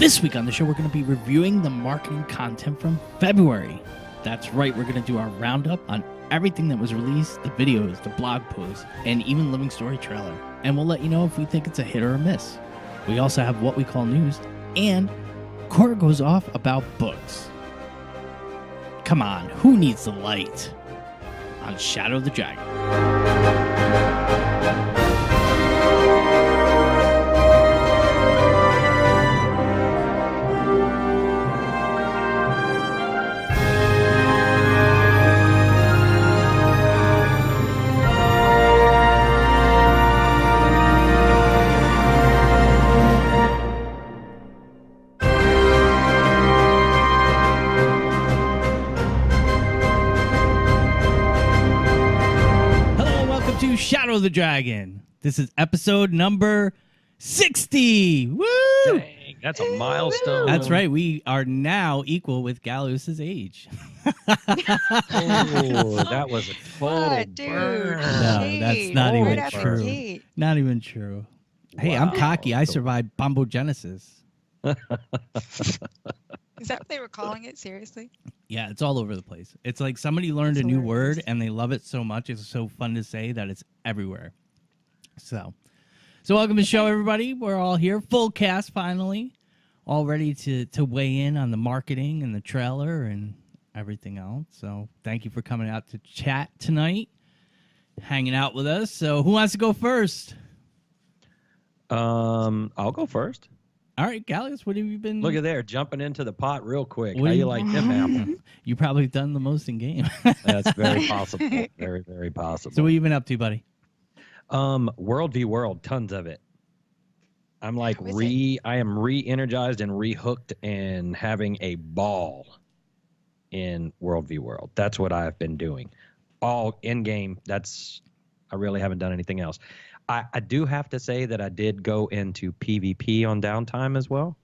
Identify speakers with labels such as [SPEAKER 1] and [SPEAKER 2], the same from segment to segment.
[SPEAKER 1] This week on the show, we're going to be reviewing the marketing content from February. That's right, we're going to do our roundup on everything that was released, the videos, the blog posts, and even Living Story trailer. And we'll let you know if we think it's a hit or a miss. We also have what we call news, and Kora goes off about books. Come on, who needs the light? On Shadow the Dragon. Shadow the Dragon. This is episode number 60. Woo!
[SPEAKER 2] Dang, that's a milestone.
[SPEAKER 1] That's right. We are now equal with Gallios' age.
[SPEAKER 2] Oh, that was a total burn.
[SPEAKER 1] No, that's not even true. Not even true. Hey, I'm cocky. I survived bombogenesis.
[SPEAKER 3] Is that what they were calling it? Seriously?
[SPEAKER 1] Yeah, it's all over the place. It's like somebody learned a new word and they love it so much. It's so fun to say that it's everywhere. So welcome to the show, everybody. We're all here. Full cast, finally. All ready to weigh in on the marketing and the trailer and everything else. So thank you for coming out to chat tonight, hanging out with us. So who wants to go first?
[SPEAKER 2] I'll go first.
[SPEAKER 1] All right, Gallios, what have you been...
[SPEAKER 2] Look at there, jumping into the pot real quick. How you like them apples?
[SPEAKER 1] You probably done the most in game.
[SPEAKER 2] That's very possible. Very, very possible.
[SPEAKER 1] So what have you been up to, buddy?
[SPEAKER 2] World v. World, tons of it. I'm like I am re-energized and re-hooked and having a ball in World v. World. That's what I've been doing. All in-game. I really haven't done anything else. I do have to say that I did go into PvP on downtime as well.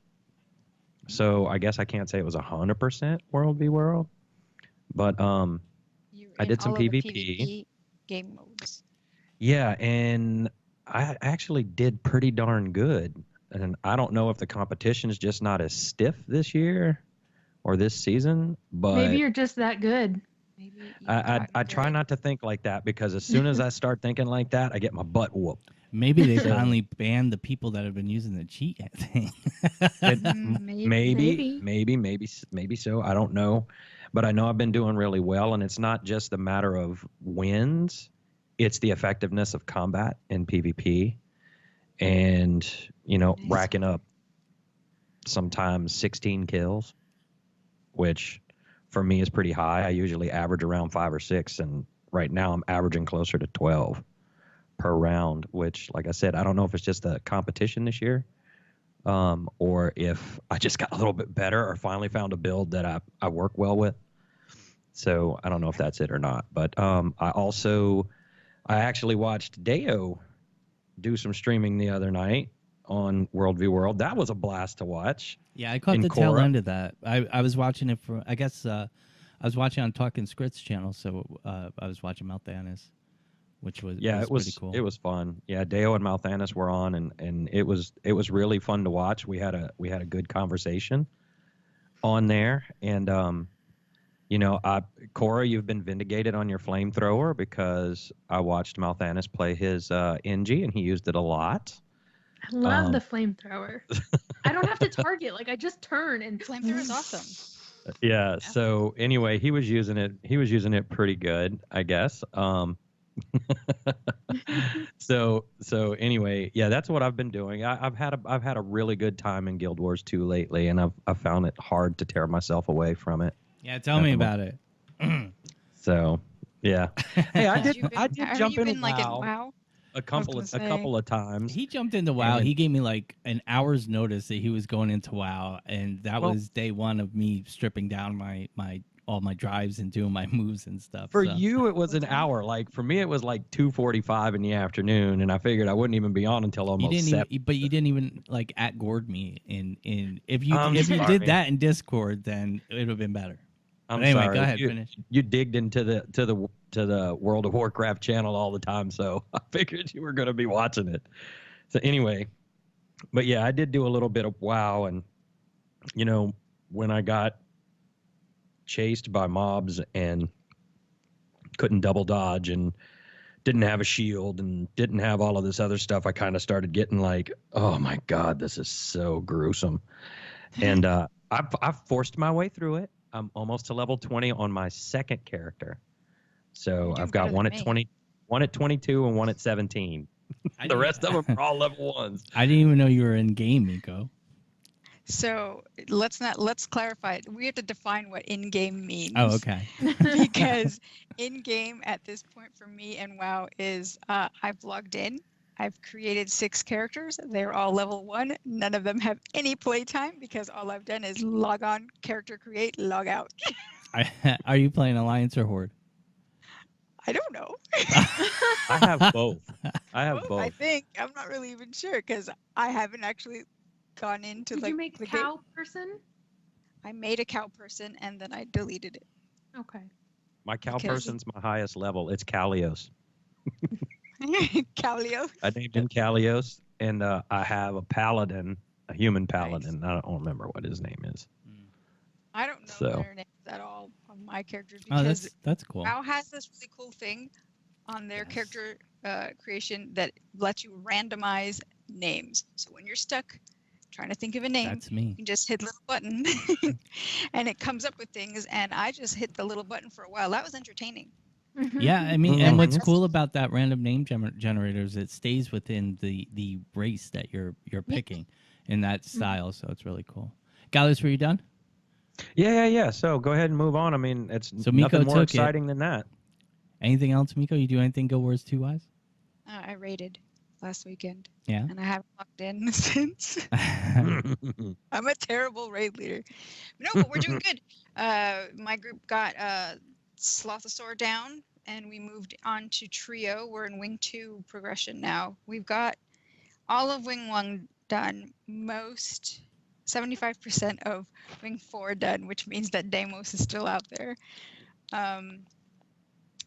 [SPEAKER 2] So I guess I can't say it was 100% World v. World. But I did some PvP
[SPEAKER 3] game modes.
[SPEAKER 2] Yeah, and I actually did pretty darn good. And I don't know if the competition is just not as stiff this year or this season, but
[SPEAKER 4] maybe you're just that good.
[SPEAKER 2] I try not to think like that, because as soon as I start thinking like that, I get my butt whooped.
[SPEAKER 1] Maybe they finally banned the people that have been using the cheat thing.
[SPEAKER 2] Maybe so. I don't know. But I know I've been doing really well, and it's not just a matter of wins. It's the effectiveness of combat in PvP and, racking up sometimes 16 kills, which for me is pretty high. I usually average around 5 or 6, and right now I'm averaging closer to 12 per round, which, like I said, I don't know if it's just the competition this year, or if I just got a little bit better or finally found a build that I work well with. So I don't know if that's it or not. But I actually watched Deo do some streaming the other night on World v. World. That was a blast to watch.
[SPEAKER 1] Yeah, I caught the
[SPEAKER 2] Kora.
[SPEAKER 1] tail end of that. I was watching it I was watching on Talking Scrits channel, so I was watching Malthanis, which was pretty cool.
[SPEAKER 2] It was fun. Yeah, Deo and Malthanis were on, and it was really fun to watch. We had a good conversation on there, and Kora, you've been vindicated on your flamethrower, because I watched Malthanis play his NG, and he used it a lot.
[SPEAKER 4] I love the flamethrower. I don't have to target. I just turn and
[SPEAKER 3] flamethrower is awesome.
[SPEAKER 2] Yeah. So anyway, he was using it pretty good, I guess. So anyway, yeah, that's what I've been doing. I've had a really good time in Guild Wars 2 lately, and I've found it hard to tear myself away from it.
[SPEAKER 1] Yeah, tell me about it.
[SPEAKER 2] So yeah. Hey, I did jump in
[SPEAKER 3] WoW
[SPEAKER 2] a couple of times.
[SPEAKER 1] He jumped into WoW. He gave me an hour's notice that he was going into WoW, and that was day one of me stripping down all my drives and doing my moves and stuff.
[SPEAKER 2] For you, it was an hour. For me, it was 2:45 in the afternoon, and I figured I wouldn't even be on until almost 7.
[SPEAKER 1] But you didn't even at Gord me in if you did that in Discord, then it would have been better. Anyway, go ahead, finish.
[SPEAKER 2] You digged into the World of Warcraft channel all the time, so I figured you were going to be watching it. So anyway, but yeah, I did do a little bit of WoW, and you know, when I got chased by mobs and couldn't double dodge and didn't have a shield and didn't have all of this other stuff, I kind of started getting like, oh my God, this is so gruesome. And I've forced my way through it. I'm almost to level 20 on my second character. So
[SPEAKER 3] You're doing
[SPEAKER 2] I've got
[SPEAKER 3] better
[SPEAKER 2] one
[SPEAKER 3] than
[SPEAKER 2] at
[SPEAKER 3] me.
[SPEAKER 2] 20, one at 22 and one at 17. The rest of them are all level 1s.
[SPEAKER 1] I didn't even know you were in game, Miko.
[SPEAKER 3] So let's clarify it. We have to define what in-game means.
[SPEAKER 1] Oh, okay.
[SPEAKER 3] Because in-game at this point for me and WoW is I've logged in. I've created 6 characters. They're all level 1. None of them have any playtime because all I've done is log on, character create, log out.
[SPEAKER 1] Are you playing Alliance or Horde?
[SPEAKER 3] I don't know.
[SPEAKER 2] I have both. I have
[SPEAKER 3] I
[SPEAKER 2] both.
[SPEAKER 3] think. I'm not really even sure because I haven't actually gone into
[SPEAKER 4] Did
[SPEAKER 3] like
[SPEAKER 4] you make
[SPEAKER 3] the
[SPEAKER 4] cow
[SPEAKER 3] game.
[SPEAKER 4] person?
[SPEAKER 3] I made a cow person and then I deleted it.
[SPEAKER 4] Okay.
[SPEAKER 2] My cow
[SPEAKER 3] Because-
[SPEAKER 2] person's my highest level. It's Gallios.
[SPEAKER 3] Calio.
[SPEAKER 2] I named him Gallios, and I have a paladin, a human paladin. I don't remember what his name is.
[SPEAKER 3] I don't know
[SPEAKER 2] So.
[SPEAKER 3] their names at all on my characters
[SPEAKER 1] Oh,
[SPEAKER 3] because
[SPEAKER 1] that's cool.
[SPEAKER 3] WoW has this really cool thing on their
[SPEAKER 1] Yes.
[SPEAKER 3] character creation that lets you randomize names. So when you're stuck trying to think of a name,
[SPEAKER 1] That's me.
[SPEAKER 3] you can just hit a little button and it comes up with things. And I just hit the little button for a while. That was entertaining.
[SPEAKER 1] Yeah, I mean,
[SPEAKER 2] Mhm.
[SPEAKER 1] and what's
[SPEAKER 3] Like-
[SPEAKER 1] cool about that random name generator is it stays within the race that you're picking in that style. So it's really cool. Gallios, were you done?
[SPEAKER 2] Yeah. So go ahead and move on. I mean, it's
[SPEAKER 1] So Miko
[SPEAKER 2] nothing more
[SPEAKER 1] took it.
[SPEAKER 2] exciting than that.
[SPEAKER 1] Anything else, Miko? You do anything Guild Wars 2 wise?
[SPEAKER 3] I raided last weekend
[SPEAKER 1] Yeah.
[SPEAKER 3] and I haven't logged in since. I'm a terrible raid leader. No, but we're doing good. My group got Slothosaur down, and we moved on to Trio. We're in Wing 2 progression now. We've got all of Wing 1 done, 75% of Wing 4 done, which means that Deimos is still out there.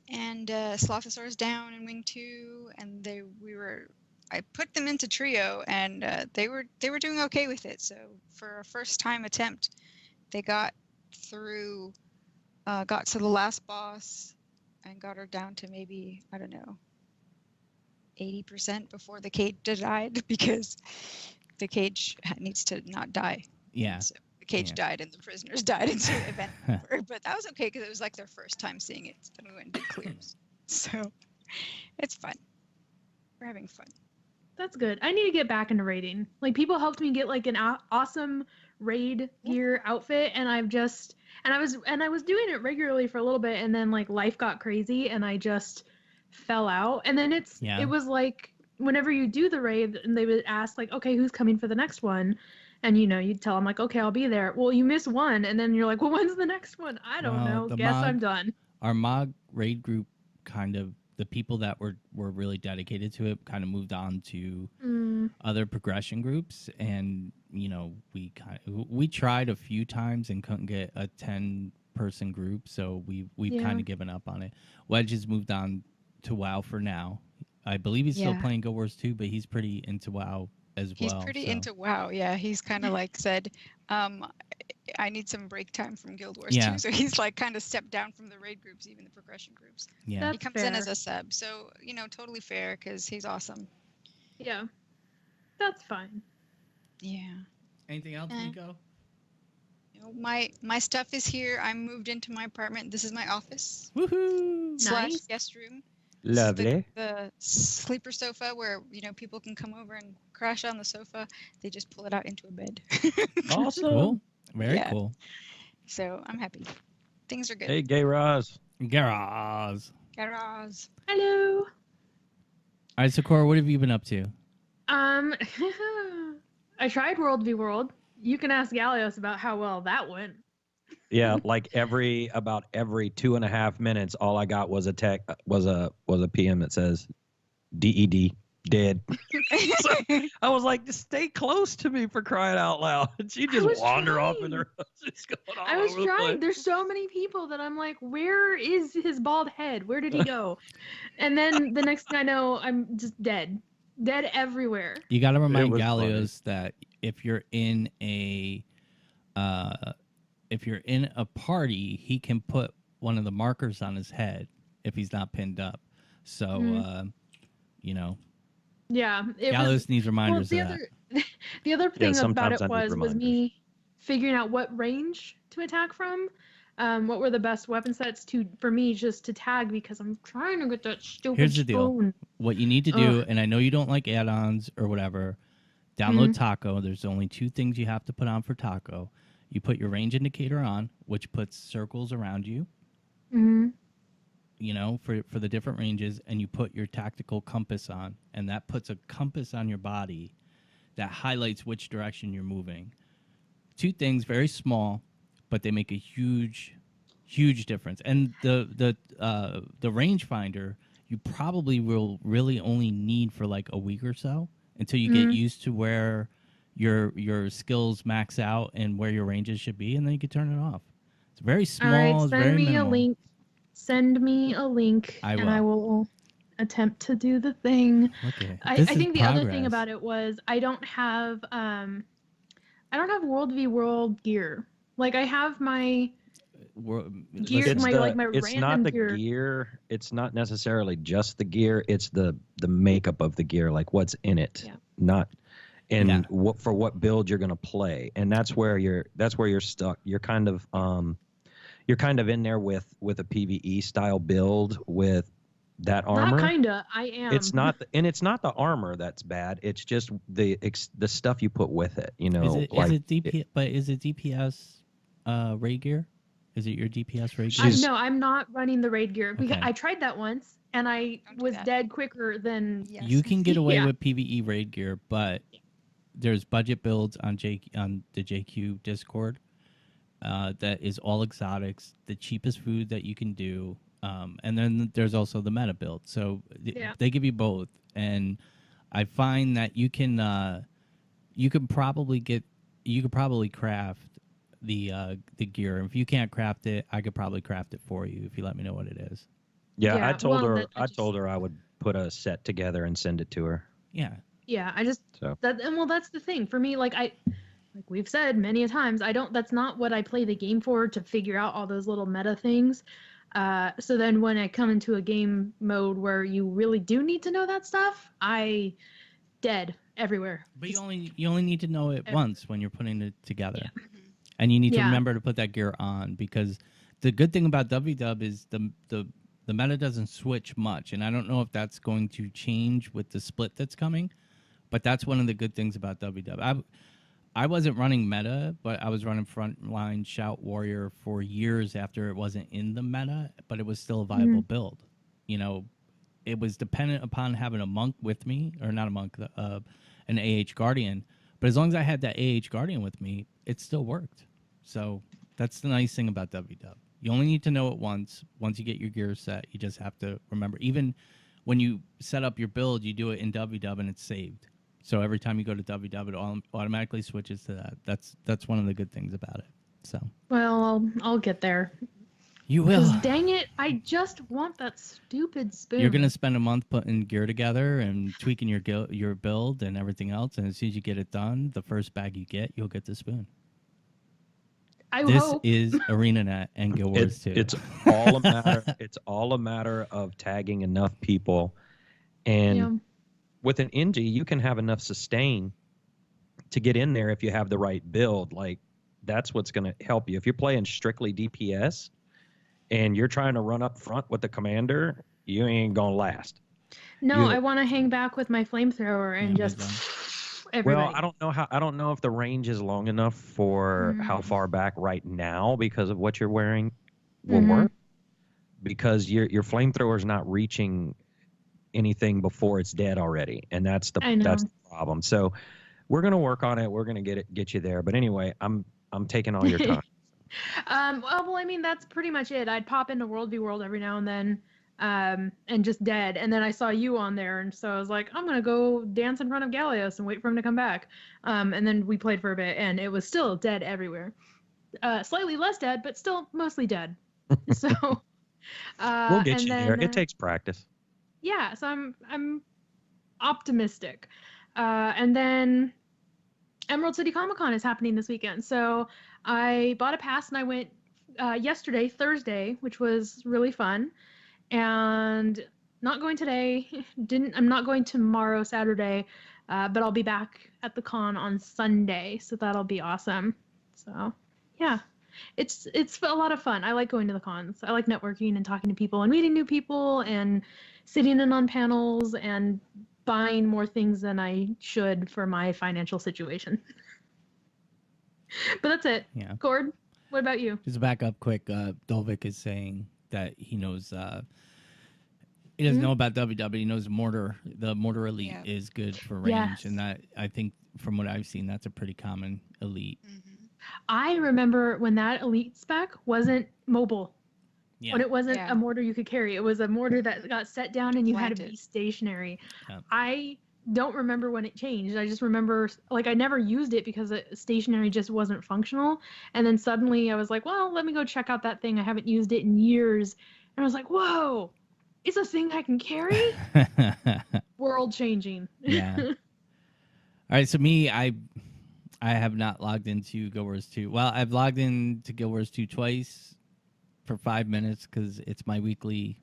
[SPEAKER 3] And Slothosaur's down in Wing 2, and I put them into Trio, and they were doing okay with it. So for a first time attempt, they got through, got to the last boss, and got her down to maybe, I don't know, 80% before the cage died because the cage needs to not die.
[SPEAKER 1] Yeah.
[SPEAKER 3] So the cage died and the prisoners died into the event. But that was okay because it was like their first time seeing it. Then we went and did clears. So it's fun. We're having fun.
[SPEAKER 4] That's good. I need to get back into raiding. Like people helped me get like an awesome raid gear outfit, and I was doing it regularly for a little bit, and then like life got crazy, and I just fell out. And then it was like whenever you do the raid, and they would ask like, okay, who's coming for the next one? And you'd tell them like, okay, I'll be there. Well, you miss one, and then you're like, well, when's the next one? I don't know. Guess I'm done.
[SPEAKER 1] Our MOG raid group kind of, the people that were really dedicated to it kind of moved on to other progression groups, and we tried a few times and couldn't get a 10-person group, so we've kind of given up on it. Wedge has moved on to WoW for now. I believe he's still playing Guild Wars 2, but he's pretty into WoW as well.
[SPEAKER 3] He's pretty into WoW. Yeah, he's kind of like said, I need some break time from Guild Wars 2. So he's like kind of stepped down from the raid groups, even the progression groups.
[SPEAKER 1] Yeah,
[SPEAKER 4] That's
[SPEAKER 3] he comes
[SPEAKER 4] fair.
[SPEAKER 3] in as a sub. So, totally fair because he's awesome.
[SPEAKER 4] Yeah, that's fine.
[SPEAKER 3] Yeah.
[SPEAKER 1] Anything else, Miko?
[SPEAKER 3] My stuff is here. I moved into my apartment. This is my office
[SPEAKER 1] Woohoo!
[SPEAKER 3] /
[SPEAKER 4] Nice.
[SPEAKER 3] guest room.
[SPEAKER 2] Lovely.
[SPEAKER 3] The sleeper sofa where people can come over and crash on the sofa. They just pull it out into a bed.
[SPEAKER 2] Awesome.
[SPEAKER 1] Cool. Very
[SPEAKER 3] Yeah.
[SPEAKER 1] cool.
[SPEAKER 3] So I'm happy. Things are good.
[SPEAKER 2] Hey, Gay Roz.
[SPEAKER 1] Garage.
[SPEAKER 3] Garage.
[SPEAKER 4] Hello.
[SPEAKER 1] All right, so Kora, what have you been up to?
[SPEAKER 4] I tried World v World. You can ask Gallios about how well that went.
[SPEAKER 2] Yeah, like about every 2.5 minutes, all I got was a PM that says DED dead. So I was like, just stay close to me for crying out loud. And she
[SPEAKER 4] was
[SPEAKER 2] just wander off in
[SPEAKER 4] trying.
[SPEAKER 2] her just going all
[SPEAKER 4] I was
[SPEAKER 2] over the
[SPEAKER 4] trying.
[SPEAKER 2] place.
[SPEAKER 4] There's so many people that I'm like, where is his bald head? Where did he go? And then the next thing I know, I'm just dead. Dead everywhere.
[SPEAKER 1] You got to remind
[SPEAKER 2] was
[SPEAKER 1] Gallios that if you're in a if you're in a party, he can put one of the markers on his head if he's not pinned up. So, you know,
[SPEAKER 4] Yeah, it
[SPEAKER 1] Gallows
[SPEAKER 4] was.
[SPEAKER 1] needs
[SPEAKER 4] Well,
[SPEAKER 1] reminders
[SPEAKER 4] the
[SPEAKER 1] of that.
[SPEAKER 4] other the other
[SPEAKER 2] Yeah,
[SPEAKER 4] thing about
[SPEAKER 2] sometimes
[SPEAKER 4] it
[SPEAKER 2] I need
[SPEAKER 4] was
[SPEAKER 2] reminders.
[SPEAKER 4] me figuring out what range to attack from. What were the best weapon sets for me just to tag because I'm trying to get that stupid
[SPEAKER 1] Here's the deal.
[SPEAKER 4] spoon.
[SPEAKER 1] What you need to do, and I know you don't like add-ons or whatever, download Taco. There's only 2 things you have to put on for Taco. You put your range indicator on, which puts circles around you, you know, for the different ranges, and you put your tactical compass on, and that puts a compass on your body that highlights which direction you're moving. 2 things, very small, but they make a huge difference. And the rangefinder you probably will really only need for like a week or so until you get used to where your skills max out and where your ranges should be, and then you can turn it off. It's very small.
[SPEAKER 4] All right,
[SPEAKER 1] It's
[SPEAKER 4] send
[SPEAKER 1] very
[SPEAKER 4] me
[SPEAKER 1] minimal.
[SPEAKER 4] a link. Send me a link, and I will attempt to do the thing.
[SPEAKER 1] Okay.
[SPEAKER 4] I think the other thing about it was I don't have World v World gear. Like I have my gear,
[SPEAKER 2] it's
[SPEAKER 4] my
[SPEAKER 2] it's
[SPEAKER 4] random
[SPEAKER 2] not the
[SPEAKER 4] gear.
[SPEAKER 2] It's not necessarily just the gear. It's the makeup of the gear, like what's in it, not and what build you're gonna play. And that's where you're stuck. You're kind of in there with a PvE style build with that armor.
[SPEAKER 4] Not kinda, I am.
[SPEAKER 2] It's not the armor that's bad. It's just the stuff you put with it. You know,
[SPEAKER 1] is it DPS raid gear? Is it your DPS raid gear?
[SPEAKER 4] No, I'm not running the raid gear because
[SPEAKER 1] Okay.
[SPEAKER 4] I tried that once and I was dead quicker than.
[SPEAKER 3] Yes.
[SPEAKER 1] You can get away with PvE raid gear, but there's budget builds on the JQ Discord that is all exotics, the cheapest food that you can do, and then there's also the meta build. So they give you both, and I find that you can probably craft the gear. If you can't craft it, I could probably craft it for you if you let me know what it is.
[SPEAKER 2] Yeah, I told her I would put a set together and send it to her.
[SPEAKER 1] Yeah.
[SPEAKER 4] Yeah, I just that's the thing for me. Like we've said many a times, that's not what I play the game for, to figure out all those little meta things. So then when I come into a game mode where you really do need to know that stuff, I dead everywhere.
[SPEAKER 1] But you only need to know it once when you're putting it together. Yeah. And you need to remember to put that gear on, because the good thing about WW is the meta doesn't switch much, and I don't know if that's going to change with the split that's coming, but that's one of the good things about WW. I wasn't running meta, but I was running frontline Shout Warrior for years after it wasn't in the meta, but it was still a viable build. You know, it was dependent upon having a monk with me, or not a monk, an AH Guardian. But as long as I had that AH Guardian with me, it still worked. So that's the nice thing about WW. You only need to know it once. Once you get your gear set, you just have to remember. Even when you set up your build, you do it in WW and it's saved. So every time you go to WW, it automatically switches to that. That's one of the good things about it. So
[SPEAKER 4] well, I'll get there.
[SPEAKER 1] You will.
[SPEAKER 4] Dang it! I just want that stupid spoon.
[SPEAKER 1] You're gonna spend a month putting gear together and tweaking your build and everything else, and as soon as you get it done, the first bag you get, you'll get the spoon. This is ArenaNet and Guild Wars 2.
[SPEAKER 2] It's all a matter. It's all a matter of tagging enough people, and with an NG, you can have enough sustain to get in there if you have the right build. Like that's what's going to help you. If you're playing strictly DPS and you're trying to run up front with the commander, you ain't gonna last.
[SPEAKER 4] No, I want to hang back with my flamethrower and just. Everybody.
[SPEAKER 2] Well, I don't know if the range is long enough for how far back right now because of what you're wearing will work. Because your flamethrower is not reaching anything before it's dead already, and that's the problem. So we're gonna work on it. We're gonna get you there. But anyway, I'm taking all your time.
[SPEAKER 4] Well, I mean that's pretty much it. I'd pop into World v World every now and then. And just dead. And then I saw you on there, and so I was like, I'm gonna go dance in front of Gallios and wait for him to come back. And then we played for a bit, and it was still dead everywhere. Slightly less dead, but still mostly dead. So
[SPEAKER 2] we'll get you there. It takes practice.
[SPEAKER 4] Yeah, so I'm optimistic. And then Emerald City Comic Con is happening this weekend. So I bought a pass and I went yesterday, Thursday, which was really fun. And not going today. I'm not going tomorrow, Saturday, but I'll be back at the con on Sunday. So that'll be awesome. So yeah, it's a lot of fun. I like going to the cons. I like networking and talking to people and meeting new people and sitting in on panels and buying more things than I should for my financial situation. But that's it.
[SPEAKER 1] Yeah.
[SPEAKER 4] Gord, what about you?
[SPEAKER 1] Just back up quick. Dolvik is saying that he knows. He doesn't know about WW. He knows Mortar. The Mortar Elite is good for range, and that I think from what I've seen, that's a pretty common elite.
[SPEAKER 4] I remember when that elite spec wasn't mobile.
[SPEAKER 1] Yeah.
[SPEAKER 4] When it wasn't a mortar you could carry. It was a mortar that got set down and you had to be stationary.
[SPEAKER 1] Yeah.
[SPEAKER 4] I don't remember when it changed. I just remember, like, I never used it because stationary just wasn't functional. And then suddenly I was like, well, let me go check out that thing. I haven't used it in years. And I was like, whoa, it's a thing I can carry? World changing.
[SPEAKER 1] Yeah. All right, so me, I have not logged into Guild Wars 2. Well, I've logged into Guild Wars 2 twice for 5 minutes because it's my weekly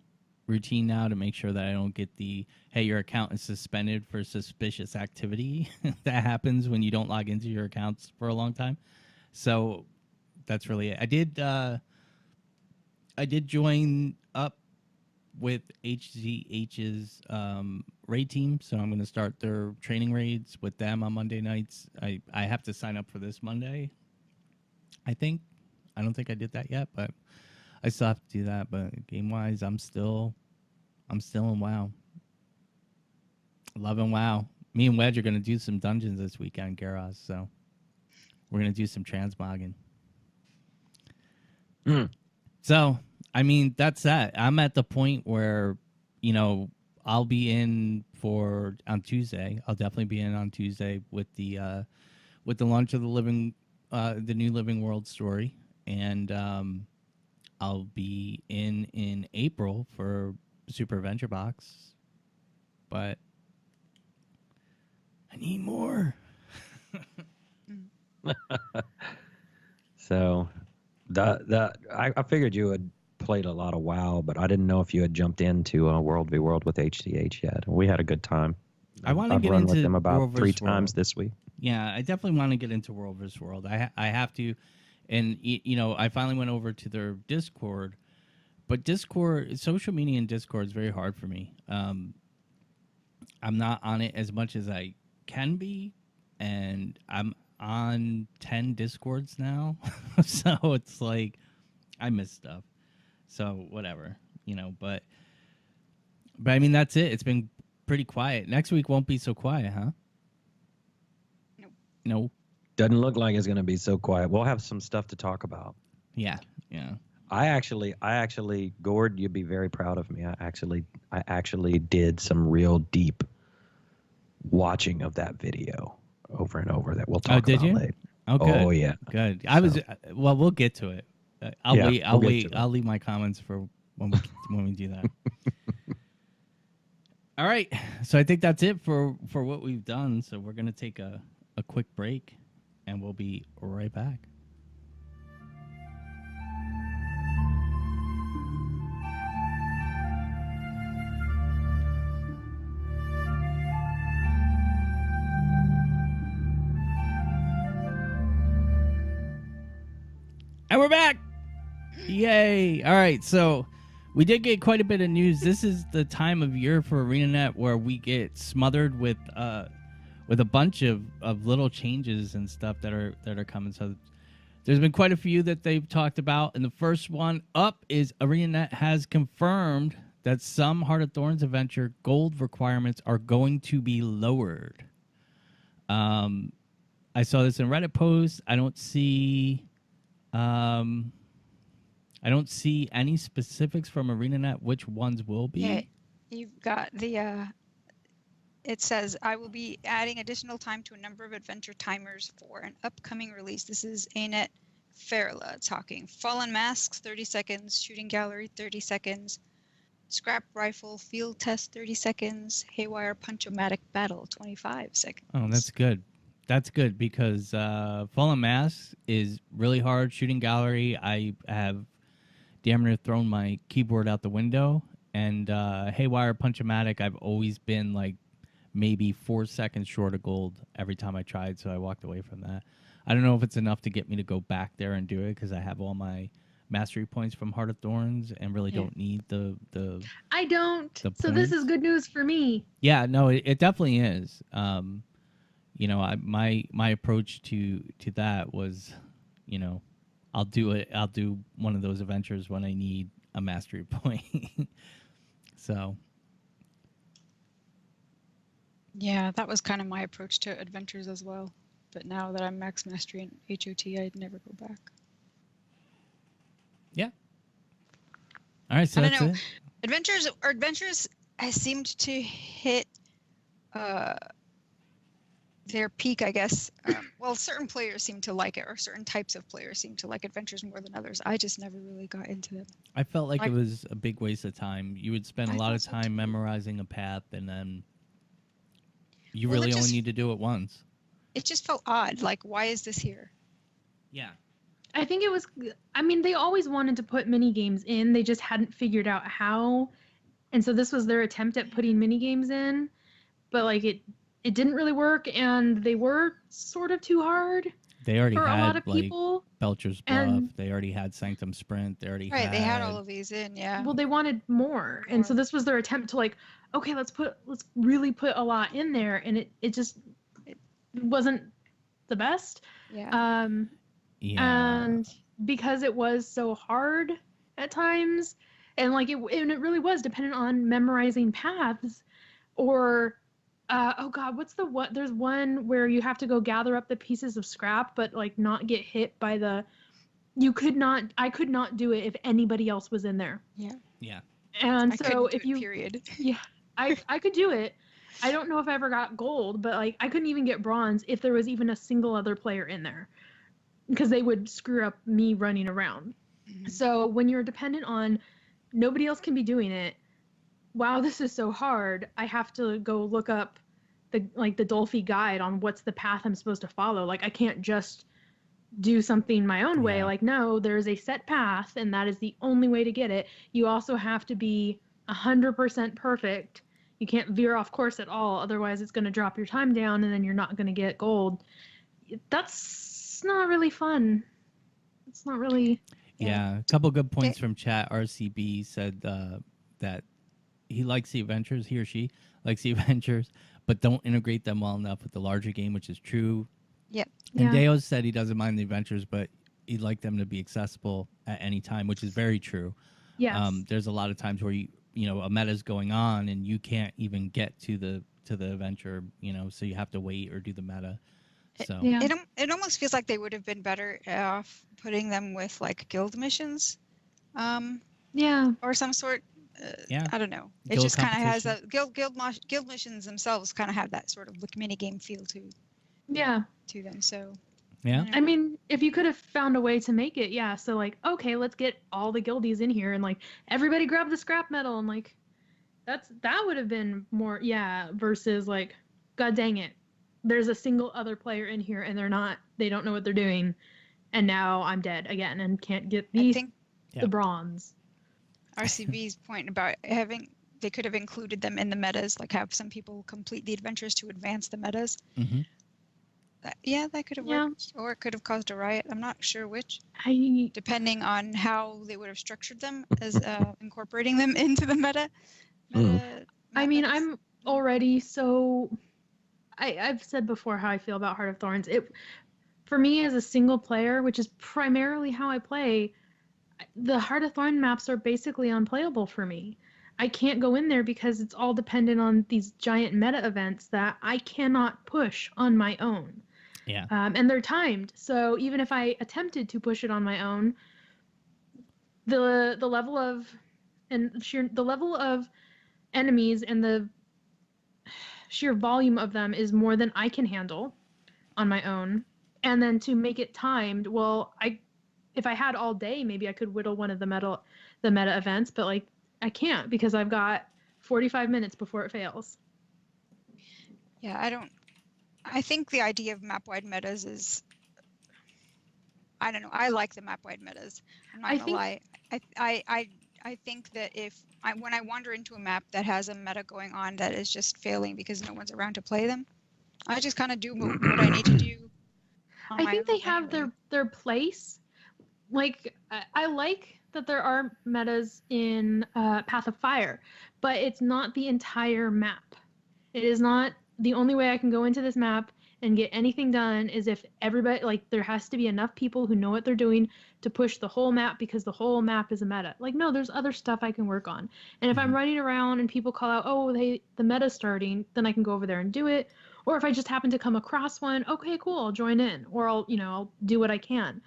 [SPEAKER 1] routine now to make sure that I don't get the, hey, your account is suspended for suspicious activity that happens when you don't log into your accounts for a long time. So that's really it. I did join up with HZH's raid team, so I'm going to start their training raids with them on Monday nights. I have to sign up for this Monday, I think. I don't think I did that yet, but I still have to do that. But game-wise, I'm still in WoW. Loving WoW. Me and Wedge are going to do some dungeons this weekend, Garros, so we're going to do some transmogging. So, I mean, that's that. I'm at the point where, you know, I'll be in on Tuesday. I'll definitely be in on Tuesday with the launch of the new Living World story, and I'll be in April for Super Adventure Box, but I need more.
[SPEAKER 2] So, I figured you had played a lot of WoW, but I didn't know if you had jumped into World v World with HCH yet. We had a good time.
[SPEAKER 1] I want to
[SPEAKER 2] I've
[SPEAKER 1] get
[SPEAKER 2] run
[SPEAKER 1] into
[SPEAKER 2] with them about
[SPEAKER 1] World
[SPEAKER 2] 3
[SPEAKER 1] vs.
[SPEAKER 2] times
[SPEAKER 1] World.
[SPEAKER 2] this week.
[SPEAKER 1] Yeah, I definitely want to get into World vs. World. I have to, and you know, I finally went over to their Discord, but Discord, social media and Discord is very hard for me. I'm not on it as much as I can be, and I'm on 10 Discords now, so it's like I miss stuff. So whatever, you know, but I mean, that's it. It's been pretty quiet. Next week won't be so quiet, huh?
[SPEAKER 3] Nope.
[SPEAKER 1] No.
[SPEAKER 2] Doesn't look like it's going to be so quiet. We'll have some stuff to talk about.
[SPEAKER 1] Yeah.
[SPEAKER 2] I actually, Gord, you'd be very proud of me. I actually did some real deep watching of that video over and over that we'll talk about later.
[SPEAKER 1] Oh, good.
[SPEAKER 2] Oh, yeah.
[SPEAKER 1] Good. Well, we'll get to it. I'll wait. I'll leave my comments for when we do that. All right. So I think that's it for what we've done. So we're going to take a quick break, and we'll be right back. And we're back. Yay. All right. So we did get quite a bit of news. This is the time of year for ArenaNet where we get smothered with a bunch of little changes and stuff that are coming. So there's been quite a few that they've talked about. And the first one up is ArenaNet has confirmed that some Heart of Thorns adventure gold requirements are going to be lowered. I saw this in Reddit post. I don't see any specifics from ArenaNet which ones will be.
[SPEAKER 3] Yeah, you've got the it says, I will be adding additional time to a number of adventure timers for an upcoming release. This is ANET Farla talking. Fallen Masks, 30 seconds. Shooting Gallery, 30 seconds. Scrap Rifle Field Test, 30 seconds. Haywire Punch-O-Matic Battle, 25 seconds.
[SPEAKER 1] Oh, that's good. That's good because Fallen Mass is really hard. Shooting Gallery, I have damn near thrown my keyboard out the window. And Haywire Punch-O-Matic, I've always been like maybe 4 seconds short of gold every time I tried, so I walked away from that. I don't know if it's enough to get me to go back there and do it because I have all my mastery points from Heart of Thorns and really don't need the
[SPEAKER 4] I don't.
[SPEAKER 1] the
[SPEAKER 4] So this
[SPEAKER 1] points.
[SPEAKER 4] is good news for me.
[SPEAKER 1] Yeah, no, it definitely is. You know, my approach to that was, you know, I'll do one of those adventures when I need a mastery point. So
[SPEAKER 3] Yeah, that was kind of my approach to adventures as well. But now that I'm max mastery in HOT, I'd never go back.
[SPEAKER 1] yeah. All right, so
[SPEAKER 3] I
[SPEAKER 1] that's
[SPEAKER 3] don't know.
[SPEAKER 1] it.
[SPEAKER 3] Adventures has seemed to hit their peak, I guess. Well, certain players seem to like it, or certain types of players seem to like adventures more than others. I just never really got into them.
[SPEAKER 1] I felt like it was a big waste of time. You would spend a
[SPEAKER 3] I
[SPEAKER 1] lot of
[SPEAKER 3] thought so
[SPEAKER 1] time
[SPEAKER 3] too.
[SPEAKER 1] memorizing a path, and then you
[SPEAKER 3] Well, it
[SPEAKER 1] really only
[SPEAKER 3] just-
[SPEAKER 1] need to do it once.
[SPEAKER 3] It just felt odd. Like, why is this here?
[SPEAKER 1] Yeah.
[SPEAKER 4] I think it was. I mean, they always wanted to put mini games in. They just hadn't figured out how, and so this was their attempt at putting mini games in, but like it didn't really work, and they were sort of too hard
[SPEAKER 1] They already
[SPEAKER 4] for a
[SPEAKER 1] had
[SPEAKER 4] lot of
[SPEAKER 1] like
[SPEAKER 4] people.
[SPEAKER 1] Belcher's Bluff.
[SPEAKER 4] And-
[SPEAKER 1] They already had Sanctum Sprint. They already
[SPEAKER 3] Right, they had all of these in, yeah.
[SPEAKER 4] Well, they wanted more, and so
[SPEAKER 3] More.
[SPEAKER 4] this was their attempt to like, okay, let's really put a lot in there, and it just it wasn't the best.
[SPEAKER 3] Yeah.
[SPEAKER 1] Yeah.
[SPEAKER 4] And because it was so hard at times, and like it really was dependent on memorizing paths, or oh god, there's one where you have to go gather up the pieces of scrap, but like not get hit by the. I could not do it if anybody else was in there.
[SPEAKER 1] Yeah.
[SPEAKER 4] And
[SPEAKER 3] I
[SPEAKER 4] so
[SPEAKER 3] couldn't do
[SPEAKER 4] if
[SPEAKER 3] it,
[SPEAKER 4] you,
[SPEAKER 3] period.
[SPEAKER 4] I could do it. I don't know if I ever got gold, but like I couldn't even get bronze if there was even a single other player in there, because they would screw up me running around.
[SPEAKER 3] Mhm.
[SPEAKER 4] So when you're dependent on nobody else can be doing it, wow, this is so hard. I have to go look up the Dolphy guide on what's the path I'm supposed to follow. Like I can't just do something my own way.
[SPEAKER 1] Yeah.
[SPEAKER 4] Like no, there's a set path and that is the only way to get it. You also have to be 100% perfect. You can't veer off course at all, otherwise it's going to drop your time down and then you're not going to get gold. That's not really fun. It's not really.
[SPEAKER 1] Yeah. A couple good points from chat. RCB said that he likes the adventures. He or she likes the adventures, but don't integrate them well enough with the larger game, which is true.
[SPEAKER 3] Yep.
[SPEAKER 1] And
[SPEAKER 4] Yeah.
[SPEAKER 1] Deo said he doesn't mind the adventures, but he'd like them to be accessible at any time, which is very true.
[SPEAKER 4] Yes.
[SPEAKER 1] There's a lot of times where you know a meta's going on and you can't even get to the adventure, you know, so you have to wait or do the meta. So
[SPEAKER 4] Yeah.
[SPEAKER 3] It almost feels like they would have been better off putting them with like guild missions,
[SPEAKER 4] Yeah.
[SPEAKER 3] or some sort.
[SPEAKER 1] Yeah.
[SPEAKER 3] I don't know. It
[SPEAKER 1] Guild
[SPEAKER 3] just kind of has
[SPEAKER 1] competition.
[SPEAKER 3] a guild missions themselves kind of have that sort of like mini game feel
[SPEAKER 4] Yeah.
[SPEAKER 3] to them. So
[SPEAKER 1] yeah.
[SPEAKER 4] I mean, if you could have found a way to make it, yeah. So like, okay, let's get all the guildies in here and like everybody grab the scrap metal and like that would have been more, yeah, versus like, god dang it, there's a single other player in here and they don't know what they're doing, and now I'm dead again and can't get
[SPEAKER 3] I think
[SPEAKER 1] Yeah.
[SPEAKER 4] the bronze.
[SPEAKER 3] RCB's point about they could have included them in the metas, like have some people complete the adventures to advance the metas.
[SPEAKER 1] Hmm.
[SPEAKER 3] That could have
[SPEAKER 4] Yeah.
[SPEAKER 3] worked, or it could have caused a riot. I'm not sure which,
[SPEAKER 4] I
[SPEAKER 3] depending on how they would have structured them as incorporating them into the meta.
[SPEAKER 4] I mean,
[SPEAKER 3] methods.
[SPEAKER 4] I'm already so. I've said before how I feel about Heart of Thorns. For me as a single player, which is primarily how I play, the Heart of Thorn maps are basically unplayable for me. I can't go in there because it's all dependent on these giant meta events that I cannot push on my own.
[SPEAKER 1] Yeah.
[SPEAKER 4] And they're timed, so even if I attempted to push it on my own, the level of enemies and the sheer volume of them is more than I can handle on my own. And then to make it timed, well, if I had all day, maybe I could whittle one of the meta events, but like I can't because I've got 45 minutes before it fails.
[SPEAKER 3] Yeah, I think the idea of map-wide metas is, I don't know. I like the map-wide metas. I'm not gonna lie. I think that when I wander into a map that has a meta going on that is just failing because no one's around to play them, I just kind of do what I need to do.
[SPEAKER 4] I think they have their place. Like I like that there are metas in Path of Fire, but it's not the entire map. It is not the only way I can go into this map and get anything done is if everybody, like, there has to be enough people who know what they're doing to push the whole map because the whole map is a meta. Like, no, there's other stuff I can work on. And if I'm running around and people call out, oh, the meta's starting, then I can go over there and do it. Or if I just happen to come across one, okay, cool, I'll join in. Or I'll do what I can.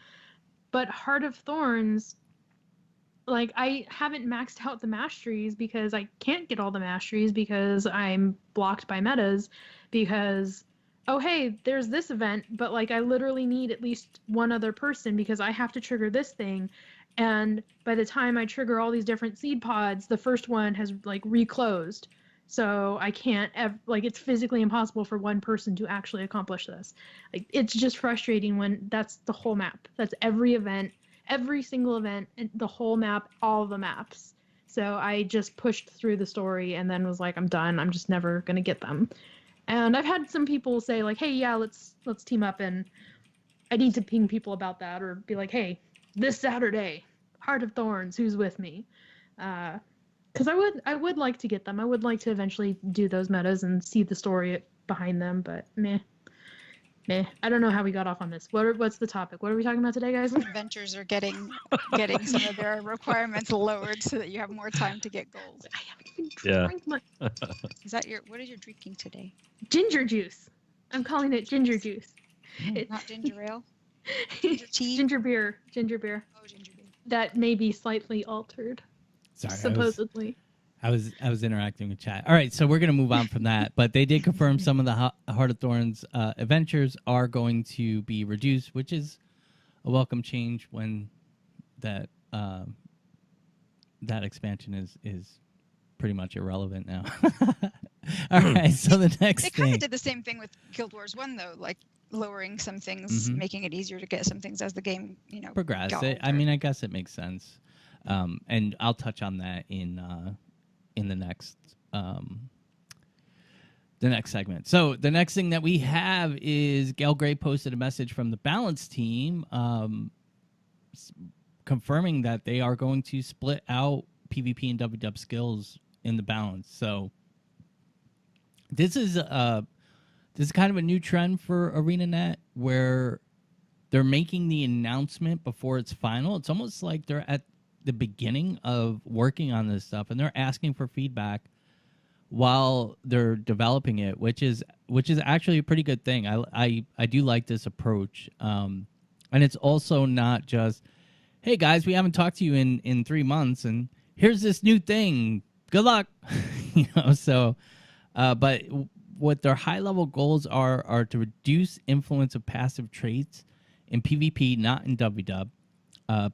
[SPEAKER 4] But Heart of Thorns, like, I haven't maxed out the masteries because I can't get all the masteries because I'm blocked by metas because, oh, hey, there's this event, but, like, I literally need at least one other person because I have to trigger this thing. And by the time I trigger all these different seed pods, the first one has, like, reclosed. So I can't, it's physically impossible for one person to actually accomplish this. Like, it's just frustrating when that's the whole map. That's every event. Every single event, the whole map, all the maps. So I just pushed through the story and then was like, I'm done. I'm just never going to get them. And I've had some people say, like, hey, yeah, let's team up, and I need to ping people about that or be like, hey, this Saturday, Heart of Thorns, who's with me? Because I would like to get them. I would like to eventually do those metas and see the story behind them, but meh. I don't know how we got off on this. What's the topic? What are we talking about today, guys?
[SPEAKER 3] Adventures are getting some of their requirements lowered so that you have more time to get gold.
[SPEAKER 4] I haven't even drank much.
[SPEAKER 3] What is your drinking today?
[SPEAKER 4] Ginger juice. I'm calling it ginger juice.
[SPEAKER 3] It's not ginger ale? Ginger tea?
[SPEAKER 4] Ginger beer.
[SPEAKER 3] Oh, ginger beer.
[SPEAKER 4] That may be slightly altered.
[SPEAKER 1] Sorry,
[SPEAKER 4] supposedly.
[SPEAKER 1] I was interacting with chat. All right, so we're gonna move on from that, but they did confirm some of the Heart of Thorns adventures are going to be reduced, which is a welcome change when that expansion is pretty much irrelevant now. All right, so the next thing.
[SPEAKER 3] They kind of did the same thing with Guild Wars 1, though, like lowering some things, making it easier to get some things as the game,
[SPEAKER 1] progress. I mean, I guess it makes sense, and I'll touch on that in the next segment. So the next thing that we have is Gail Gray posted a message from the Balance team confirming that they are going to split out PvP and WW skills in the Balance. So this is kind of a new trend for ArenaNet where they're making the announcement before it's final. It's almost like they're at the beginning of working on this stuff and they're asking for feedback while they're developing it, which is actually a pretty good thing. I do like this approach. And it's also not just, hey guys, we haven't talked to you in 3 months and here's this new thing. Good luck. So but what their high level goals are to reduce influence of passive traits in PvP, not in WW.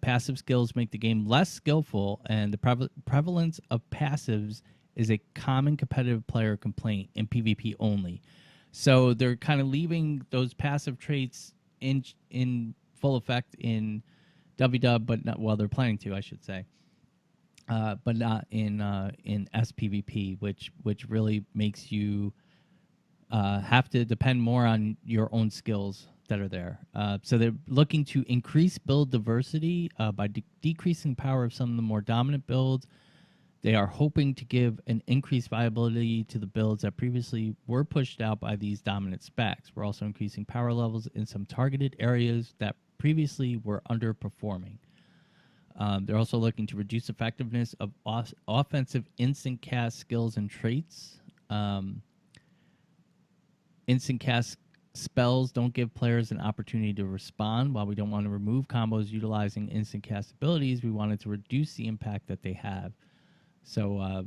[SPEAKER 1] Passive skills make the game less skillful, and the prevalence of passives is a common competitive player complaint in PvP only. So they're kind of leaving those passive traits in full effect in WW, but not, well, they're planning to, I should say, but not in SPVP, which really makes you have to depend more on your own skills that are there. So they're looking to increase build diversity by decreasing power of some of the more dominant builds. They are hoping to give an increased viability to the builds that previously were pushed out by these dominant specs. We're also increasing power levels in some targeted areas that previously were underperforming. They're also looking to reduce effectiveness of offensive instant cast skills and traits. Instant cast spells don't give players an opportunity to respond. While we don't want to remove combos utilizing instant cast abilities, we wanted to reduce the impact that they have. So,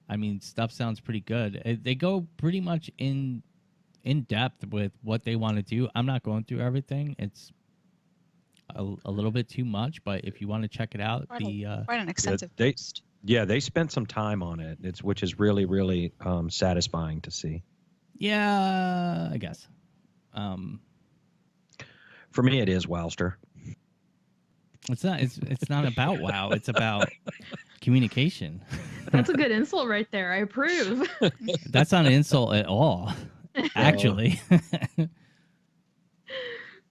[SPEAKER 1] I mean, stuff sounds pretty good. They go pretty much in depth with what they want to do. I'm not going through everything. It's a little bit too much, but if you want to check it out,
[SPEAKER 3] quite an extensive post.
[SPEAKER 2] Yeah, they spent some time on it. Which is really, really satisfying to see.
[SPEAKER 1] Yeah, I guess.
[SPEAKER 2] For me, it is Wowster.
[SPEAKER 1] It's not about WoW. It's about communication.
[SPEAKER 4] That's a good insult right there. I approve.
[SPEAKER 1] That's not an insult at all, actually.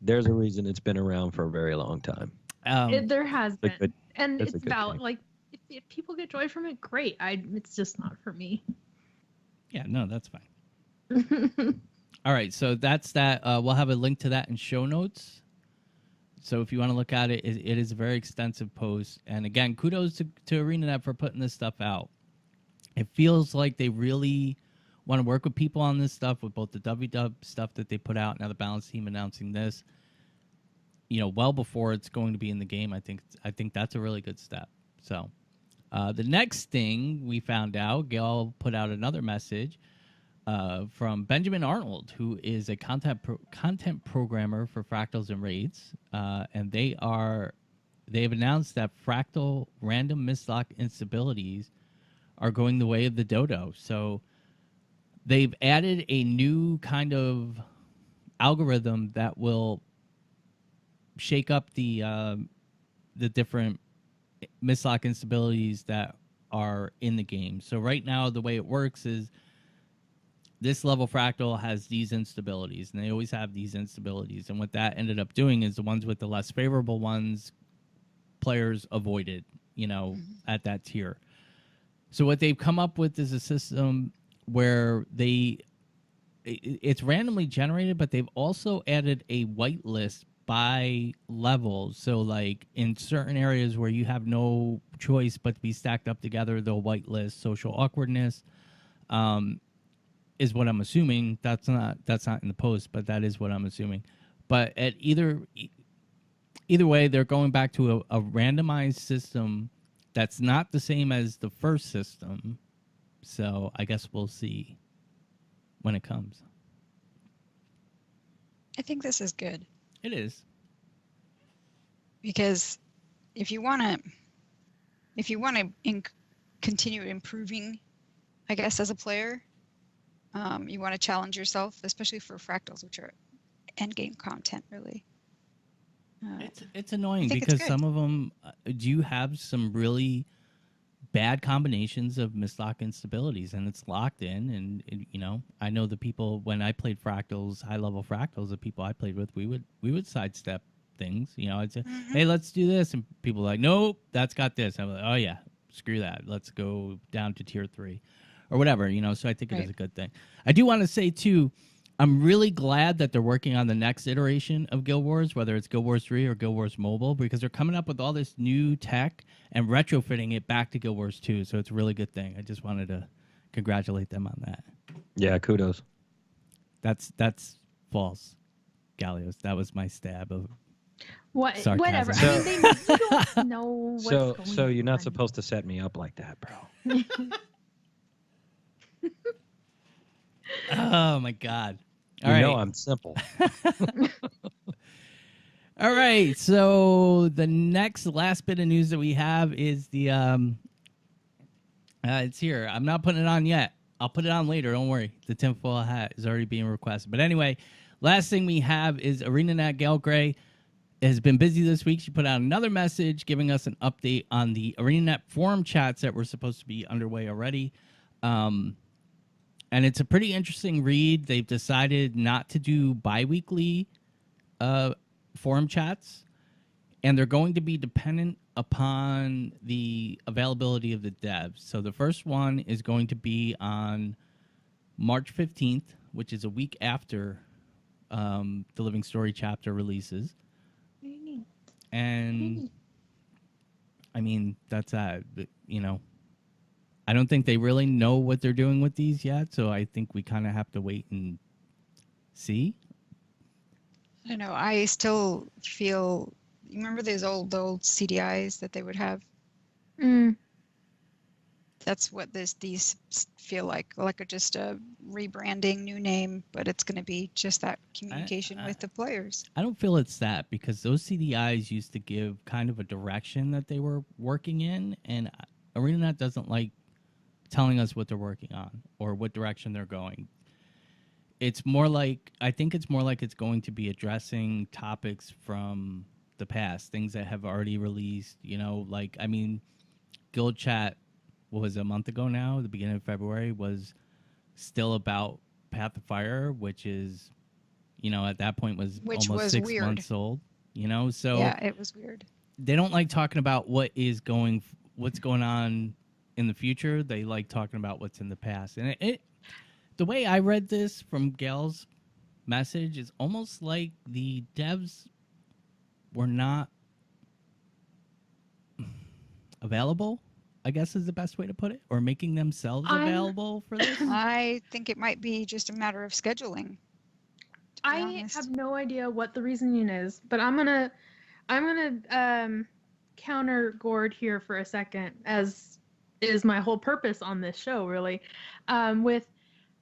[SPEAKER 2] There's a reason it's been around for a very long time.
[SPEAKER 4] There has
[SPEAKER 2] a
[SPEAKER 4] been,
[SPEAKER 2] good-
[SPEAKER 4] and
[SPEAKER 2] it's a
[SPEAKER 4] it's
[SPEAKER 2] good
[SPEAKER 4] valid.
[SPEAKER 2] thing.
[SPEAKER 4] Like if people get joy from it, great. It's just not for me.
[SPEAKER 1] Yeah, no, that's fine. All right, so that's that. We'll have a link to that in show notes. So if you want to look at it, it is a very extensive post. And again, kudos to ArenaNet for putting this stuff out. It feels like they really want to work with people on this stuff, with both the WW stuff that they put out, now the Balance team announcing this. Well before it's going to be in the game. I think that's a really good step. So the next thing we found out, Gail put out another message from Benjamin Arnold, who is a content programmer for Fractals and Raids, and they've announced that Fractal random mislock instabilities are going the way of the dodo. So they've added a new kind of algorithm that will shake up the different mislock instabilities that are in the game. So right now, the way it works is this level Fractal has these instabilities, and they always have these instabilities. And what that ended up doing is the ones with the less favorable ones, players avoided, at that tier. So what they've come up with is a system where it's randomly generated, but they've also added a whitelist by level. So like in certain areas where you have no choice but to be stacked up together, they'll whitelist social awkwardness. Is what I'm assuming. That's not in the post, but that is what I'm assuming. But at either way, they're going back to a randomized system that's not the same as the first system. So I guess we'll see when it comes.
[SPEAKER 3] I think this is good
[SPEAKER 1] It is.
[SPEAKER 3] because if you want to continue improving, I guess, as a player, you want to challenge yourself, especially for fractals, which are end game content, really.
[SPEAKER 1] It's annoying
[SPEAKER 3] think it's
[SPEAKER 1] because
[SPEAKER 3] good.
[SPEAKER 1] some of them do have some really bad combinations of mislock instabilities, and it's locked in. And I know the people when I played fractals, high level fractals, the people I played with, we would sidestep things. I'd say, hey, let's do this, and people are like, nope, that's got this. I'm like, oh yeah, screw that. Let's go down to tier 3 or whatever. So I think it is a good thing. I do want to say too, I'm really glad that they're working on the next iteration of Guild Wars, whether it's Guild Wars 3 or Guild Wars Mobile, because they're coming up with all this new tech and retrofitting it back to Guild Wars 2. So it's a really good thing. I just wanted to congratulate them on that.
[SPEAKER 2] Yeah, kudos.
[SPEAKER 1] That's false, Gallios. That was my stab of
[SPEAKER 4] What?
[SPEAKER 1] sarcasm.
[SPEAKER 4] Whatever.
[SPEAKER 2] So-
[SPEAKER 4] I mean, you don't know what's going
[SPEAKER 2] So you're not
[SPEAKER 4] on.
[SPEAKER 2] supposed to set me up like that, bro.
[SPEAKER 1] Oh my God!
[SPEAKER 2] You know I'm simple.
[SPEAKER 1] All right, so the last bit of news that we have is the it's here. I'm not putting it on yet. I'll put it on later. Don't worry. The tinfoil hat is already being requested. But anyway, last thing we have is ArenaNet Gail Gray has been busy this week. She put out another message giving us an update on the ArenaNet forum chats that were supposed to be underway already. And it's a pretty interesting read. They've decided not to do bi-weekly forum chats, and they're going to be dependent upon the availability of the devs. So the first one is going to be on March 15th, which is a week after the Living Story chapter releases. And I mean, that's I don't think they really know what they're doing with these yet, so I think we kind of have to wait and see.
[SPEAKER 3] I don't know. I still feel. You remember those old CDIs that they would have? That's what these feel like just a rebranding, new name, but it's going to be just that communication with the players.
[SPEAKER 1] I don't feel it's that, because those CDIs used to give kind of a direction that they were working in, and ArenaNet doesn't like telling us what they're working on or what direction they're going. it's more like, I think it's more like it's going to be addressing topics from the past, things that have already released. You know, like, I mean, Guild Chat, what was it, a month ago now, the beginning of February, was still about Path of Fire, which is, you know, at that point was
[SPEAKER 3] Which
[SPEAKER 1] almost
[SPEAKER 3] was
[SPEAKER 1] 6
[SPEAKER 3] weird.
[SPEAKER 1] months old. You know, so
[SPEAKER 3] Yeah, it was weird.
[SPEAKER 1] they don't like talking about what's going on in the future. They like talking about what's in the past. And it the way I read this from Gail's message is almost like the devs were not available, I guess is the best way to put it, or making themselves available for this.
[SPEAKER 3] I think it might be just a matter of scheduling. To be
[SPEAKER 4] I
[SPEAKER 3] honest.
[SPEAKER 4] have no idea what the reasoning is, but I'm gonna counter Gord here for a second, as is my whole purpose on this show, really. With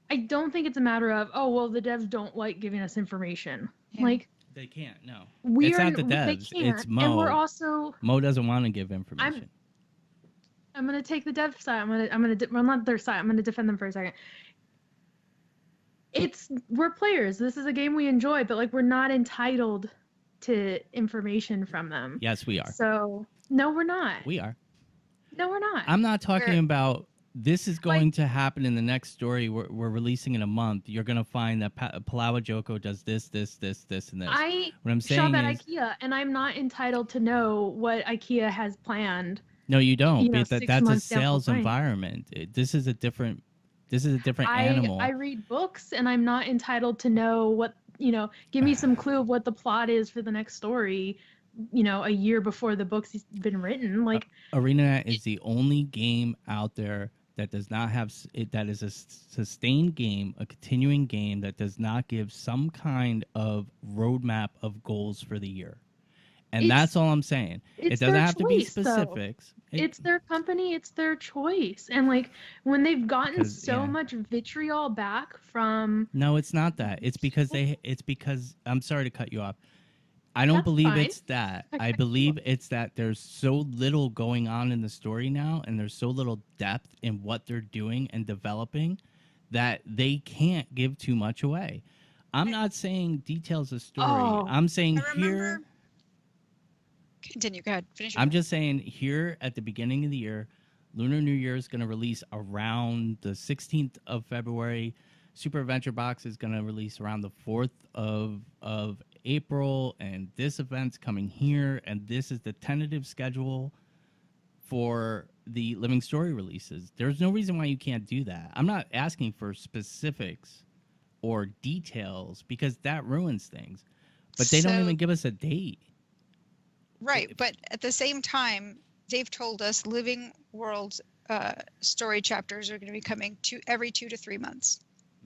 [SPEAKER 4] I don't think it's a matter of, oh well, the devs don't like giving us information.
[SPEAKER 3] Yeah.
[SPEAKER 4] Like
[SPEAKER 1] They can't. No,
[SPEAKER 4] we
[SPEAKER 1] it's
[SPEAKER 4] are
[SPEAKER 1] not the
[SPEAKER 4] they
[SPEAKER 1] devs.
[SPEAKER 4] can't,
[SPEAKER 1] It's Mo.
[SPEAKER 4] and we're also
[SPEAKER 1] Mo doesn't want to give information.
[SPEAKER 4] I'm gonna take the dev side. I'm not their side. I'm gonna defend them for a second. We're players. This is a game we enjoy, but like we're not entitled to information from them.
[SPEAKER 1] Yes, we are.
[SPEAKER 4] So no, we're not.
[SPEAKER 1] We are.
[SPEAKER 4] No, we're not.
[SPEAKER 1] I'm not talking
[SPEAKER 3] We're-
[SPEAKER 1] about this is going to happen in the next story we're releasing in a month. You're going to find that Palawa Joko does this, and this.
[SPEAKER 4] I
[SPEAKER 1] What I'm
[SPEAKER 4] shop
[SPEAKER 1] saying
[SPEAKER 4] at
[SPEAKER 1] is,
[SPEAKER 4] IKEA, and I'm not entitled to know what IKEA has planned.
[SPEAKER 1] no, you don't.
[SPEAKER 4] You know,
[SPEAKER 1] That's
[SPEAKER 4] 6
[SPEAKER 1] a
[SPEAKER 4] months down the
[SPEAKER 1] sales
[SPEAKER 4] line.
[SPEAKER 1] environment. This is a different animal.
[SPEAKER 4] I read books, and I'm not entitled to know what, give me some clue of what the plot is for the next story, a year before the book's been written. Like,
[SPEAKER 1] ArenaNet is the only game out there that does not have it, that is a sustained game, a continuing game that does not give some kind of roadmap of goals for the year. And that's all I'm saying. It doesn't have to be specifics.
[SPEAKER 4] It's their company, it's their choice. And like when they've gotten so much vitriol back from
[SPEAKER 1] No, it's not that. It's because I'm sorry to cut you off. I don't believe it's that. I believe it's that there's so little going on in the story now, and there's so little depth in what they're doing and developing that they can't give too much away. I'm not saying details of story. I'm saying here.
[SPEAKER 3] Continue. Go ahead. Finish.
[SPEAKER 1] I'm just saying here at the beginning of the year, Lunar New Year is going to release around the 16th of February. Super Adventure Box is going to release around the 4th of April, and this event's coming here, and this is the tentative schedule for the Living Story releases. There's no reason why you can't do that. I'm not asking for specifics or details because that ruins things, but they don't even give us a date.
[SPEAKER 3] Right, but at the same time, they've told us Living Worlds story chapters are going to be coming every 2 to 3 months.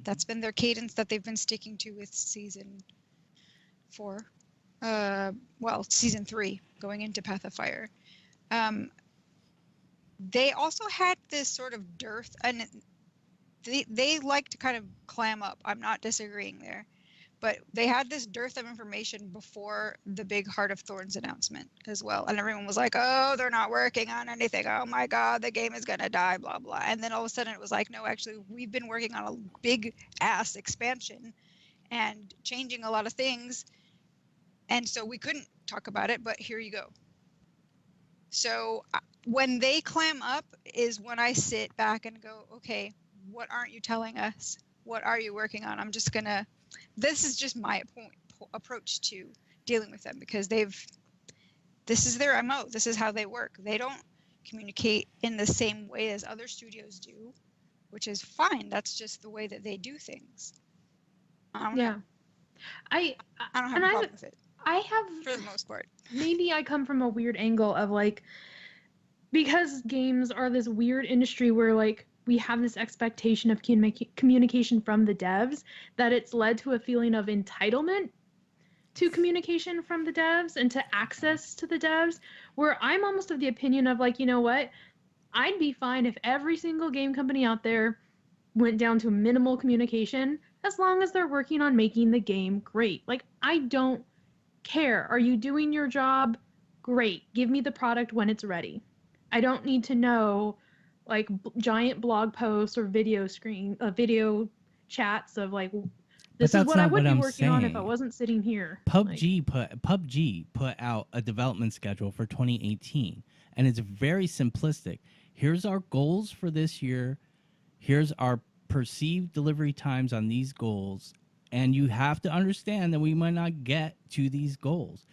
[SPEAKER 3] That's been their cadence that they've been sticking to with season 4. Season 3 going into Path of Fire. They also had this sort of dearth, and they like to kind of clam up. I'm not disagreeing there. But they had this dearth of information before the big Heart of Thorns announcement as well. And everyone was like, oh, they're not working on anything. Oh my God, the game is going to die, blah, blah. And then all of a sudden it was like, no, actually, we've been working on a big ass expansion and changing a lot of things. And so we couldn't talk about it, but here you go. So when they clam up is when I sit back and go, okay, what aren't you telling us? What are you working on? This is just my approach to dealing with them because this is their MO. This is how they work. They don't communicate in the same way as other studios do, which is fine. That's just the way that they do things. I don't know.
[SPEAKER 4] I
[SPEAKER 3] don't have a problem with it.
[SPEAKER 4] I have,
[SPEAKER 3] for the most part.
[SPEAKER 4] Maybe I come from a weird angle of like, because games are this weird industry where like, we have this expectation of communication from the devs that it's led to a feeling of entitlement to communication from the devs and to access to the devs, where I'm almost of the opinion of like, you know what? I'd be fine if every single game company out there went down to minimal communication as long as they're working on making the game great. Like, I don't care. Are you doing your job? Great. Give me the product when it's ready. I don't need to know like giant blog posts or video chats of like This is
[SPEAKER 1] that's
[SPEAKER 4] what I
[SPEAKER 1] not
[SPEAKER 4] would
[SPEAKER 1] what
[SPEAKER 4] be
[SPEAKER 1] I'm
[SPEAKER 4] working on if I
[SPEAKER 1] saying.
[SPEAKER 4] wasn't sitting here.
[SPEAKER 1] PUBG put out a development schedule for 2018, and it's very simplistic. Here's our goals for this year. Here's our perceived delivery times on these goals, and you have to understand that we might not get to these goals.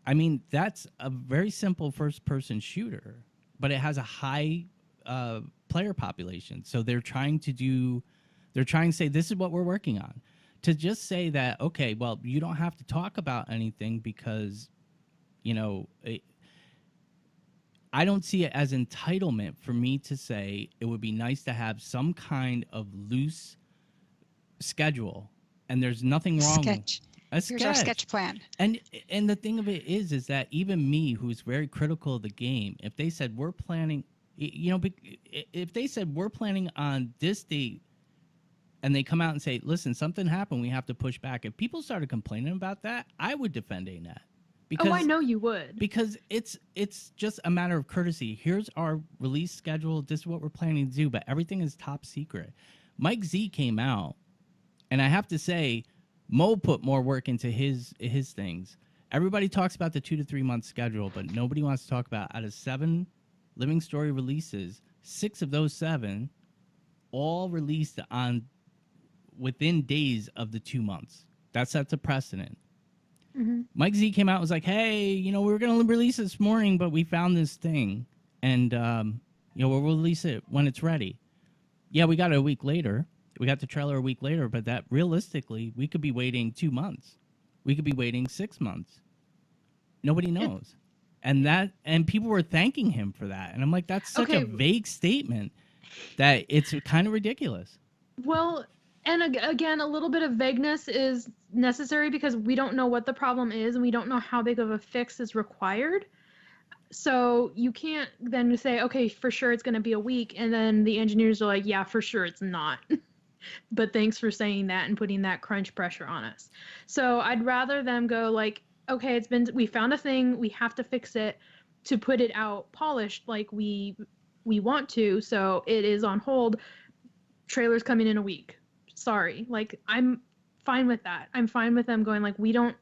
[SPEAKER 1] I mean, that's a very simple first-person shooter, but it has a high player population. So they're trying to say, this is what we're working on. To just say that, okay, well, you don't have to talk about anything because, I don't see it as entitlement for me to say it would be nice to have some kind of loose schedule, and there's nothing wrong.
[SPEAKER 3] Sketch. Here's our sketch plan.
[SPEAKER 1] And the thing of it is that even me, who's very critical of the game, if they said we're planning, if they said we're planning on this date, and they come out and say, listen, something happened, we have to push back. If people started complaining about that, I would defend ArenaNet. Because,
[SPEAKER 4] I know you would.
[SPEAKER 1] Because it's just a matter of courtesy. Here's our release schedule. This is what we're planning to do, but everything is top secret. Mike Z came out, and I have to say, Mo put more work into his things. Everybody talks about the 2 to 3 month schedule, but nobody wants to talk about out of 7 Living Story releases, 6 of those 7 all released within days of the 2 months. That sets a precedent.
[SPEAKER 4] Mm-hmm.
[SPEAKER 1] Mike Z came out and was like, hey, we were going to release this morning, but we found this thing. And, we'll release it when it's ready. Yeah, we got it a week later. We got the trailer a week later, but that realistically, we could be waiting 2 months. We could be waiting 6 months. Nobody knows. And people were thanking him for that. And I'm like, that's such a vague statement that it's kind of ridiculous.
[SPEAKER 4] Well, and again, a little bit of vagueness is necessary because we don't know what the problem is and we don't know how big of a fix is required. So you can't then say, okay, for sure it's going to be a week. And then the engineers are like, yeah, for sure it's not. But thanks for saying that and putting that crunch pressure on us. So I'd rather them go like, okay, we found a thing, we have to fix it to put it out polished like we want to. So it is on hold. Trailer's coming in a week. Sorry. Like, I'm fine with that. I'm fine with them going like, we're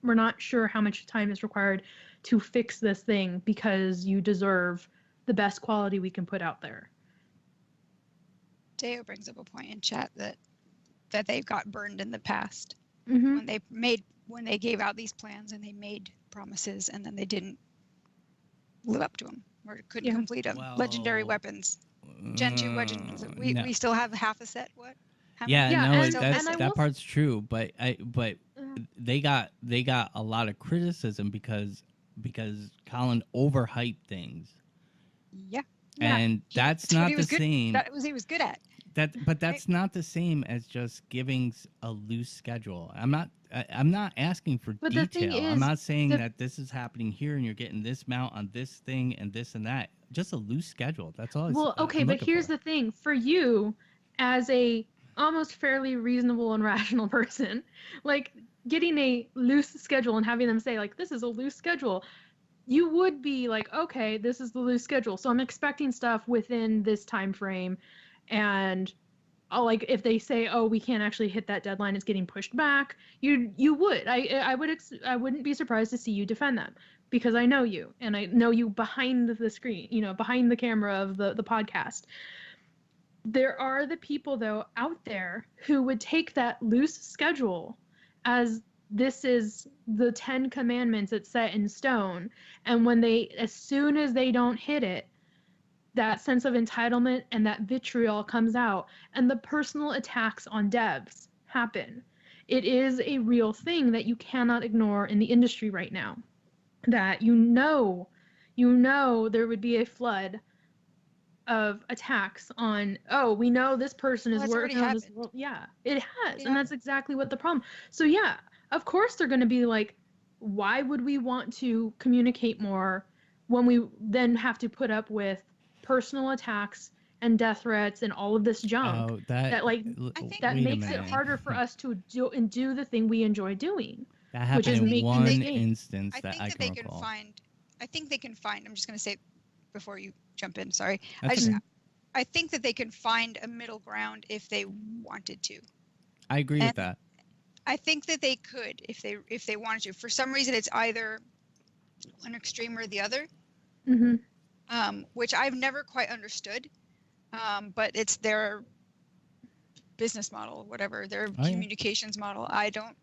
[SPEAKER 4] not sure how much time is required to fix this thing because you deserve the best quality we can put out there.
[SPEAKER 3] Deo brings up a point in chat that they got burned in the past
[SPEAKER 4] Mm-hmm.
[SPEAKER 3] when they gave out these plans and they made promises and then they didn't live up to them or couldn't complete them.
[SPEAKER 1] Well,
[SPEAKER 3] Legendary weapons, Gen 2 weapons. We still have half a set. What?
[SPEAKER 1] That part's true, but they got a lot of criticism because Colin overhyped things.
[SPEAKER 3] Yeah.
[SPEAKER 1] And that's not the same.
[SPEAKER 3] That was he was good at.
[SPEAKER 1] But that's not the same as just giving a loose schedule. I'm not asking for detail. I'm not saying that this is happening here and you're getting this mount on this thing and this and that. Just a loose schedule. That's all.
[SPEAKER 4] Well, okay, but here's the thing. For you, as a almost fairly reasonable and rational person, like getting a loose schedule and having them say like, this is a loose schedule, you would be like, okay, this is the loose schedule. So I'm expecting stuff within this time frame. And like if they say, oh, we can't actually hit that deadline, it's getting pushed back, you would. I wouldn't be surprised to see you defend them because I know you and I know you behind the screen, behind the camera of the podcast. There are the people though out there who would take that loose schedule as this is the 10 commandments it's set in stone. And as soon as they don't hit it, that sense of entitlement and that vitriol comes out and the personal attacks on devs happen. It is a real thing that you cannot ignore in the industry right now. That you know there would be a flood of attacks on, oh, we know this person is working on this. Yeah, it has. Yeah. And that's exactly what the problem. So yeah, of course they're going to be like, why would we want to communicate more when we then have to put up with personal attacks and death threats and all of this junk that makes it harder for us to do the thing we enjoy doing.
[SPEAKER 1] That happened in one instance that I can recall.
[SPEAKER 3] I think they can find, I'm just going to say before you jump in, sorry.
[SPEAKER 1] I
[SPEAKER 3] think that they can find a middle ground if they wanted to.
[SPEAKER 1] I agree with that.
[SPEAKER 3] I think that they could if they wanted to. For some reason, it's either one extreme or the other, which I've never quite understood. But it's their business model, whatever their communications model. I don't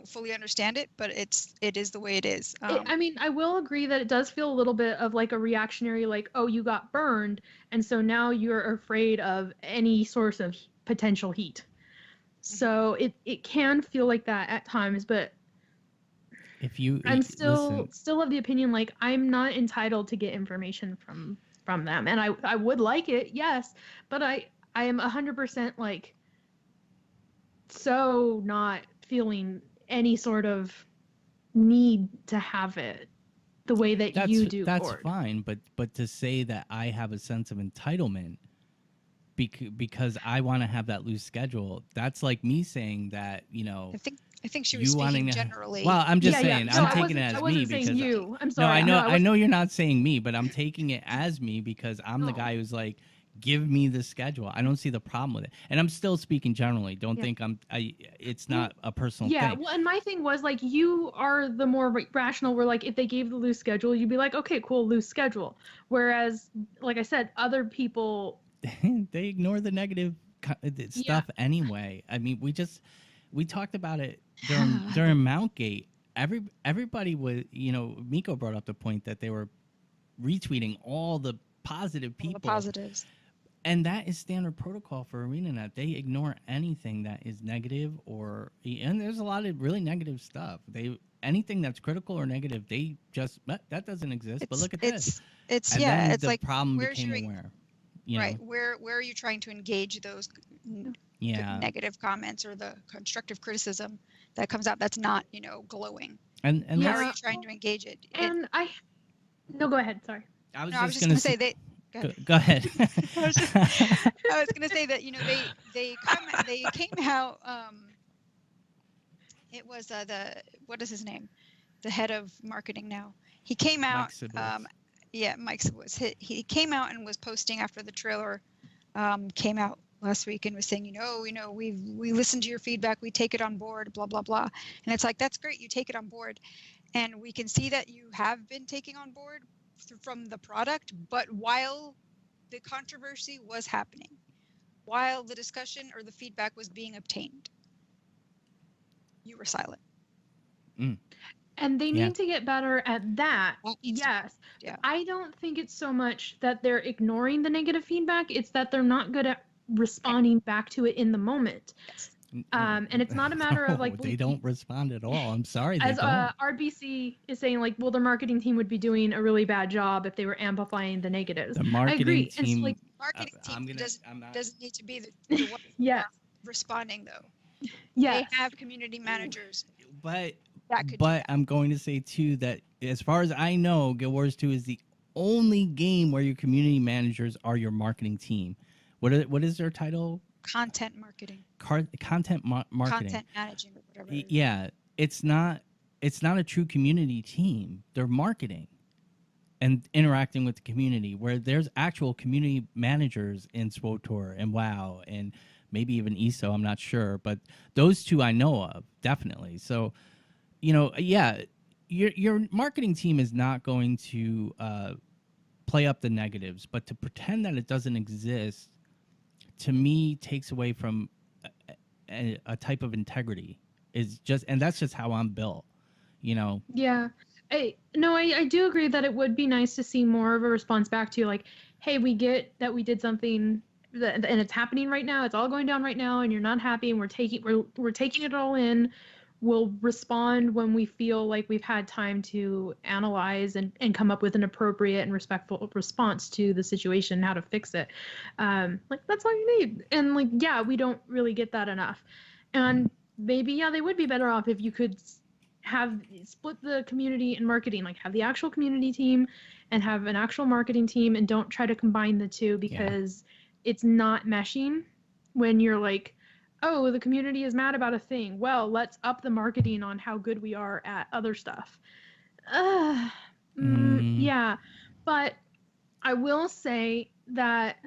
[SPEAKER 3] fully understand it, but it is the way it is.
[SPEAKER 4] I mean, I will agree that it does feel a little bit of like a reactionary, like, oh, you got burned, and so now you're afraid of any source of potential heat. So it can feel like that at times, but I'm still of the opinion, like, I'm not entitled to get information from them, and I would like it, yes, but I am 100% like so not feeling any sort of need to have it the way that you do.
[SPEAKER 1] That's
[SPEAKER 4] Gord.
[SPEAKER 1] fine, but to say that I have a sense of entitlement because I want to have that loose schedule, that's like me saying that,
[SPEAKER 3] I think she was speaking generally.
[SPEAKER 1] Well, I'm just saying,
[SPEAKER 4] No,
[SPEAKER 1] I'm taking it as me because
[SPEAKER 4] you. I'm sorry.
[SPEAKER 1] No, I know you're not saying me, but I'm taking it as me because I'm the guy who's like, give me the schedule. I don't see the problem with it, and I'm still speaking generally. Don't think it's not a personal thing.
[SPEAKER 4] Yeah, well, and my thing was like, you are the more rational. Where like, if they gave the loose schedule, you'd be like, okay, cool, loose schedule. Whereas, like I said, other people
[SPEAKER 1] they ignore the negative stuff anyway. I mean, we talked about it during Mount Gate. Everybody was, Miko brought up the point that they were retweeting all the positive people.
[SPEAKER 3] All the positives.
[SPEAKER 1] And that is standard protocol for ArenaNet. They ignore anything that is negative and there's a lot of really negative stuff. Anything that's critical or negative, they just, that doesn't exist. But look at this.
[SPEAKER 3] It's
[SPEAKER 1] the
[SPEAKER 3] like
[SPEAKER 1] problem became aware.
[SPEAKER 3] Right. Where are you trying to engage those negative comments or the constructive criticism that comes out that's not, glowing?
[SPEAKER 1] And
[SPEAKER 3] how are you trying to engage it?
[SPEAKER 4] No, go ahead. Sorry.
[SPEAKER 1] I was just going to say
[SPEAKER 3] that.
[SPEAKER 1] Go ahead.
[SPEAKER 3] I was going to say that, they came out. It was what is his name? The head of marketing now. He came out. Mike was he came out and was posting after the trailer came out last week and was saying, we listened to your feedback, we take it on board, blah blah blah. And it's like, that's great, you take it on board, and we can see that you have been taking on board from the product. But while the controversy was happening, while the discussion or the feedback was being obtained, you were silent.
[SPEAKER 4] And they need to get better at that. Yes.
[SPEAKER 3] Yeah.
[SPEAKER 4] I don't think it's so much that they're ignoring the negative feedback. It's that they're not good at responding back to it in the moment.
[SPEAKER 3] Yes.
[SPEAKER 4] And it's not a matter of like...
[SPEAKER 1] they don't respond at all. I'm sorry, they
[SPEAKER 4] as
[SPEAKER 1] don't.
[SPEAKER 4] RBC is saying, like, well, their marketing team would be doing a really bad job if they were amplifying the negatives.
[SPEAKER 1] The marketing team...
[SPEAKER 3] Like, marketing team doesn't need to be the one responding, though.
[SPEAKER 4] Yeah.
[SPEAKER 3] They have community managers.
[SPEAKER 1] But I'm going to say, too, that as far as I know, Guild Wars 2 is the only game where your community managers are your marketing team. What is their title?
[SPEAKER 3] Content marketing.
[SPEAKER 1] Content marketing.
[SPEAKER 3] Content managing or whatever.
[SPEAKER 1] Yeah. It's not a true community team. They're marketing and interacting with the community, where there's actual community managers in SWTOR and WoW and maybe even ESO, I'm not sure. But those two I know of, definitely. So, your marketing team is not going to play up the negatives, but to pretend that it doesn't exist, to me, takes away from a type of integrity. And that's just how I'm built,
[SPEAKER 4] Yeah. I do agree that it would be nice to see more of a response back to, like, hey, we get that we did something and it's happening right now. It's all going down right now, and you're not happy, and we're taking it all in. We'll respond when we feel like we've had time to analyze and come up with an appropriate and respectful response to the situation, how to fix it. That's all you need. And we don't really get that enough. And maybe, they would be better off if you could have split the community and marketing, like have the actual community team and have an actual marketing team, and don't try to combine the two, because it's not meshing when you're like, oh, the community is mad about a thing. Well, let's up the marketing on how good we are at other stuff. Yeah, but I will say that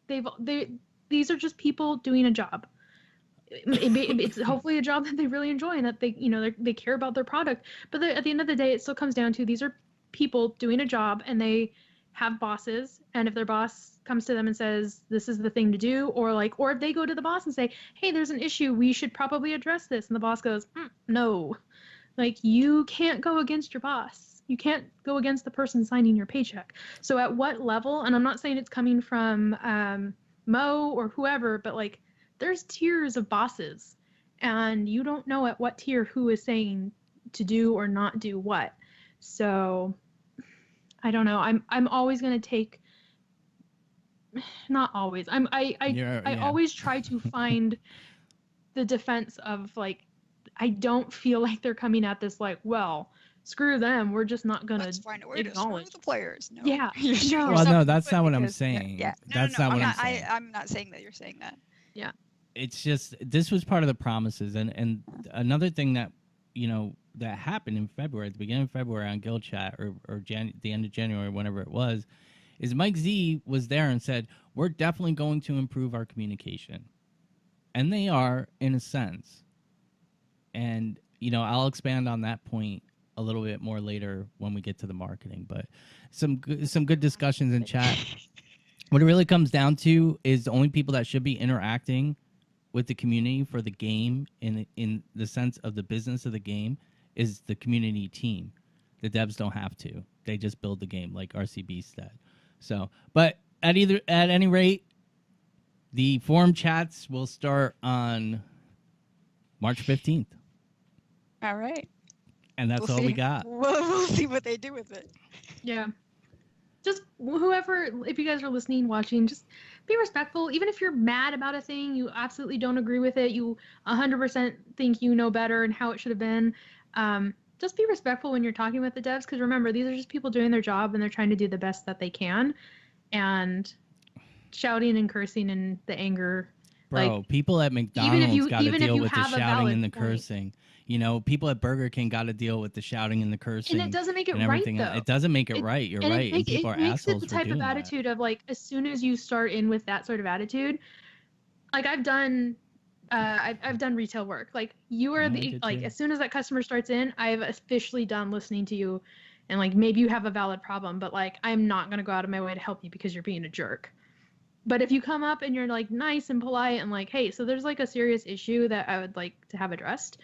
[SPEAKER 4] these are just people doing a job. it's hopefully a job that they really enjoy and that they, they care about their product. But at the end of the day, it still comes down to these are people doing a job and they have bosses. And if their boss comes to them and says, this is the thing to do, or if they go to the boss and say, hey, there's an issue, we should probably address this. And the boss goes, no, you can't go against your boss. You can't go against the person signing your paycheck. So at what level, and I'm not saying it's coming from Mo or whoever, but there's tiers of bosses and you don't know at what tier who is saying to do or not do what. So I don't know. I'm always going to take, not always. I always try to find the defense of I don't feel like they're coming at this well, screw them. We're just not going
[SPEAKER 3] Let's
[SPEAKER 4] to
[SPEAKER 3] find a way to screw the players. No.
[SPEAKER 4] Yeah.
[SPEAKER 1] Well, no, that's not what I'm saying.
[SPEAKER 3] Yeah.
[SPEAKER 1] That's not what I'm saying.
[SPEAKER 3] I'm not saying that you're saying that.
[SPEAKER 4] Yeah.
[SPEAKER 1] It's just this was part of the promises, and another thing that that happened in February, at the beginning of February on Guild Chat or the end of January, whenever it was, is Mike Z was there and said, we're definitely going to improve our communication. And they are, in a sense. And, I'll expand on that point a little bit more later when we get to the marketing. But some good discussions in chat. What it really comes down to is the only people that should be interacting with the community for the game in the sense of the business of the game is the community team. The devs don't have to. They just build the game like RCB said. So, but at any rate, the forum chats will start on March 15th.
[SPEAKER 3] All right.
[SPEAKER 1] And that's all we got.
[SPEAKER 3] We'll see what they do with it.
[SPEAKER 4] Yeah. Just whoever, if you guys are listening, watching, just be respectful. Even if you're mad about a thing, you absolutely don't agree with it, you 100% think you know better and how it should have been. Just be respectful when you're talking with the devs, because remember, these are just people doing their job and they're trying to do the best that they can. And shouting and cursing and the anger.
[SPEAKER 1] Bro, people at McDonald's got to deal with the shouting and the cursing. People at Burger King got to deal with the shouting and the cursing.
[SPEAKER 4] And it doesn't make it right, though.
[SPEAKER 1] It doesn't make it right. You're right. And people are assholes
[SPEAKER 4] it the type of attitude of as soon as you start in with that sort of attitude, I've done retail work. You are as soon as that customer starts in, I've officially done listening to you, and maybe you have a valid problem, but I'm not gonna go out of my way to help you because you're being a jerk. But if you come up and you're nice and polite and hey, so there's a serious issue that I would like to have addressed.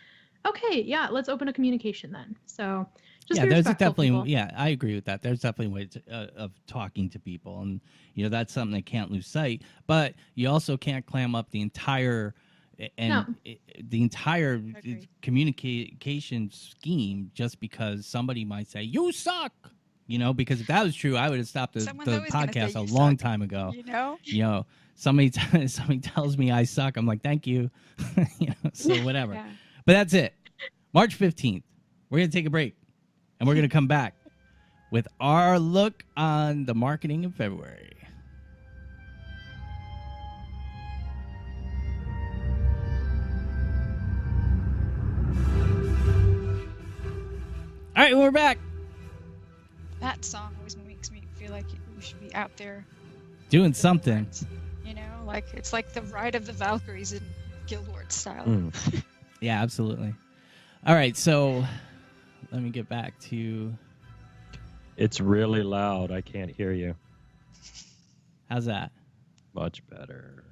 [SPEAKER 4] Okay, yeah, let's open a communication then. So just be respectful, people.
[SPEAKER 1] I agree with that. There's definitely ways of talking to people, and that's something they can't lose sight. But you also can't clam up the entire communication scheme just because somebody might say you suck. Because if that was true, I would have stopped the podcast a long time ago. Somebody tells me I suck, I'm like, thank you. So whatever. Yeah. But that's it. March 15th, we're going to take a break, and we're going to come back with our look on the marketing in February. All right, we're back.
[SPEAKER 3] That song always makes me feel like you should be out there
[SPEAKER 1] doing something.
[SPEAKER 3] It's like the Ride of the Valkyries in Guild Wars style.
[SPEAKER 1] Yeah, absolutely. All right, so let me get back to...
[SPEAKER 2] It's really loud. I can't hear you.
[SPEAKER 1] How's that?
[SPEAKER 2] Much better.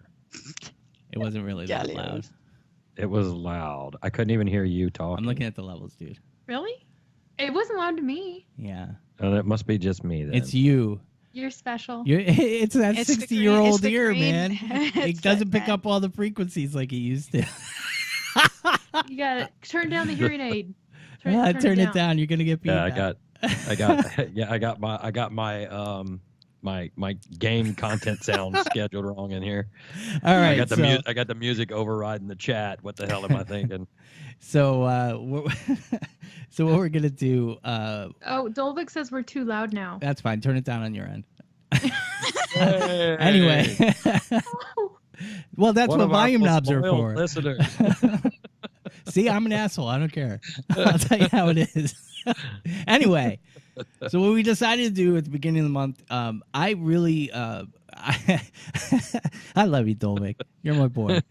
[SPEAKER 1] It wasn't really that loud.
[SPEAKER 2] It was loud. I couldn't even hear you talking.
[SPEAKER 1] I'm looking at the levels, dude.
[SPEAKER 4] Really? It wasn't loud to me.
[SPEAKER 1] Yeah.
[SPEAKER 2] Oh, that must be just me then.
[SPEAKER 1] It's you.
[SPEAKER 4] You're special.
[SPEAKER 1] It's that 60-year-old ear, man. It doesn't pick up all the frequencies like it used to.
[SPEAKER 4] You gotta turn down the hearing aid.
[SPEAKER 1] Turn it down. You're gonna get beat.
[SPEAKER 2] Yeah, I got my game content sound scheduled wrong in here.
[SPEAKER 1] All right,
[SPEAKER 2] I got the music overriding the chat. What the hell am I thinking?
[SPEAKER 1] So what we're gonna do?
[SPEAKER 4] Dolvik says we're too loud now.
[SPEAKER 1] That's fine. Turn it down on your end. Anyway. Well, that's what volume knobs are for.
[SPEAKER 2] Listeners.
[SPEAKER 1] See, I'm an asshole. I don't care. I'll tell you how it is. Anyway, so what we decided to do at the beginning of the month, I really, I love you, Dolvik. You're my boy.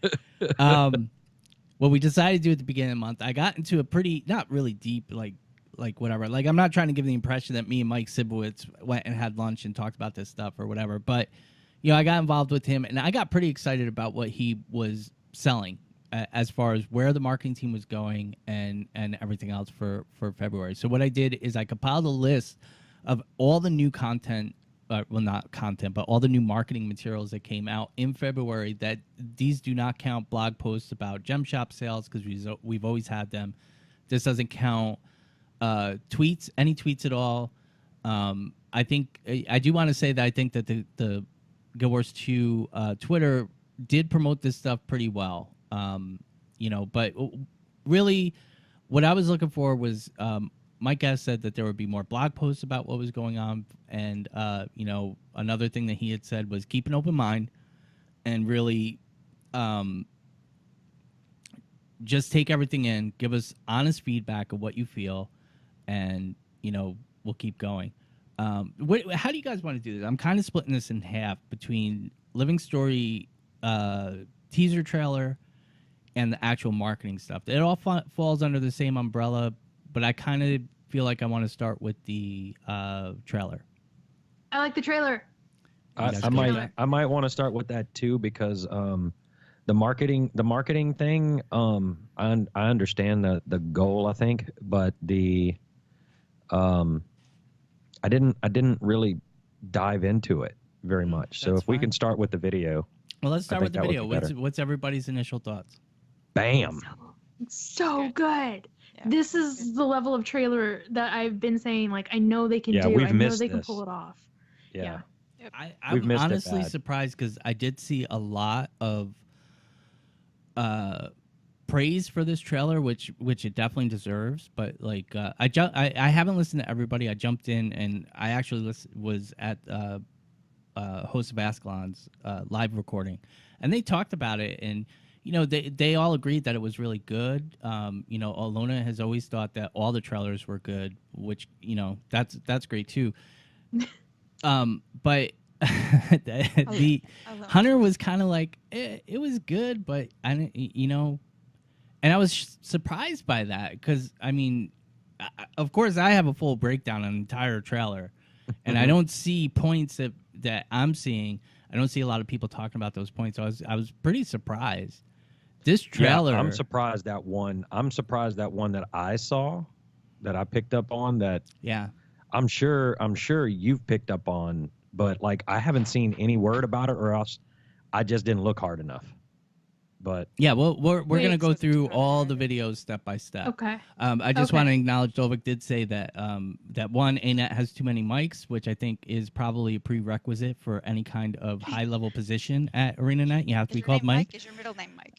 [SPEAKER 1] what we decided to do at the beginning of the month, I got into a pretty, not really deep, like whatever. Like, I'm not trying to give the impression that me and Mike Sibowitz went and had lunch and talked about this stuff or whatever. But, you know, I got involved with him, and I got pretty excited about what he was selling as far as where the marketing team was going and everything else for February. So what I did is I compiled a list of all the new content, well, not content, but all the new marketing materials that came out in February. That these do not count blog posts about gem shop sales, because we've always had them. This doesn't count tweets, any tweets at all. I think I do want to say that I think that the Guild Wars 2 Twitter did promote this stuff pretty well. You know, but really what I was looking for was Mike S said that there would be more blog posts about what was going on, and you know, another thing that he had said was keep an open mind and really just take everything in, give us honest feedback of what you feel, and you know, we'll keep going. How do you guys want to do this? I'm kind of splitting this in half between Living Story teaser trailer and the actual marketing stuff. It all falls under the same umbrella, but I kind of feel like I want to start with the trailer.
[SPEAKER 4] I like the trailer.
[SPEAKER 2] I might want to start with that too, because the marketing thing, I understand the goal, I think, but I didn't really dive into it very much. So if we can start with the video.
[SPEAKER 1] Well, let's start with the video. What's everybody's initial thoughts?
[SPEAKER 2] Bam.
[SPEAKER 4] So good.
[SPEAKER 3] Yeah.
[SPEAKER 4] This is the level of trailer that I've been saying, like, I know they can do.
[SPEAKER 2] We've
[SPEAKER 4] I know
[SPEAKER 2] missed
[SPEAKER 4] they can
[SPEAKER 2] this.
[SPEAKER 4] pull it off.
[SPEAKER 2] Yeah.
[SPEAKER 1] I'm honestly surprised, because I did see a lot of praise for this trailer, which it definitely deserves. But like, I haven't listened to everybody. I jumped in, and I actually was at Host of Ascalon's live recording, and they talked about it, and you know, they all agreed that it was really good. You know, Alona has always thought that all the trailers were good, which, you know, that's great too. But the Hunter was kind of like, it was good, but I, you know, and I was surprised by that, because I mean, of course I have a full breakdown on the entire trailer, and I don't see points that I'm seeing. I don't see a lot of people talking about those points. So I was pretty surprised. This trailer,
[SPEAKER 2] I'm surprised that one that I saw, that I picked up on, that I'm sure you've picked up on, but like I haven't seen any word about it, or else I just didn't look hard enough. But
[SPEAKER 1] yeah, well, we're gonna go through all the videos step by step.
[SPEAKER 4] Okay.
[SPEAKER 1] I just want to acknowledge Dovik did say that that one, ArenaNet has too many mics, which I think is probably a prerequisite for any kind of high level position at ArenaNet. You have to be called Mike.
[SPEAKER 3] Is your middle name Mike?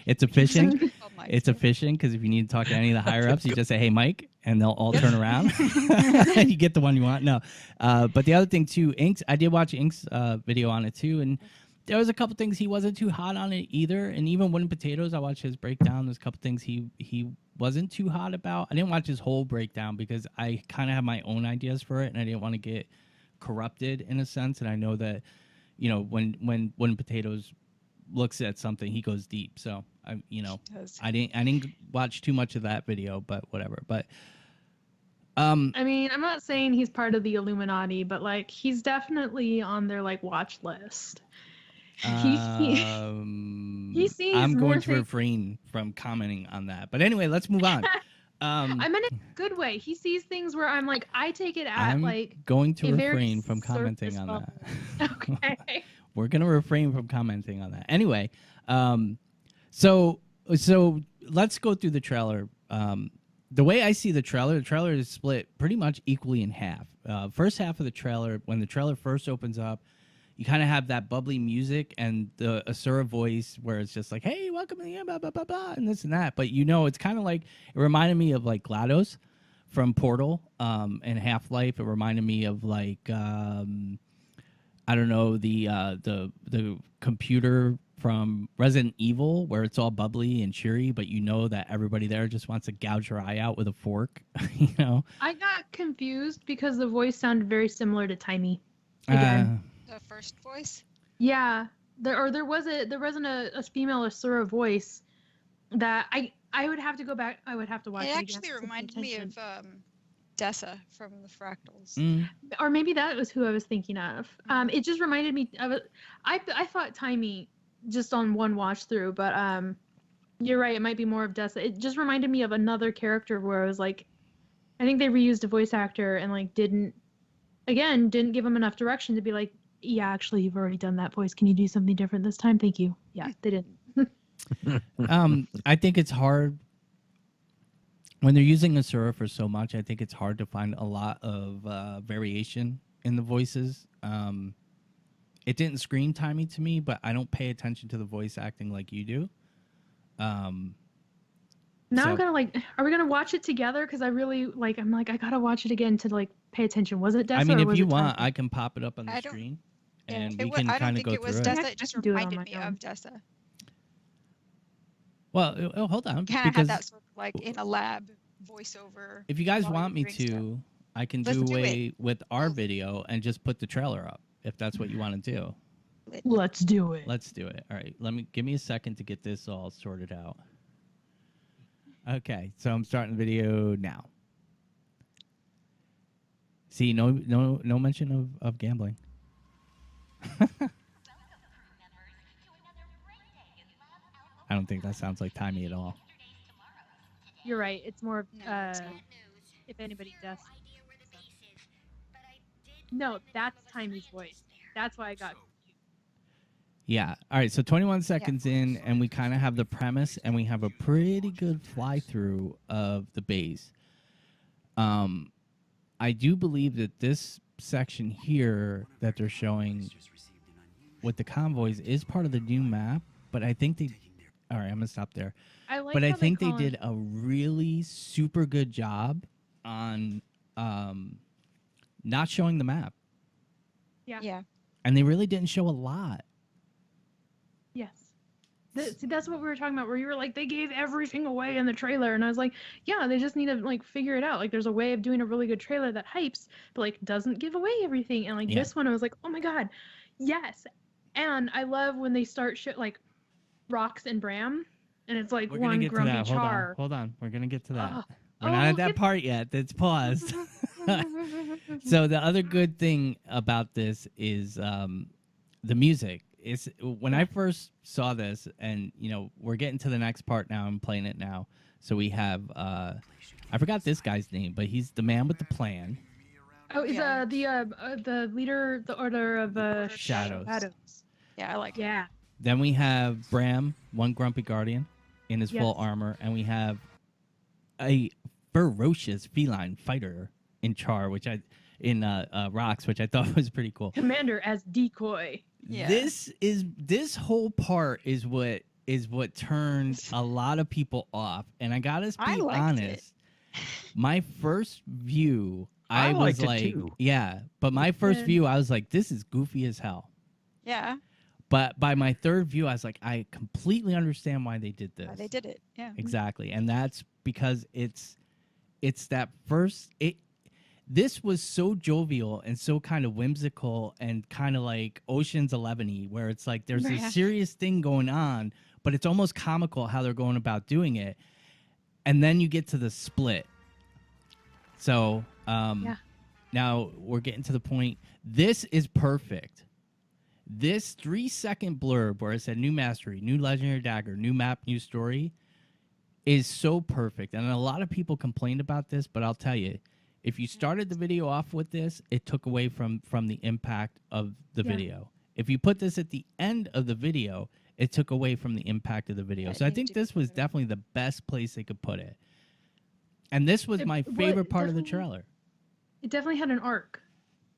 [SPEAKER 1] It's efficient. It's efficient, because if you need to talk to any of the higher ups, you just say, "Hey, Mike," and they'll all turn around, and you get the one you want. No, but the other thing too, Inks. I did watch Inks' video on it too, and there was a couple things he wasn't too hot on it either. And even Wooden Potatoes, I watched his breakdown. There's a couple things he wasn't too hot about. I didn't watch his whole breakdown, because I kind of have my own ideas for it, and I didn't want to get corrupted in a sense. And I know that, you know, when Wooden Potatoes looks at something, he goes deep. So I didn't watch too much of that video, but whatever. But
[SPEAKER 4] I mean, I'm not saying he's part of the Illuminati, but like, he's definitely on their like watch list. He sees.
[SPEAKER 1] I'm going to refrain from commenting on that. But anyway, let's move on.
[SPEAKER 4] I meant it in a good way. He sees things where I'm like, I take it at like
[SPEAKER 1] going to refrain from commenting on that.
[SPEAKER 4] Okay.
[SPEAKER 1] We're gonna refrain from commenting on that. Anyway, so let's go through the trailer. The way I see the trailer is split pretty much equally in half. First half of the trailer, when the trailer first opens up, you kind of have that bubbly music and the Asura voice where it's just like, hey, welcome to the blah, blah, blah, blah, and this and that. But, you know, it's kind of like, it reminded me of like GLaDOS from Portal and Half-Life. It reminded me of like, I don't know, the computer from Resident Evil, where it's all bubbly and cheery, but you know that everybody there just wants to gouge your eye out with a fork. You know,
[SPEAKER 4] I got confused because the voice sounded very similar to Timey. Again,
[SPEAKER 3] the first voice.
[SPEAKER 4] Yeah, there wasn't a female Asura voice that I would have to go back. I would have to watch it,
[SPEAKER 3] It
[SPEAKER 4] again
[SPEAKER 3] actually
[SPEAKER 4] to pay
[SPEAKER 3] reminded me
[SPEAKER 4] attention.
[SPEAKER 3] of Dessa from the Fractals.
[SPEAKER 1] Mm.
[SPEAKER 4] Or maybe that was who I was thinking of. It just reminded me of it. I thought Timey just on one watch through, but you're right. It might be more of Dessa. It just reminded me of another character where I was like, I think they reused a voice actor and like didn't give him enough direction to be like, yeah, actually, you've already done that voice. Can you do something different this time? Thank you. Yeah, they didn't.
[SPEAKER 1] I think it's hard when they're using Asura for so much. I think it's hard to find a lot of variation in the voices. It didn't scream timey to me, but I don't pay attention to the voice acting like you do.
[SPEAKER 4] Now
[SPEAKER 1] So-
[SPEAKER 4] I'm gonna like, are we gonna watch it together? Because I really like, I'm like, I gotta watch it again to like pay attention. Was it Dessa?
[SPEAKER 1] I mean,
[SPEAKER 4] or
[SPEAKER 1] if
[SPEAKER 4] was
[SPEAKER 1] you
[SPEAKER 4] it
[SPEAKER 1] want,
[SPEAKER 4] Timey?
[SPEAKER 1] I can pop it up on the
[SPEAKER 3] I don't-
[SPEAKER 1] screen,
[SPEAKER 3] Yeah,
[SPEAKER 1] and we
[SPEAKER 3] I
[SPEAKER 1] can
[SPEAKER 3] don't
[SPEAKER 1] kind of
[SPEAKER 3] think
[SPEAKER 1] go
[SPEAKER 3] it was
[SPEAKER 1] through it.
[SPEAKER 3] Dessa.
[SPEAKER 4] I
[SPEAKER 3] It just
[SPEAKER 4] can do it on
[SPEAKER 3] reminded
[SPEAKER 4] my
[SPEAKER 3] me
[SPEAKER 4] own.
[SPEAKER 3] of Dessa.
[SPEAKER 1] Well, hold on,
[SPEAKER 3] Kind of had
[SPEAKER 1] because
[SPEAKER 3] that sort of like in a lab voiceover.
[SPEAKER 1] if you guys
[SPEAKER 3] while
[SPEAKER 1] want me
[SPEAKER 3] you're doing
[SPEAKER 1] to, I can
[SPEAKER 3] Let's
[SPEAKER 1] do
[SPEAKER 3] do
[SPEAKER 1] away with our video and just put the trailer up if that's what you want to do.
[SPEAKER 3] stuff.
[SPEAKER 4] Let's do it.
[SPEAKER 1] Let's do it. All right, give me a second to get this all sorted out. Okay, so I'm starting the video now. See, no mention of gambling. I don't think that sounds like Timey at all.
[SPEAKER 4] You're right. It's more of
[SPEAKER 3] No, it's not.
[SPEAKER 4] if anybody does. No, that's Timey's voice. That's why I got confused.
[SPEAKER 1] Yeah. All right. So 21 seconds in, and we kind of have the premise, and we have a pretty good fly through of the base. I do believe that this section here that they're showing with the convoys is part of the new map, but I think they. All right, I'm gonna stop there.
[SPEAKER 4] I like
[SPEAKER 1] But I
[SPEAKER 4] how
[SPEAKER 1] think they
[SPEAKER 4] call
[SPEAKER 1] did
[SPEAKER 4] him-
[SPEAKER 1] a really super good job on not showing the map,
[SPEAKER 3] Yeah.
[SPEAKER 1] and they really didn't show a lot.
[SPEAKER 4] Yes. See, that's what we were talking about, where you were like, they gave everything away in the trailer. And I was like, yeah, they just need to like figure it out. Like there's a way of doing a really good trailer that hypes, but like doesn't give away everything. And like
[SPEAKER 1] Yeah.
[SPEAKER 4] this one, I was like, oh my God, yes. And I love when they start like Rox and Bram. And it's like
[SPEAKER 1] We're gonna
[SPEAKER 4] one
[SPEAKER 1] get to
[SPEAKER 4] grumpy
[SPEAKER 1] that.
[SPEAKER 4] char.
[SPEAKER 1] Hold on. We're gonna get to that.
[SPEAKER 4] Oh.
[SPEAKER 1] We're not at
[SPEAKER 4] Oh,
[SPEAKER 1] that
[SPEAKER 4] get-
[SPEAKER 1] part yet. It's paused. So the other good thing about this is the music. It's when I first saw this, and we're getting to the next part now. I'm playing it now. So we have I forgot this guy's name, but he's the man with the plan.
[SPEAKER 4] Oh, is
[SPEAKER 3] Yeah.
[SPEAKER 4] the leader, the Order of
[SPEAKER 1] Shadows.
[SPEAKER 3] Yeah, I like it.
[SPEAKER 4] Yeah.
[SPEAKER 1] Then we have Bram, one grumpy guardian, in his full
[SPEAKER 4] Yes.
[SPEAKER 1] armor, and we have a ferocious feline fighter in Char, which Rocks, which I thought was pretty cool.
[SPEAKER 4] Commander as decoy.
[SPEAKER 3] Yeah.
[SPEAKER 1] This whole part is what turned a lot of people off, and I gotta
[SPEAKER 3] I
[SPEAKER 1] be
[SPEAKER 3] liked
[SPEAKER 1] honest. My first view,
[SPEAKER 2] I
[SPEAKER 1] I was
[SPEAKER 2] liked it
[SPEAKER 1] like,
[SPEAKER 2] too.
[SPEAKER 1] yeah, but my first
[SPEAKER 4] Yeah.
[SPEAKER 1] view, I was like, this is goofy as hell.
[SPEAKER 3] Yeah.
[SPEAKER 1] But by my third view, I was like, I completely understand why they did this.
[SPEAKER 3] They did it. Yeah.
[SPEAKER 1] Exactly, and that's because it's that first. This was so jovial and so kind of whimsical and kind of like Ocean's 11-y, where it's like there's
[SPEAKER 3] Yeah.
[SPEAKER 1] a serious thing going on, but it's almost comical how they're going about doing it. And then you get to the split. So now we're getting to the point. This is perfect. This 3-second blurb where it said new mastery, new legendary dagger, new map, new story is so perfect. And a lot of people complained about this, but I'll tell you, if you started the video off with this, it took away from the impact of the
[SPEAKER 4] Yeah.
[SPEAKER 1] video. If you put this at the end of the video, it took away from the impact of the video.
[SPEAKER 3] Yeah,
[SPEAKER 1] So I
[SPEAKER 3] it
[SPEAKER 1] think
[SPEAKER 3] needed to
[SPEAKER 1] this
[SPEAKER 3] be
[SPEAKER 1] was
[SPEAKER 3] better.
[SPEAKER 1] definitely the best place they could put it. And this was my
[SPEAKER 4] Well,
[SPEAKER 1] favorite part of the
[SPEAKER 4] definitely-
[SPEAKER 1] trailer.
[SPEAKER 4] It definitely had an arc.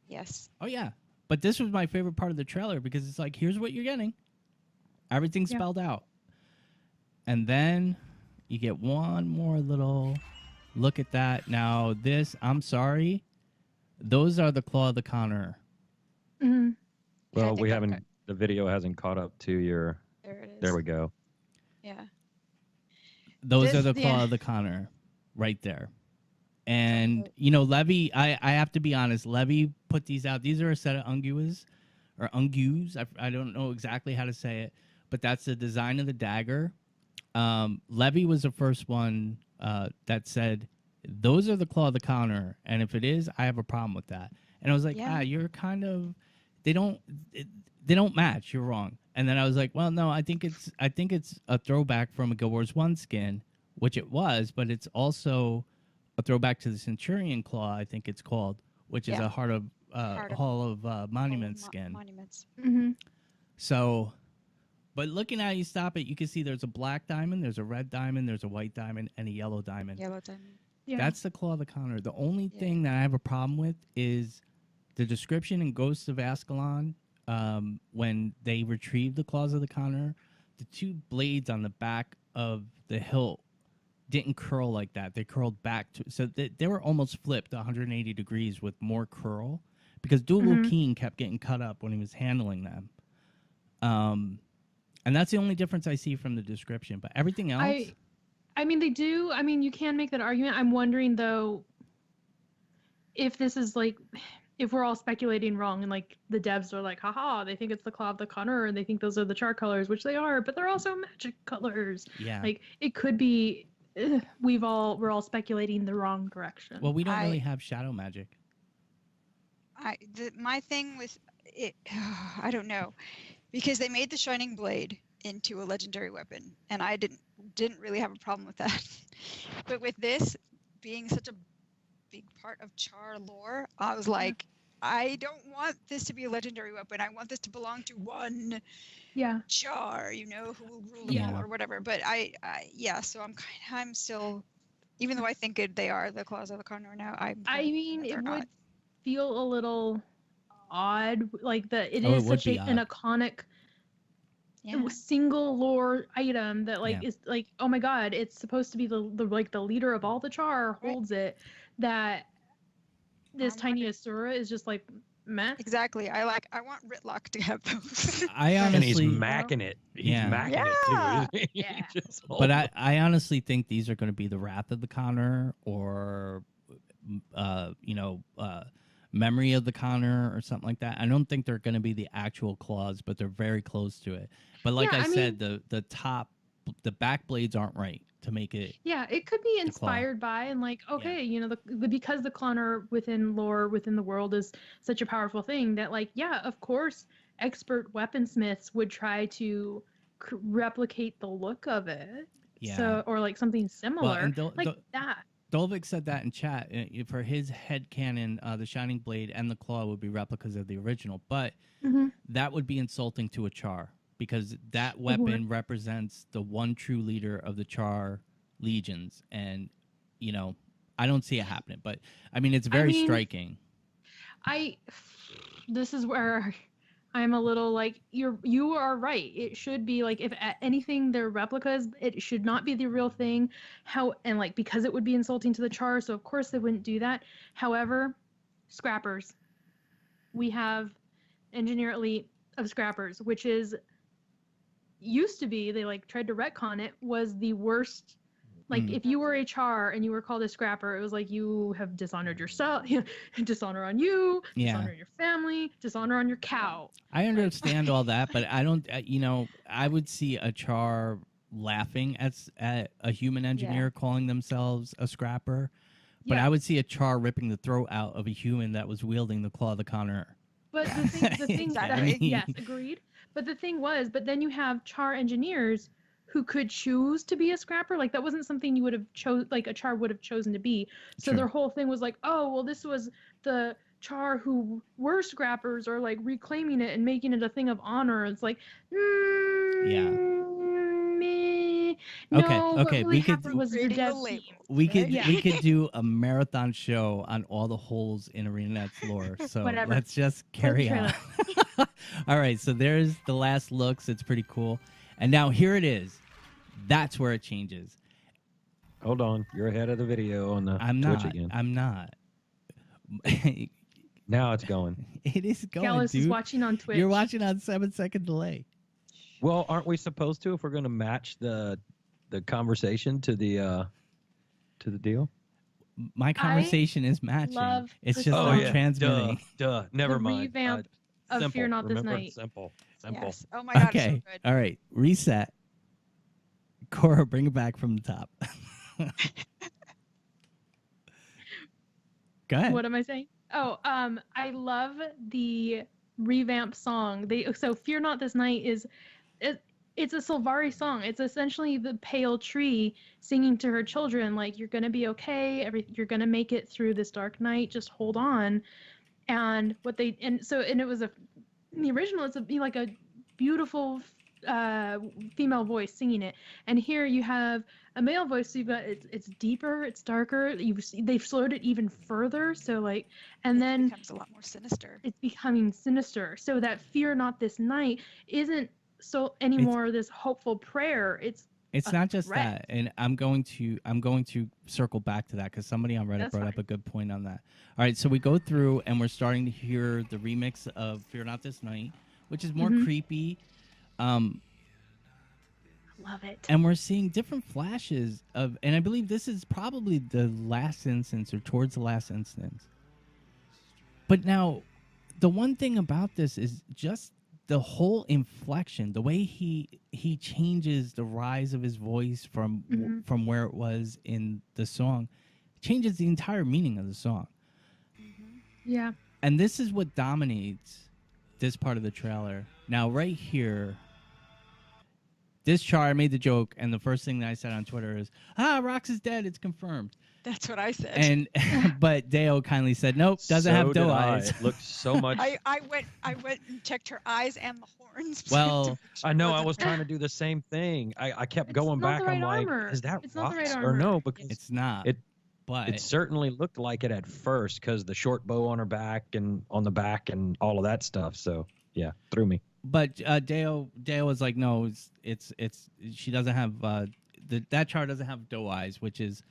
[SPEAKER 3] Yes.
[SPEAKER 1] Oh yeah, but this was my favorite part of the trailer because it's like, here's what you're getting, everything's
[SPEAKER 4] Yeah.
[SPEAKER 1] spelled out, and then you get one more little look at that. Now this, I'm sorry, those are the claw of the Conner.
[SPEAKER 4] Mm-hmm.
[SPEAKER 3] Yeah, I
[SPEAKER 2] Well,
[SPEAKER 3] think
[SPEAKER 2] we
[SPEAKER 3] that-
[SPEAKER 2] haven't. The video hasn't caught up to your.
[SPEAKER 3] There it is.
[SPEAKER 2] There we go.
[SPEAKER 3] Yeah.
[SPEAKER 1] Those are
[SPEAKER 3] This-
[SPEAKER 1] the claw
[SPEAKER 3] yeah.
[SPEAKER 1] of the Conner, right there. And Levy, I have to be honest. Levy put these out. These are a set of unguas, or ungues. I don't know exactly how to say it, but that's the design of the dagger. Levy was the first one that said, those are the claw of the counter, and if it is, I have a problem with that. And I was like,
[SPEAKER 3] Yeah.
[SPEAKER 1] you're kind of, they don't match. You're wrong. And then I was like, well, no, I think it's a throwback from a Guild Wars 1 skin, which it was, but it's also a throwback to the Centurion claw, I think it's called, which is a Hall of Monument skin.
[SPEAKER 3] Monuments.
[SPEAKER 4] Mm-hmm.
[SPEAKER 1] So, but looking at it, you stop it, you can see there's a black diamond, there's a red diamond, there's a white diamond, and a yellow diamond.
[SPEAKER 3] Yellow diamond.
[SPEAKER 4] Yeah.
[SPEAKER 1] That's the claw of the counter. The only thing that I have a problem with is the description in Ghosts of Ascalon, when they retrieve the claws of the counter, the two blades on the back of the hilt didn't curl like that. They curled back so they were almost flipped 180 degrees with more curl, because Dougal Keen kept getting cut up when he was handling them. And that's the only difference I see from the description. But everything else,
[SPEAKER 4] I mean, they do. I mean, you can make that argument. I'm wondering, though, if this is like, if we're all speculating wrong and like the devs are like, haha, they think it's the claw of the counter and they think those are the char colors, which they are, but they're also magic colors.
[SPEAKER 1] Yeah.
[SPEAKER 4] Like, it could be we're all speculating the wrong direction.
[SPEAKER 1] Well, we don't really have shadow magic.
[SPEAKER 3] My thing with it, I don't know, because they made the Shining Blade into a legendary weapon, and I didn't really have a problem with that. But with this being such a big part of char lore, I was like, I don't want this to be a legendary weapon. I want this to belong to one char, who will rule them all or whatever. But so I'm still, even though I think they are the claws of the counter now, I mean,
[SPEAKER 4] it
[SPEAKER 3] not.
[SPEAKER 4] would feel a little odd, like it
[SPEAKER 1] Oh,
[SPEAKER 4] is
[SPEAKER 1] it would
[SPEAKER 4] such
[SPEAKER 1] be
[SPEAKER 4] an
[SPEAKER 1] odd.
[SPEAKER 4] iconic single lore item that is like, oh my god, it's supposed to be the leader of all the char holds it, that this tiny Asura is just like meh.
[SPEAKER 3] Exactly. I want Ritlock to have those.
[SPEAKER 1] I honestly,
[SPEAKER 2] and he's macking it. He's macking it too. Just
[SPEAKER 1] but I honestly think these are going to be the Wrath of the Counter, or Memory of the Counter, or something like that. I don't think they're going to be the actual claws, but they're very close to it. But like I said, the back blades aren't right to make it.
[SPEAKER 4] Yeah, it could be inspired by, and like, okay, because the cloner within lore, within the world, is such a powerful thing that, like, of course, expert weaponsmiths would try to replicate the look of it.
[SPEAKER 1] Yeah.
[SPEAKER 4] So, or like something similar, that.
[SPEAKER 1] Dolvik said that in chat. For his headcanon, the Shining Blade and the Claw would be replicas of the original, but that would be insulting to a char, because that weapon represents the one true leader of the char legions, and I don't see it happening. But I mean, it's very striking.
[SPEAKER 4] This is where I'm a little like, you are right. It should be like, if anything, they're replicas. It should not be the real thing. Because it would be insulting to the char, so of course they wouldn't do that. However, scrappers. We have Engineer Elite of Scrappers, which used to be, they tried to retcon it, was the worst. If you were a char and you were called a scrapper, it was like you have dishonored yourself, dishonor on you, dishonor your family, dishonor on your cow.
[SPEAKER 1] I understand all that, but I don't, I would see a char laughing at a human engineer calling themselves a scrapper, but I would see a char ripping the throat out of a human that was wielding the claw of the counter.
[SPEAKER 4] But the thing yes, agreed. But the thing was, then you have char engineers who could choose to be a scrapper. That wasn't something you would have a char would have chosen to be. So their whole thing was like, oh, well, this was the char who were scrappers, or reclaiming it and making it a thing of honor. It's like,
[SPEAKER 1] okay,
[SPEAKER 4] we could
[SPEAKER 1] we could do a marathon show on all the holes in ArenaNet's lore. So let's just carry on. All right, so there's the last looks. It's pretty cool. And now here it is. That's where it changes.
[SPEAKER 2] Hold on. You're ahead of the video on the Twitch again.
[SPEAKER 1] I'm not.
[SPEAKER 2] Now it's going.
[SPEAKER 1] It is going,
[SPEAKER 4] Gallios
[SPEAKER 1] dude.
[SPEAKER 4] is watching on Twitch.
[SPEAKER 1] You're watching on 7-second delay.
[SPEAKER 2] Well, aren't we supposed to, if we're going to match the conversation to the deal?
[SPEAKER 1] My conversation is matching. It's just I'm transmitting.
[SPEAKER 2] Duh. Never mind.
[SPEAKER 4] Revamp of
[SPEAKER 2] simple.
[SPEAKER 4] Fear Not This
[SPEAKER 2] Remember,
[SPEAKER 4] Night.
[SPEAKER 2] Simple.
[SPEAKER 3] Yes. Oh my god.
[SPEAKER 1] Okay.
[SPEAKER 3] So good.
[SPEAKER 1] All right. Reset. Kora, bring it back from the top. Go ahead.
[SPEAKER 4] What am I saying? Oh, I love the revamped song. So Fear Not This Night it's a Sylvari song. It's essentially the pale tree singing to her children, like, you're gonna be okay, you're gonna make it through this dark night, just hold on. And it was the original, it's like a beautiful female voice singing it, and here you have a male voice, so you've got it's deeper, it's darker, they've slowed it even further, so like, and then
[SPEAKER 3] it becomes a lot more sinister.
[SPEAKER 4] it's becoming sinister, so that Fear Not This Night isn't so anymore this hopeful prayer, it's
[SPEAKER 1] not just
[SPEAKER 4] threat.
[SPEAKER 1] that, and I'm going to circle back to that because somebody on Reddit
[SPEAKER 4] That's
[SPEAKER 1] brought up
[SPEAKER 4] fine.
[SPEAKER 1] a good point on that. All right, so we go through and we're starting to hear the remix of Fear Not This Night, which is more creepy.
[SPEAKER 4] Love it.
[SPEAKER 1] And we're seeing different flashes of, and I believe this is probably the last instance or towards the last instance. But now, the one thing about this is just the whole inflection, the way he changes the rise of his voice from where it was in the song, changes the entire meaning of the song.
[SPEAKER 4] Yeah.
[SPEAKER 1] And this is what dominates this part of the trailer. Now, right here, this char, I made the joke, and the first thing that I said on Twitter is, Rox is dead, it's confirmed.
[SPEAKER 3] That's what I said.
[SPEAKER 1] And but Deo kindly said, nope, doesn't have doe eyes.
[SPEAKER 2] It looks so much.
[SPEAKER 3] I went and checked her eyes and the horns.
[SPEAKER 1] Well,
[SPEAKER 2] I know. I was trying to do the same thing. I kept going
[SPEAKER 4] not
[SPEAKER 2] back.
[SPEAKER 4] the right
[SPEAKER 2] I'm like,
[SPEAKER 4] armor.
[SPEAKER 2] is that
[SPEAKER 4] It's not the right
[SPEAKER 2] Rox or
[SPEAKER 4] armor.
[SPEAKER 2] no? Because
[SPEAKER 1] It's not. But
[SPEAKER 2] it certainly looked like it at first because the short bow on her back and on the back and all of that stuff. So yeah, threw me.
[SPEAKER 1] But Deo was like, no, it's she doesn't have that char doesn't have doe eyes, which is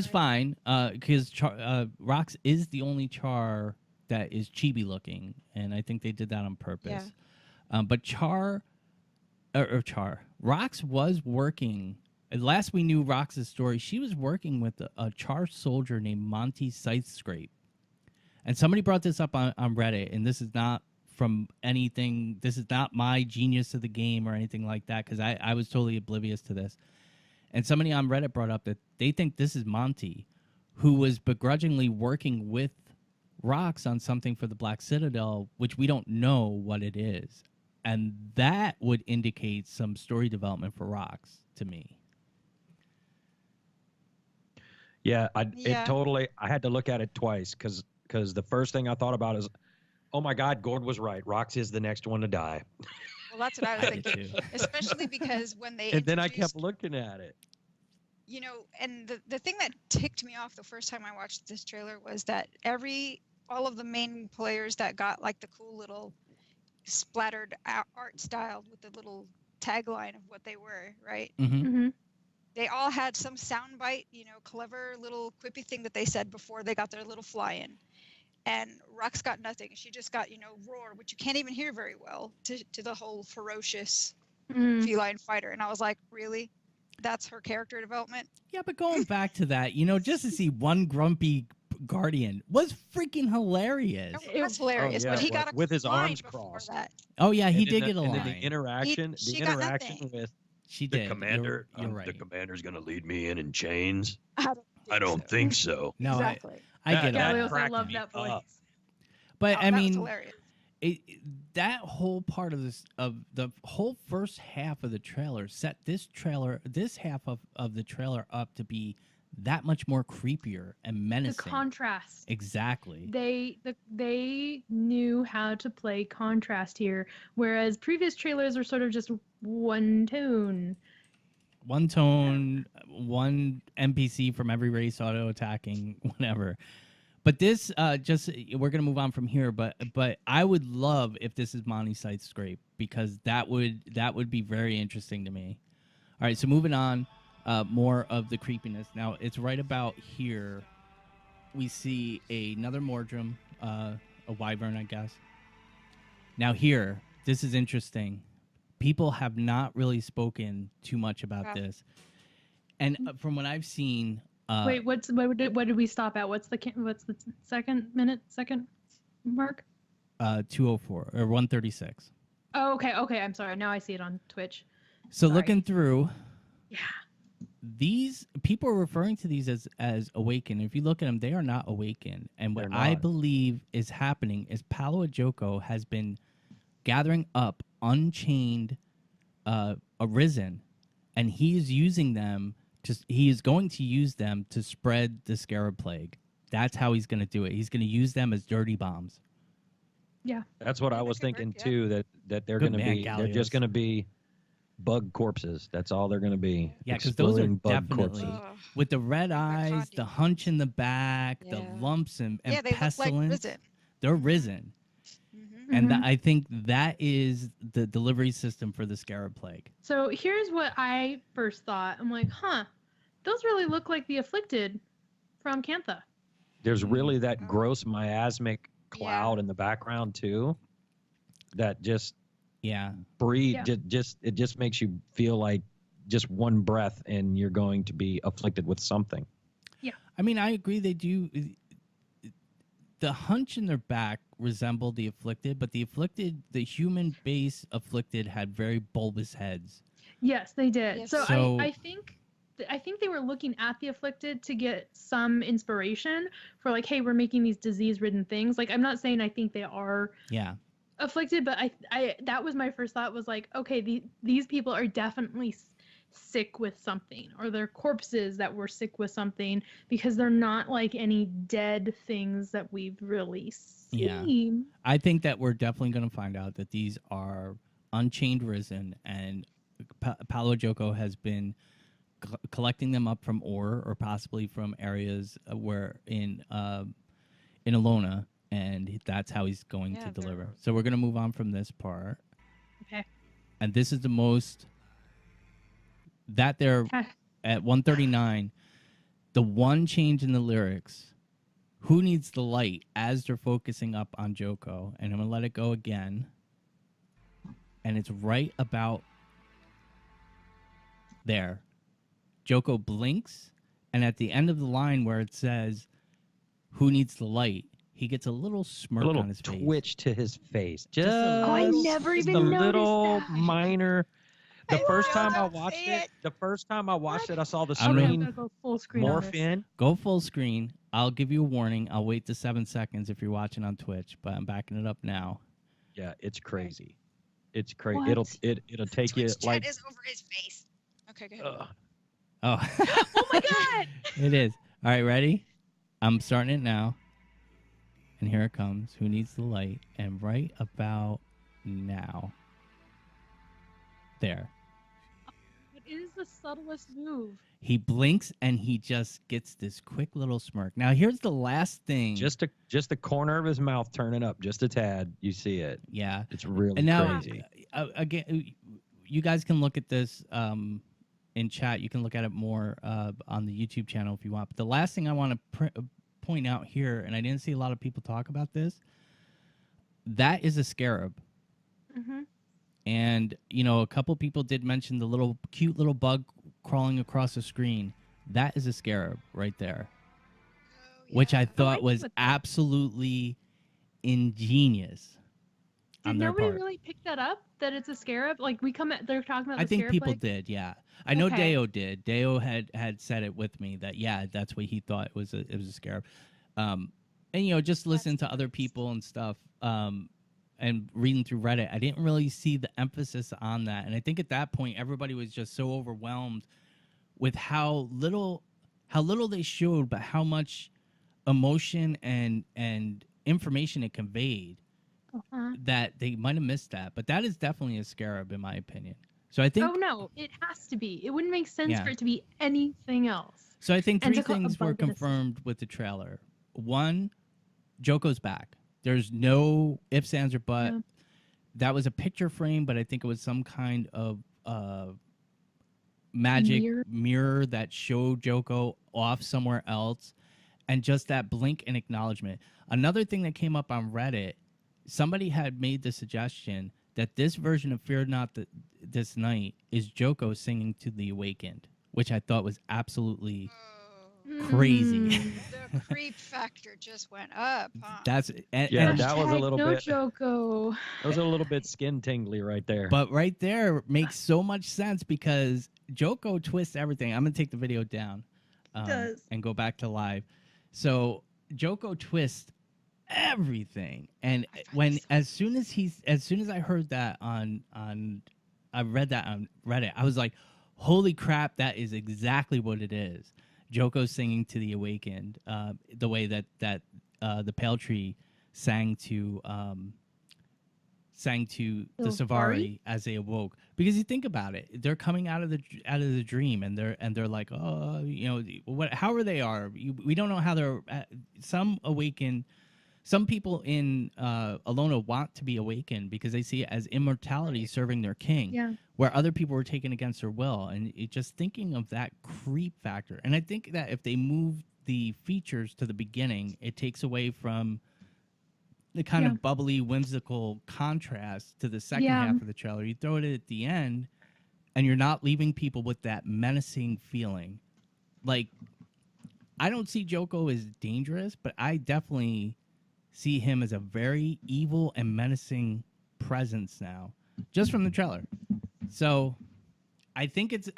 [SPEAKER 1] fine because Rox is the only char that is chibi looking, and I think they did that on purpose.
[SPEAKER 3] Yeah.
[SPEAKER 1] But Rox was working. Last we knew Rox's story, she was working with a char soldier named Monty Scythescrape. And somebody brought this up on Reddit, and this is not from anything. This is not my genius of the game or anything like that, because I was totally oblivious to this. And somebody on Reddit brought up that they think this is Monty, who was begrudgingly working with Rox on something for the Black Citadel, which we don't know what it is. And that would indicate some story development for Rox to me.
[SPEAKER 2] Yeah, I had to look at it twice because the first thing I thought about is, oh my God, Gord was right. Rox is the next one to die.
[SPEAKER 3] Well, that's what I was thinking, especially because when they
[SPEAKER 2] and then I kept looking at it.
[SPEAKER 3] You know, and the thing that ticked me off the first time I watched this trailer was that all of the main players that got like the cool little splattered art style with the little tagline of what they were, right?
[SPEAKER 1] Mm-hmm.
[SPEAKER 3] They all had some soundbite, clever little quippy thing that they said before they got their little fly-in. And Rox got nothing. She just got, roar, which you can't even hear very well, to the whole ferocious feline fighter. And I was like, really? That's her character development?
[SPEAKER 1] Yeah, but going back to that, just to see one grumpy Guardian was freaking hilarious.
[SPEAKER 3] No, it was hilarious,
[SPEAKER 2] Oh, yeah,
[SPEAKER 3] but he got a
[SPEAKER 2] with his
[SPEAKER 3] line
[SPEAKER 2] arms
[SPEAKER 3] before
[SPEAKER 2] crossed.
[SPEAKER 3] that.
[SPEAKER 1] Oh yeah, he
[SPEAKER 2] And
[SPEAKER 1] did
[SPEAKER 2] then
[SPEAKER 1] get a
[SPEAKER 2] and
[SPEAKER 1] line.
[SPEAKER 2] then the interaction
[SPEAKER 3] She got nothing.
[SPEAKER 2] with
[SPEAKER 1] She
[SPEAKER 5] The
[SPEAKER 1] did.
[SPEAKER 5] commander,
[SPEAKER 1] You're right.
[SPEAKER 5] the commander's gonna lead me in chains.
[SPEAKER 3] I don't
[SPEAKER 5] think so.
[SPEAKER 1] No,
[SPEAKER 3] exactly.
[SPEAKER 1] I get
[SPEAKER 2] That
[SPEAKER 1] it.
[SPEAKER 4] Gallios, I
[SPEAKER 2] cracked
[SPEAKER 4] love
[SPEAKER 2] me
[SPEAKER 4] that voice.
[SPEAKER 2] up.
[SPEAKER 1] But
[SPEAKER 3] Oh,
[SPEAKER 1] I
[SPEAKER 3] that was
[SPEAKER 1] mean,
[SPEAKER 3] hilarious.
[SPEAKER 1] that whole part of the whole first half of the trailer set this half of the trailer up to be that much more creepier and
[SPEAKER 4] The
[SPEAKER 1] menacing.
[SPEAKER 4] contrast.
[SPEAKER 1] Exactly.
[SPEAKER 4] They knew how to play contrast here, whereas previous trailers were sort of just one tone.
[SPEAKER 1] One tone, one NPC from every race auto attacking, whatever. But this, we're gonna move on from here. But I would love if this is Monty Scythescrape, because that would be very interesting to me. All right, so moving on, more of the creepiness. Now it's right about here. We see another Mordrum, a wyvern, I guess. Now here, this is interesting. People have not really spoken too much about this, and from what I've seen.
[SPEAKER 4] Wait, what did we stop at? What's the second mark?
[SPEAKER 1] 204 or 136.
[SPEAKER 4] Oh, okay. I'm sorry. Now I see it on Twitch.
[SPEAKER 1] So
[SPEAKER 4] Sorry.
[SPEAKER 1] looking through,
[SPEAKER 4] Yeah.
[SPEAKER 1] These people are referring to these as awakened. If you look at them, they are not awakened. And what
[SPEAKER 2] They're
[SPEAKER 1] I
[SPEAKER 2] not.
[SPEAKER 1] believe is happening is Palo Joko has been gathering up unchained arisen, and he is using them he is going to use them to spread the scarab plague. That's how he's going to do it. He's going to use them as dirty bombs.
[SPEAKER 4] Yeah.
[SPEAKER 2] That's what
[SPEAKER 3] Yeah,
[SPEAKER 2] I
[SPEAKER 3] that
[SPEAKER 2] was
[SPEAKER 3] could work,
[SPEAKER 2] thinking
[SPEAKER 3] yeah.
[SPEAKER 2] too. That they're
[SPEAKER 1] Good
[SPEAKER 2] going to
[SPEAKER 1] man,
[SPEAKER 2] be. They're just
[SPEAKER 1] Gallios.
[SPEAKER 2] going to be bug corpses. That's all they're going to be.
[SPEAKER 1] Yeah, because those are
[SPEAKER 2] Exploding bug
[SPEAKER 1] definitely
[SPEAKER 2] corpses.
[SPEAKER 3] Ugh.
[SPEAKER 1] with the red
[SPEAKER 3] My
[SPEAKER 1] eyes,
[SPEAKER 3] God,
[SPEAKER 1] the
[SPEAKER 3] you
[SPEAKER 1] hunch
[SPEAKER 3] guys.
[SPEAKER 1] in the back, the
[SPEAKER 3] Yeah.
[SPEAKER 1] lumps and
[SPEAKER 3] Yeah, they look like
[SPEAKER 1] pestilence.
[SPEAKER 3] risen.
[SPEAKER 1] They're
[SPEAKER 3] Mhm.
[SPEAKER 1] risen.
[SPEAKER 3] Mm-hmm.
[SPEAKER 1] And
[SPEAKER 4] Mhm.
[SPEAKER 1] I think that is the delivery system for the scarab plague.
[SPEAKER 4] So here's what I first thought. I'm like, those really look like the afflicted from Cantha.
[SPEAKER 2] There's really that
[SPEAKER 3] Oh.
[SPEAKER 2] gross miasmic cloud
[SPEAKER 3] Yeah.
[SPEAKER 2] in the background too. That just
[SPEAKER 1] Yeah.
[SPEAKER 2] breathe.
[SPEAKER 4] Yeah.
[SPEAKER 2] It just makes you feel like just one breath and you're going to be afflicted with something.
[SPEAKER 1] I mean, I agree they do. The hunch in their back resembled the afflicted, but the human base afflicted had very bulbous heads.
[SPEAKER 4] Yes, they did.
[SPEAKER 3] Yes.
[SPEAKER 4] So,
[SPEAKER 1] So-
[SPEAKER 4] I think they were looking at the afflicted to get some inspiration for like, hey, we're making these disease-ridden things. Like, I'm not saying I think they are
[SPEAKER 1] Yeah.
[SPEAKER 4] afflicted, but I that was my first thought was like, okay, these people are definitely sick with something, or they're corpses that were sick with something, because they're not like any dead things that we've really seen.
[SPEAKER 1] Yeah. I think that we're definitely going to find out that these are unchained risen, and Palo Joko has been collecting them up from ore or possibly from areas where in Alona, and that's how he's going
[SPEAKER 3] Yeah,
[SPEAKER 1] to
[SPEAKER 3] they're-
[SPEAKER 1] deliver. So we're going to move on from this part.
[SPEAKER 4] Okay.
[SPEAKER 1] And this is the most that they're
[SPEAKER 4] Okay.
[SPEAKER 1] at 139. The one change in the lyrics, who needs the light, as they're focusing up on Joko, and I'm gonna let it go again, and it's right about there. Joko blinks, and at the end of the line where it says who needs the light, he gets a little smirk
[SPEAKER 2] A little
[SPEAKER 1] on his face.
[SPEAKER 2] twitch to his face.
[SPEAKER 1] Just a
[SPEAKER 4] Oh, I
[SPEAKER 1] little-
[SPEAKER 4] never
[SPEAKER 2] just
[SPEAKER 4] even
[SPEAKER 2] a
[SPEAKER 4] noticed
[SPEAKER 2] little
[SPEAKER 4] that.
[SPEAKER 2] minor. The first time I
[SPEAKER 3] Don't
[SPEAKER 2] watched
[SPEAKER 3] say
[SPEAKER 2] it, I saw the
[SPEAKER 1] I'm
[SPEAKER 4] Okay, I'm
[SPEAKER 2] screen
[SPEAKER 4] gonna go full screen on
[SPEAKER 2] morph
[SPEAKER 4] this.
[SPEAKER 2] in.
[SPEAKER 1] Go full screen. I'll give you a warning. I'll wait the 7 seconds if you're watching on Twitch, but I'm backing it up now.
[SPEAKER 2] Yeah, it's crazy. It's crazy.
[SPEAKER 4] What?
[SPEAKER 2] It'll take you
[SPEAKER 3] Twitch chat
[SPEAKER 2] like.
[SPEAKER 3] is over his face. Okay, go ahead.
[SPEAKER 2] Ugh.
[SPEAKER 1] Oh,
[SPEAKER 4] Oh my god!
[SPEAKER 1] it is. All right, ready? I'm starting it now. And here it comes. Who needs the light? And right about now. There.
[SPEAKER 4] It is the subtlest move.
[SPEAKER 1] He blinks and he just gets this quick little smirk. Now, here's the last thing.
[SPEAKER 2] Just the corner of his mouth turning up just a tad. You see it.
[SPEAKER 1] Yeah.
[SPEAKER 2] It's really
[SPEAKER 1] And now,
[SPEAKER 2] crazy.
[SPEAKER 1] again, you guys can look at this in chat. You can look at it more on the YouTube channel if you want. But the last thing I want to point out here, and I didn't see a lot of people talk about this, that is a scarab.
[SPEAKER 4] Mm-hmm.
[SPEAKER 1] And, you know, a couple people did mention the cute little bug crawling across the screen. That is a scarab right there,
[SPEAKER 3] Oh,
[SPEAKER 1] which I
[SPEAKER 3] yeah.
[SPEAKER 1] thought
[SPEAKER 4] I
[SPEAKER 1] was
[SPEAKER 4] with that.
[SPEAKER 1] absolutely ingenious
[SPEAKER 4] Did
[SPEAKER 1] on their
[SPEAKER 4] nobody
[SPEAKER 1] part.
[SPEAKER 4] really pick that up? That it's a scarab? Like they're talking about.
[SPEAKER 1] I
[SPEAKER 4] The
[SPEAKER 1] think
[SPEAKER 4] scarab
[SPEAKER 1] people
[SPEAKER 4] plague?
[SPEAKER 1] did, yeah. I know
[SPEAKER 4] Okay.
[SPEAKER 1] Deo did. Deo had said it with me that that's what he thought it was a scarab. And you know, just listen to other people and stuff. And reading through Reddit, I didn't really see the emphasis on that. And I think at that point, everybody was just so overwhelmed with how little they showed, but how much emotion and information it conveyed
[SPEAKER 4] Uh-huh.
[SPEAKER 1] that they might have missed that. But that is definitely a scarab, in my opinion. So I think.
[SPEAKER 4] Oh no, it has to be. It wouldn't make sense
[SPEAKER 1] Yeah.
[SPEAKER 4] for it to be anything else.
[SPEAKER 1] So I think
[SPEAKER 4] And
[SPEAKER 1] three
[SPEAKER 4] to call a
[SPEAKER 1] things were
[SPEAKER 4] bug in a sea.
[SPEAKER 1] confirmed with the trailer. One, Joko's back. There's no ifs, ands, or buts.
[SPEAKER 4] Yeah.
[SPEAKER 1] That was a picture frame, but I think it was some kind of magic mirror that showed Joko off somewhere else, and just that blink and acknowledgement. Another thing that came up on Reddit, somebody had made the suggestion that this version of Fear Not This Night is Joko singing to the Awakened, which I thought was absolutely
[SPEAKER 3] Oh.
[SPEAKER 1] crazy.
[SPEAKER 4] Mm.
[SPEAKER 3] The The creep factor just went up, huh?
[SPEAKER 1] That's
[SPEAKER 2] Yeah, that was a
[SPEAKER 4] Hashtag
[SPEAKER 2] little
[SPEAKER 4] no
[SPEAKER 2] bit.
[SPEAKER 4] Joko.
[SPEAKER 2] That was a little bit skin tingly right there.
[SPEAKER 1] But right there makes so much sense because Joko twists everything. I'm gonna take the video down
[SPEAKER 4] Does.
[SPEAKER 1] and go back to live. So Joko twists everything, and as soon as I heard that on I read that on Reddit, I was like, holy crap, that is exactly what it is. Joko singing to the awakened, the way that the Pale Tree sang to the Savari as they awoke. Because you think about it, they're coming out of the dream, and they're like, oh, however they are, we don't know how they're. Some awaken. Some people in Alona want to be awakened because they see it as immortality serving their king, where other people were taken against their will. And just thinking of that creep factor. And I think that if they move the features to the beginning, it takes away from the kind of bubbly, whimsical contrast to the second half of the trailer. You throw it at the end, and you're not leaving people with that menacing feeling. Like, I don't see Joko as dangerous, but I definitely see him as a very evil and menacing presence now, just from the trailer. So I think it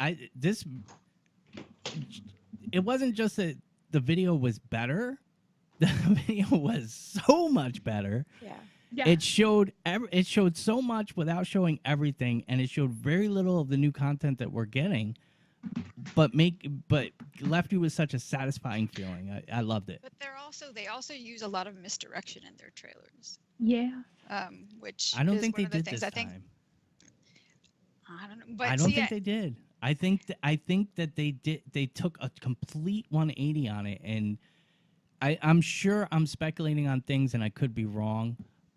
[SPEAKER 1] wasn't just that the video was better. The video was so much better.
[SPEAKER 3] Yeah.
[SPEAKER 1] It showed so much without showing everything, and it showed very little of the new content that we're getting, but left you with such a satisfying feeling. I loved it.
[SPEAKER 3] But they also use a lot of misdirection in their trailers.
[SPEAKER 4] Yeah.
[SPEAKER 3] Which
[SPEAKER 1] I don't
[SPEAKER 3] is
[SPEAKER 1] think
[SPEAKER 3] one
[SPEAKER 1] they
[SPEAKER 3] of the
[SPEAKER 1] did
[SPEAKER 3] things
[SPEAKER 1] this
[SPEAKER 3] I think.
[SPEAKER 1] time.
[SPEAKER 3] I don't know, but
[SPEAKER 1] I don't think they did. I think that they took a complete 180 on it, and I'm sure I'm speculating on things, and I could be wrong,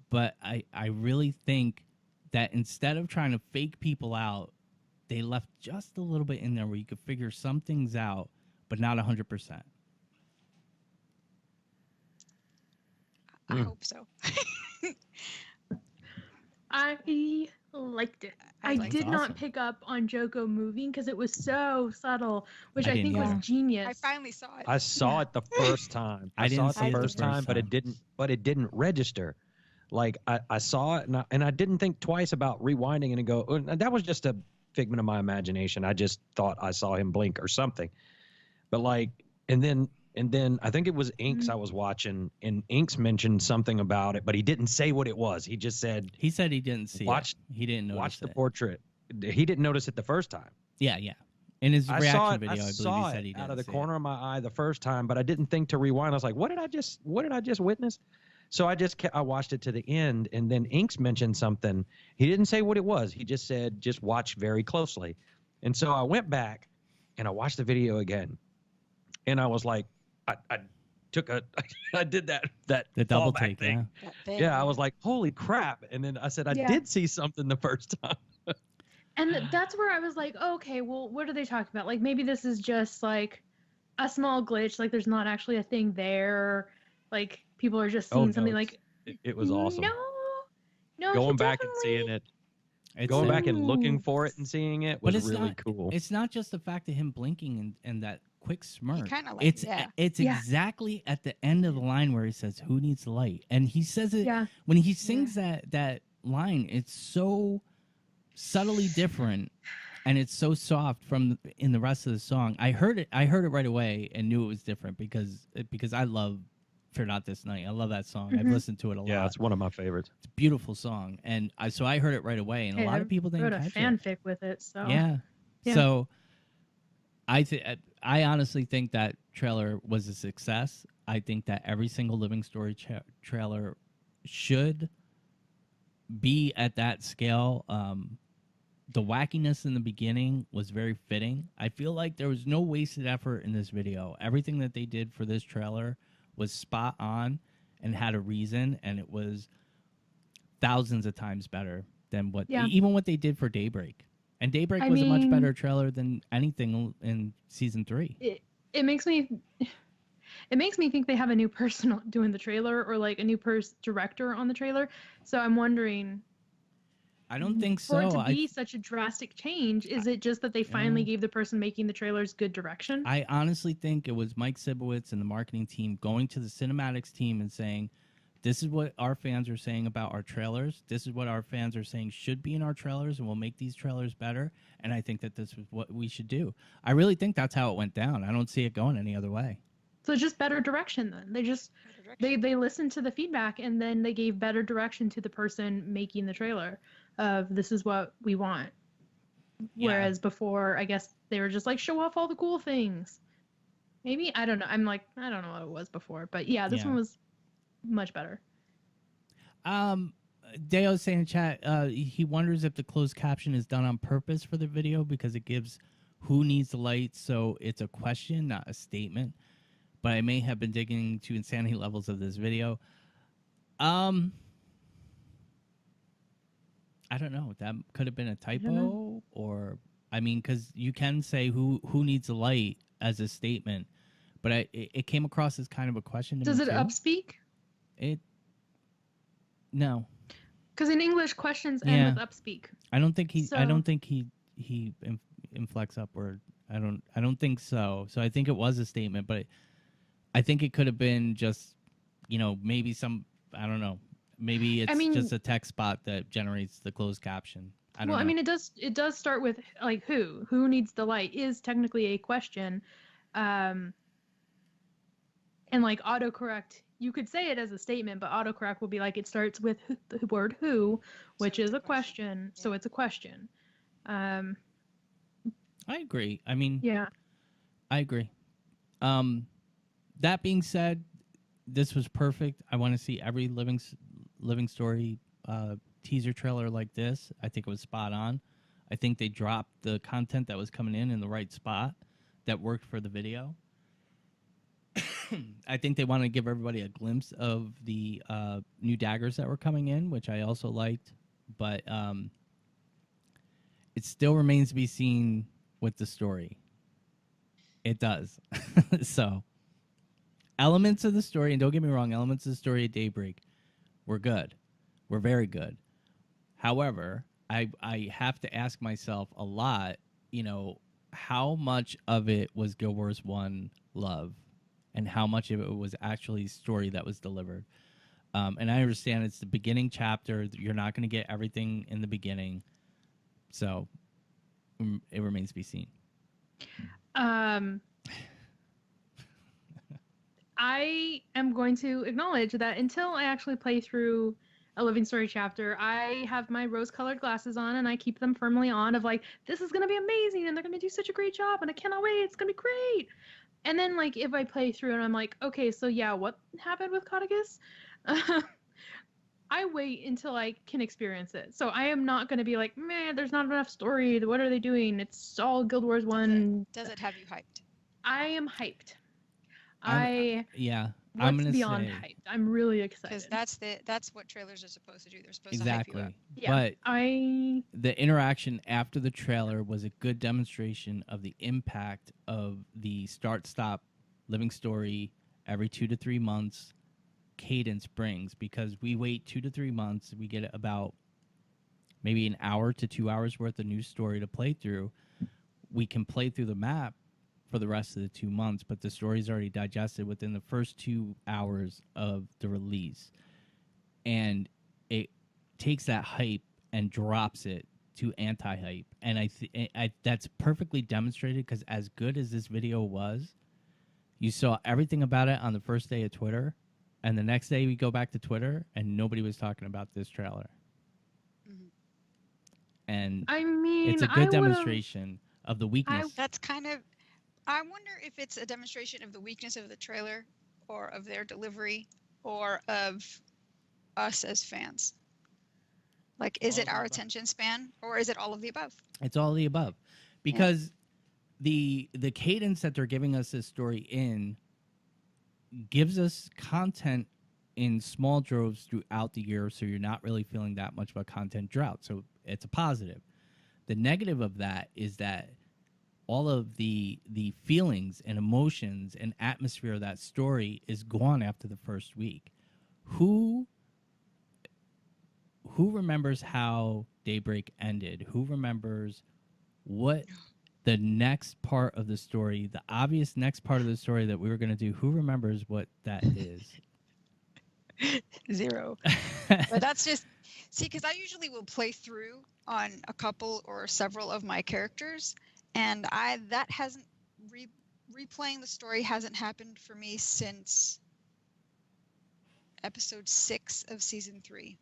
[SPEAKER 1] but I really think that instead of trying to fake people out, they left just a little bit in there where you could figure some things out, but not 100%.
[SPEAKER 3] I hope so.
[SPEAKER 4] I liked it. I
[SPEAKER 3] liked
[SPEAKER 4] did
[SPEAKER 1] it.
[SPEAKER 4] not
[SPEAKER 1] Awesome.
[SPEAKER 4] pick up on Joko moving because it was so subtle, which
[SPEAKER 1] I
[SPEAKER 4] I think
[SPEAKER 1] didn't
[SPEAKER 4] was
[SPEAKER 1] either.
[SPEAKER 4] genius.
[SPEAKER 3] I finally saw it.
[SPEAKER 2] I saw it the first time.
[SPEAKER 1] I didn't
[SPEAKER 2] saw it
[SPEAKER 1] see
[SPEAKER 2] the
[SPEAKER 1] it
[SPEAKER 2] first time, but it didn't register. Like I saw it and I didn't think twice about rewinding it and go, oh, that was just a figment of my imagination. I just thought I saw him blink or something. But like, and then I think it was Inks I was watching, and Inks mentioned something about it, but he didn't say what it was. He just said
[SPEAKER 1] He said he didn't see it. He didn't notice
[SPEAKER 2] watch the
[SPEAKER 1] it.
[SPEAKER 2] portrait. He didn't notice it the first time.
[SPEAKER 1] Yeah. In his
[SPEAKER 2] I
[SPEAKER 1] reaction
[SPEAKER 2] saw it,
[SPEAKER 1] video, I believe
[SPEAKER 2] saw
[SPEAKER 1] he said
[SPEAKER 2] it
[SPEAKER 1] he didn't
[SPEAKER 2] out of the
[SPEAKER 1] see
[SPEAKER 2] corner
[SPEAKER 1] it.
[SPEAKER 2] of my eye the first time, but I didn't think to rewind. I was like, what did I just witness? So I watched it to the end, and then Inks mentioned something. He didn't say what it was. He just said, just watch very closely. And so I went back and I watched the video again, and I was like, I did that
[SPEAKER 1] The double
[SPEAKER 2] fallback
[SPEAKER 1] take,
[SPEAKER 2] thing.
[SPEAKER 3] Yeah.
[SPEAKER 2] I was like, holy crap. And then I said, I did see something the first time.
[SPEAKER 4] And that's where I was like, okay, well, what are they talking about? Like, maybe this is just like a small glitch. Like, there's not actually a thing there. Like, people are just seeing something. Like,
[SPEAKER 2] it was awesome.
[SPEAKER 4] No,
[SPEAKER 2] Going
[SPEAKER 4] he
[SPEAKER 2] back and seeing it. Going back and looking for it and seeing it was really cool.
[SPEAKER 1] It's not just the fact of him blinking and that quick smirk.
[SPEAKER 3] Kinda like,
[SPEAKER 1] It's exactly at the end of the line where he says, "Who needs the light?" And he says it when he sings that line. It's so subtly different, and it's so soft in the rest of the song. I heard it right away and knew it was different because I love Fear Not This Night. I love that song. I've listened to it a lot.
[SPEAKER 2] Yeah, it's one of my favorites.
[SPEAKER 1] It's a beautiful song, and so I heard it right away, and a lot of people didn't
[SPEAKER 4] wrote a
[SPEAKER 1] catch
[SPEAKER 4] fanfic with it. So
[SPEAKER 1] yeah. So I honestly think that trailer was a success. I think that every single Living Story trailer should be at that scale. The wackiness in the beginning was very fitting. I feel like there was no wasted effort in this video. Everything that they did for this trailer was spot on and had a reason, and it was thousands of times better than even what they did for Daybreak. And Daybreak was a much better trailer than anything in season 3.
[SPEAKER 4] It makes me think they have a new person doing the trailer, or like a new director on the trailer. So I'm wondering.
[SPEAKER 1] I don't think
[SPEAKER 4] for it
[SPEAKER 1] so.
[SPEAKER 4] to be such a drastic change? Is it just that they finally gave the person making the trailers good direction?
[SPEAKER 1] I honestly think it was Mike Sibowitz and the marketing team going to the cinematics team and saying, this is what our fans are saying about our trailers. This is what our fans are saying should be in our trailers, and we'll make these trailers better. And I think that this is what we should do. I really think that's how it went down. I don't see it going any other way.
[SPEAKER 4] So just better direction then. They listened to the feedback and then they gave better direction to the person making the trailer of this is what we want.
[SPEAKER 1] Yeah.
[SPEAKER 4] Whereas before, I guess they were just like, show off all the cool things. Maybe, I don't know. I'm like, I don't know what it was before, but yeah, this one was much better.
[SPEAKER 1] Deo saying in chat, he wonders if the closed caption is done on purpose for the video because it gives who needs the light, so it's a question, not a statement. But I may have been digging to insanity levels of this video. I don't know. That could have been a typo, or I mean, because you can say who needs the light as a statement, but it came across as kind of a question to me.
[SPEAKER 4] Does it
[SPEAKER 1] too.
[SPEAKER 4] upspeak?
[SPEAKER 1] No.
[SPEAKER 4] Because in English, questions end with upspeak.
[SPEAKER 1] I don't think he inflects upward. I don't think so. So I think it was a statement, but I think it could have been just, maybe I don't know. Maybe it's just a text spot that generates the closed caption. I don't know.
[SPEAKER 4] I mean, it does start with like who needs the light is technically a question, and like autocorrect, you could say it as a statement, but autocorrect will be like it starts with the word who, which is a question, so it's a question.
[SPEAKER 1] I agree. I mean,
[SPEAKER 4] yeah,
[SPEAKER 1] I agree. That being said, this was perfect. I want to see every living story teaser trailer like this. I think it was spot on. I think they dropped the content that was coming in the right spot that worked for the video. I think they wanted to give everybody a glimpse of the new daggers that were coming in, which I also liked. But it still remains to be seen with the story. It does. So, elements of the story, and don't get me wrong, elements of the story at Daybreak were good. We're very good. However, I have to ask myself a lot, how much of it was Guild Wars 1 love and how much of it was actually story that was delivered. And I understand it's the beginning chapter. You're not going to get everything in the beginning. So it remains to be seen.
[SPEAKER 4] I am going to acknowledge that until I actually play through a living story chapter, I have my rose-colored glasses on and I keep them firmly on of like, this is going to be amazing and they're going to do such a great job and I cannot wait. It's going to be great. And then like if I play through and I'm like, okay, so yeah, what happened with Cottagus? I wait until I can experience it. So I am not going to be like, man, there's not enough story. What are they doing? It's all Guild Wars 1.
[SPEAKER 3] Does it have you hyped?
[SPEAKER 4] I am hyped.
[SPEAKER 1] I'm gonna
[SPEAKER 4] beyond
[SPEAKER 1] say,
[SPEAKER 4] hyped. I'm really excited.
[SPEAKER 3] Because that's what trailers are supposed to do. They're supposed
[SPEAKER 1] exactly.
[SPEAKER 3] to hype you
[SPEAKER 4] Yeah,
[SPEAKER 3] up.
[SPEAKER 1] But the interaction after the trailer was a good demonstration of the impact of the start-stop living story every 2 to 3 months cadence brings, because we wait 2 to 3 months, we get about maybe an hour to 2 hours worth of new story to play through. We can play through the map for the rest of the 2 months, but the story's already digested within the first 2 hours of the release. And it takes that hype and drops it to anti-hype. And I that's perfectly demonstrated, because as good as this video was, you saw everything about it on the first day of Twitter, and the next day we go back to Twitter and nobody was talking about this trailer.
[SPEAKER 3] Mm-hmm.
[SPEAKER 1] And
[SPEAKER 4] I mean,
[SPEAKER 1] it's a good demonstration of the weakness.
[SPEAKER 3] I wonder if it's a demonstration of the weakness of the trailer, or of their delivery, or of us as fans. Like, is it our attention span, or is it all of the above?
[SPEAKER 1] It's all of the above. Because the cadence that they're giving us this story in gives us content in small droves throughout the year, so you're not really feeling that much of a content drought. So it's a positive. The negative of that is that all of the feelings and emotions and atmosphere of that story is gone after the first week. Who who remembers how Daybreak ended? Who remembers what the next part of the story, the obvious next part of the story that we were going to do? Who remembers what that is?
[SPEAKER 3] 0. But that's just see, because I usually will play through on a couple or several of my characters, and that hasn't replaying the story hasn't happened for me since episode 6 of season 3.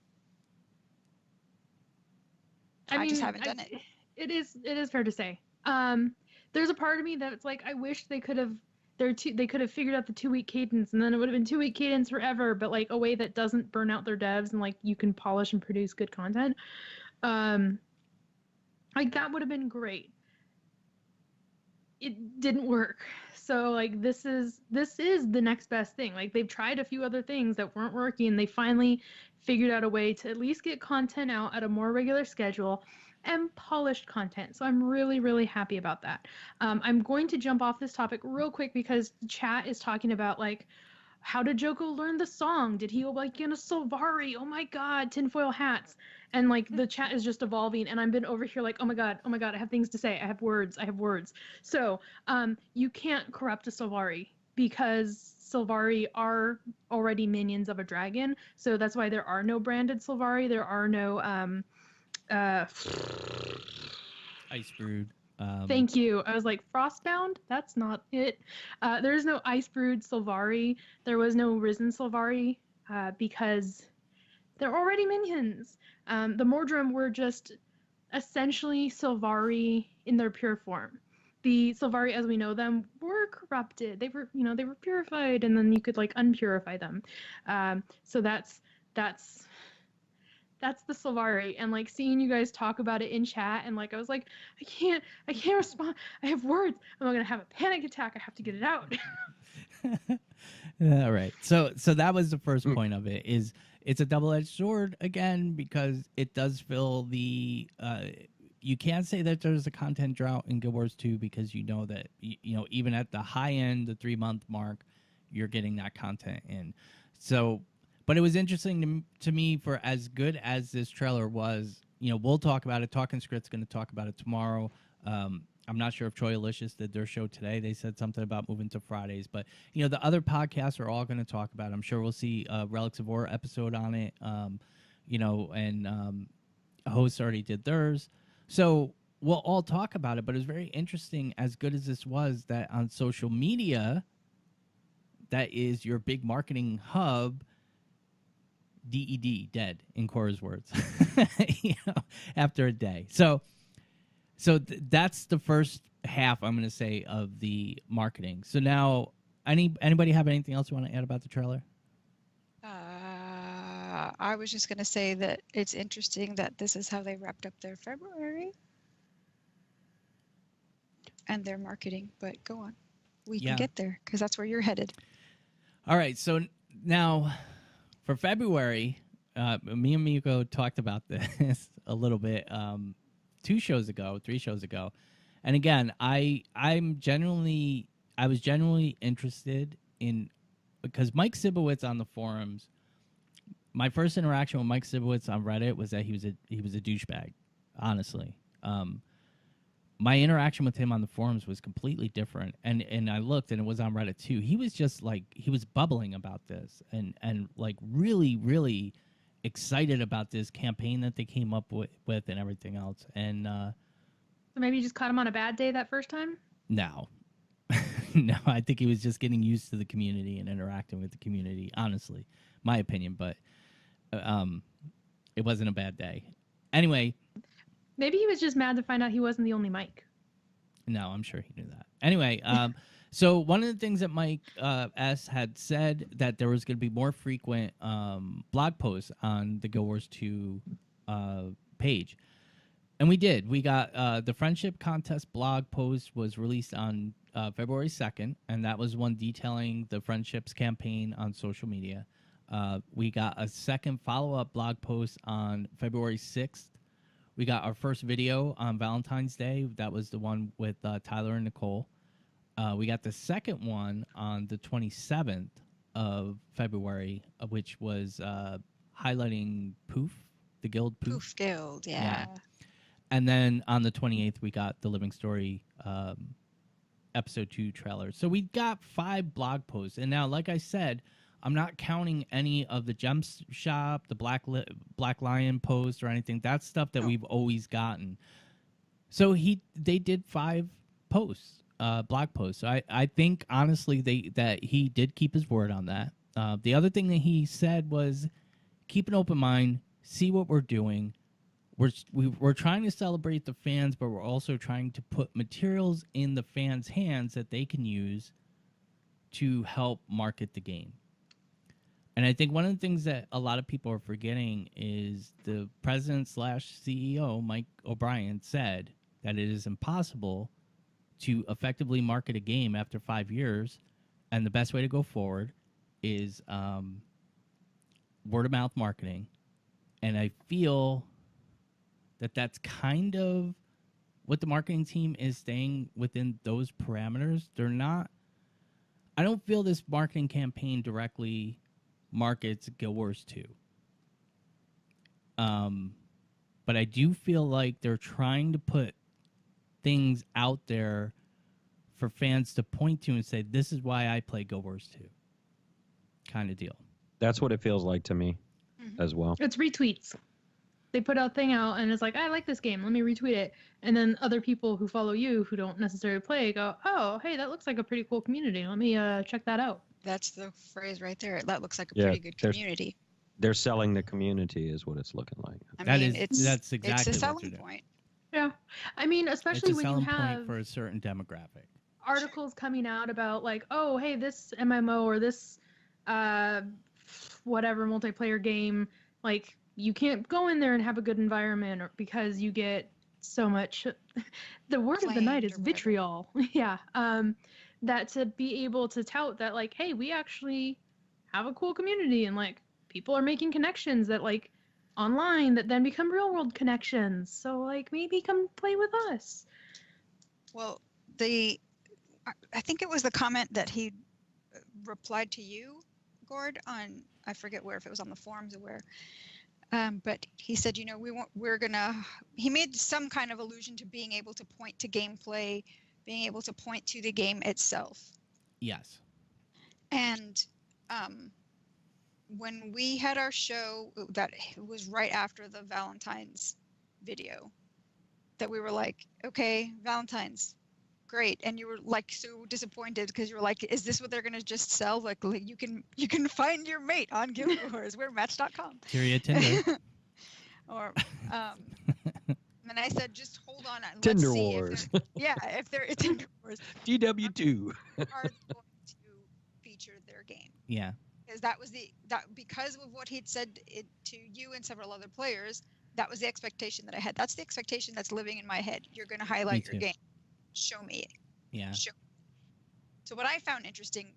[SPEAKER 3] I just haven't done it.
[SPEAKER 4] It is fair to say. There's a part of me that's like, I wish they could have figured out the 2-week cadence, and then it would have been 2-week cadence forever, but like a way that doesn't burn out their devs and like you can polish and produce good content. Like that would have been great. It didn't work. So like this is the next best thing. Like they've tried a few other things that weren't working, and they finally figured out a way to at least get content out at a more regular schedule and polished content. So I'm really, really happy about that. I'm going to jump off this topic real quick because the chat is talking about like, how did Joko learn the song? Did he like in a Solvari? Oh my god, tinfoil hats. And like the chat is just evolving, and I've been over here like, oh my god, I have things to say. I have words. So you can't corrupt a Solvari because Solvari are already minions of a dragon. So that's why there are no branded Solvari. There are no
[SPEAKER 1] Ice Brood.
[SPEAKER 4] Thank you. I was like, Frostbound? That's not it. There's no Ice Brood Sylvari. There was no Risen Sylvari because they're already minions. The Mordrim were just essentially Sylvari in their pure form. The Sylvari, as we know them, were corrupted. They were purified, and then you could like unpurify them. So that's the Sylvari, and like seeing you guys talk about it in chat, and like I was like, I can't respond. I have words. I'm gonna have a panic attack. I have to get it out.
[SPEAKER 1] All right. So that was the first point of it. Is it's a double-edged sword again because it does fill the. You can't say that there's a content drought in Guild Wars 2 because you know that even at the high end, the 3-month mark, you're getting that content in. So. But it was interesting to me for as good as this trailer was, we'll talk about it. Talking Script's going to talk about it tomorrow. I'm not sure if Troy Alicious did their show today. They said something about moving to Fridays. But, the other podcasts are all going to talk about it. I'm sure we'll see a Relics of War episode on it, and hosts already did theirs. So we'll all talk about it. But it was very interesting, as good as this was, that on social media, that is your big marketing hub, DED, dead, in Kora's words, after a day. So that's the first half, I'm going to say, of the marketing. So now, anybody have anything else you want to add about the trailer?
[SPEAKER 3] I was just going to say that it's interesting that this is how they wrapped up their February and their marketing, but go on. We can get there because that's where you're headed.
[SPEAKER 1] All right, so now... For February, me and Miko talked about this a little bit 3 shows ago, and again, I was genuinely interested in because Mike Sibowitz on the forums. My first interaction with Mike Sibowitz on Reddit was that he was a douchebag. Honestly, my interaction with him on the forums was completely different, and I looked, and it was on Reddit too. He was just like, he was bubbling about this, and like really, really excited about this campaign that they came up with and everything else. And
[SPEAKER 4] so maybe you just caught him on a bad day that first time?
[SPEAKER 1] No. No, I think he was just getting used to the community and interacting with the community, honestly. My opinion, but it wasn't a bad day. Anyway...
[SPEAKER 4] Maybe he was just mad to find out he wasn't the only Mike.
[SPEAKER 1] No, I'm sure he knew that. Anyway, so one of the things that Mike S. had said that there was going to be more frequent blog posts on the Guild Wars 2 page. And we did. We got the Friendship Contest blog post was released on February 2nd, and that was one detailing the Friendships campaign on social media. We got a second follow-up blog post on February 6th. We got our first video on Valentine's Day. That was the one with Tyler and Nicole. We got the second one on the 27th of February, which was highlighting Poof, the Guild Poof.
[SPEAKER 3] Poof Guild,
[SPEAKER 1] Yeah.
[SPEAKER 3] yeah.
[SPEAKER 1] And then on the 28th, we got the Living Story episode 2 trailer. So we got 5 blog posts. And now, like I said, I'm not counting any of the Gem Shop, the Black Lion post or anything. That's stuff that we've always gotten. So they did 5 posts, blog posts. So I think, honestly, that he did keep his word on that. The other thing that he said was keep an open mind, see what we're doing. We're trying to celebrate the fans, but we're also trying to put materials in the fans' hands that they can use to help market the game. And I think one of the things that a lot of people are forgetting is the president/CEO, Mike O'Brien, said that it is impossible to effectively market a game after 5 years, and the best way to go forward is word-of-mouth marketing. And I feel that that's kind of what the marketing team is staying within those parameters. I don't feel this marketing campaign directly markets Guild Wars 2. But I do feel like they're trying to put things out there for fans to point to and say, this is why I play Guild Wars 2. Kind of deal.
[SPEAKER 2] That's what it feels like to me as well.
[SPEAKER 4] It's retweets. They put a thing out and it's like, I like this game. Let me retweet it. And then other people who follow you who don't necessarily play go, oh, hey, that looks like a pretty cool community. Let me check that out.
[SPEAKER 3] That's the phrase right there. That looks like a pretty good community.
[SPEAKER 2] They're selling the community is what it's looking like.
[SPEAKER 1] That's exactly
[SPEAKER 3] it's a
[SPEAKER 1] what
[SPEAKER 3] selling
[SPEAKER 1] they're doing.
[SPEAKER 3] point.
[SPEAKER 4] Yeah. I mean, especially
[SPEAKER 1] It's a
[SPEAKER 4] when you
[SPEAKER 1] selling
[SPEAKER 4] have
[SPEAKER 1] point for a certain demographic.
[SPEAKER 4] articles coming out about like, oh, hey, this MMO or this whatever multiplayer game, like you can't go in there and have a good environment because you get so much. The word of the night is vitriol. Yeah. That to be able to tout that like, hey, we actually have a cool community and like people are making connections that like online that then become real world connections. So like maybe come play with us.
[SPEAKER 3] Well, I think it was the comment that he replied to you, Gord, on, I forget where, if it was on the forums or where. But he said, you know, he made some kind of allusion to being able to point to gameplay, being able to point to the game itself.
[SPEAKER 1] Yes.
[SPEAKER 3] And when we had our show, that was right after the Valentine's video, that we were like, okay, Valentine's, great. And you were like so disappointed because you were like, is this what they're going to just sell? Like you can find your mate on Guild Wars. We're Match.com.
[SPEAKER 1] Tyria Tinder.
[SPEAKER 3] Or, and I said, just hold on. Let's
[SPEAKER 2] Tinder
[SPEAKER 3] see
[SPEAKER 2] Wars.
[SPEAKER 3] if they're Tinder Wars.
[SPEAKER 2] GW2.
[SPEAKER 3] Are they going to feature their game?
[SPEAKER 1] Yeah.
[SPEAKER 3] Because because of what he'd said to you and several other players, that was the expectation that I had. That's the expectation that's living in my head. You're going to highlight your game. Show me it.
[SPEAKER 1] Yeah.
[SPEAKER 3] So what I found interesting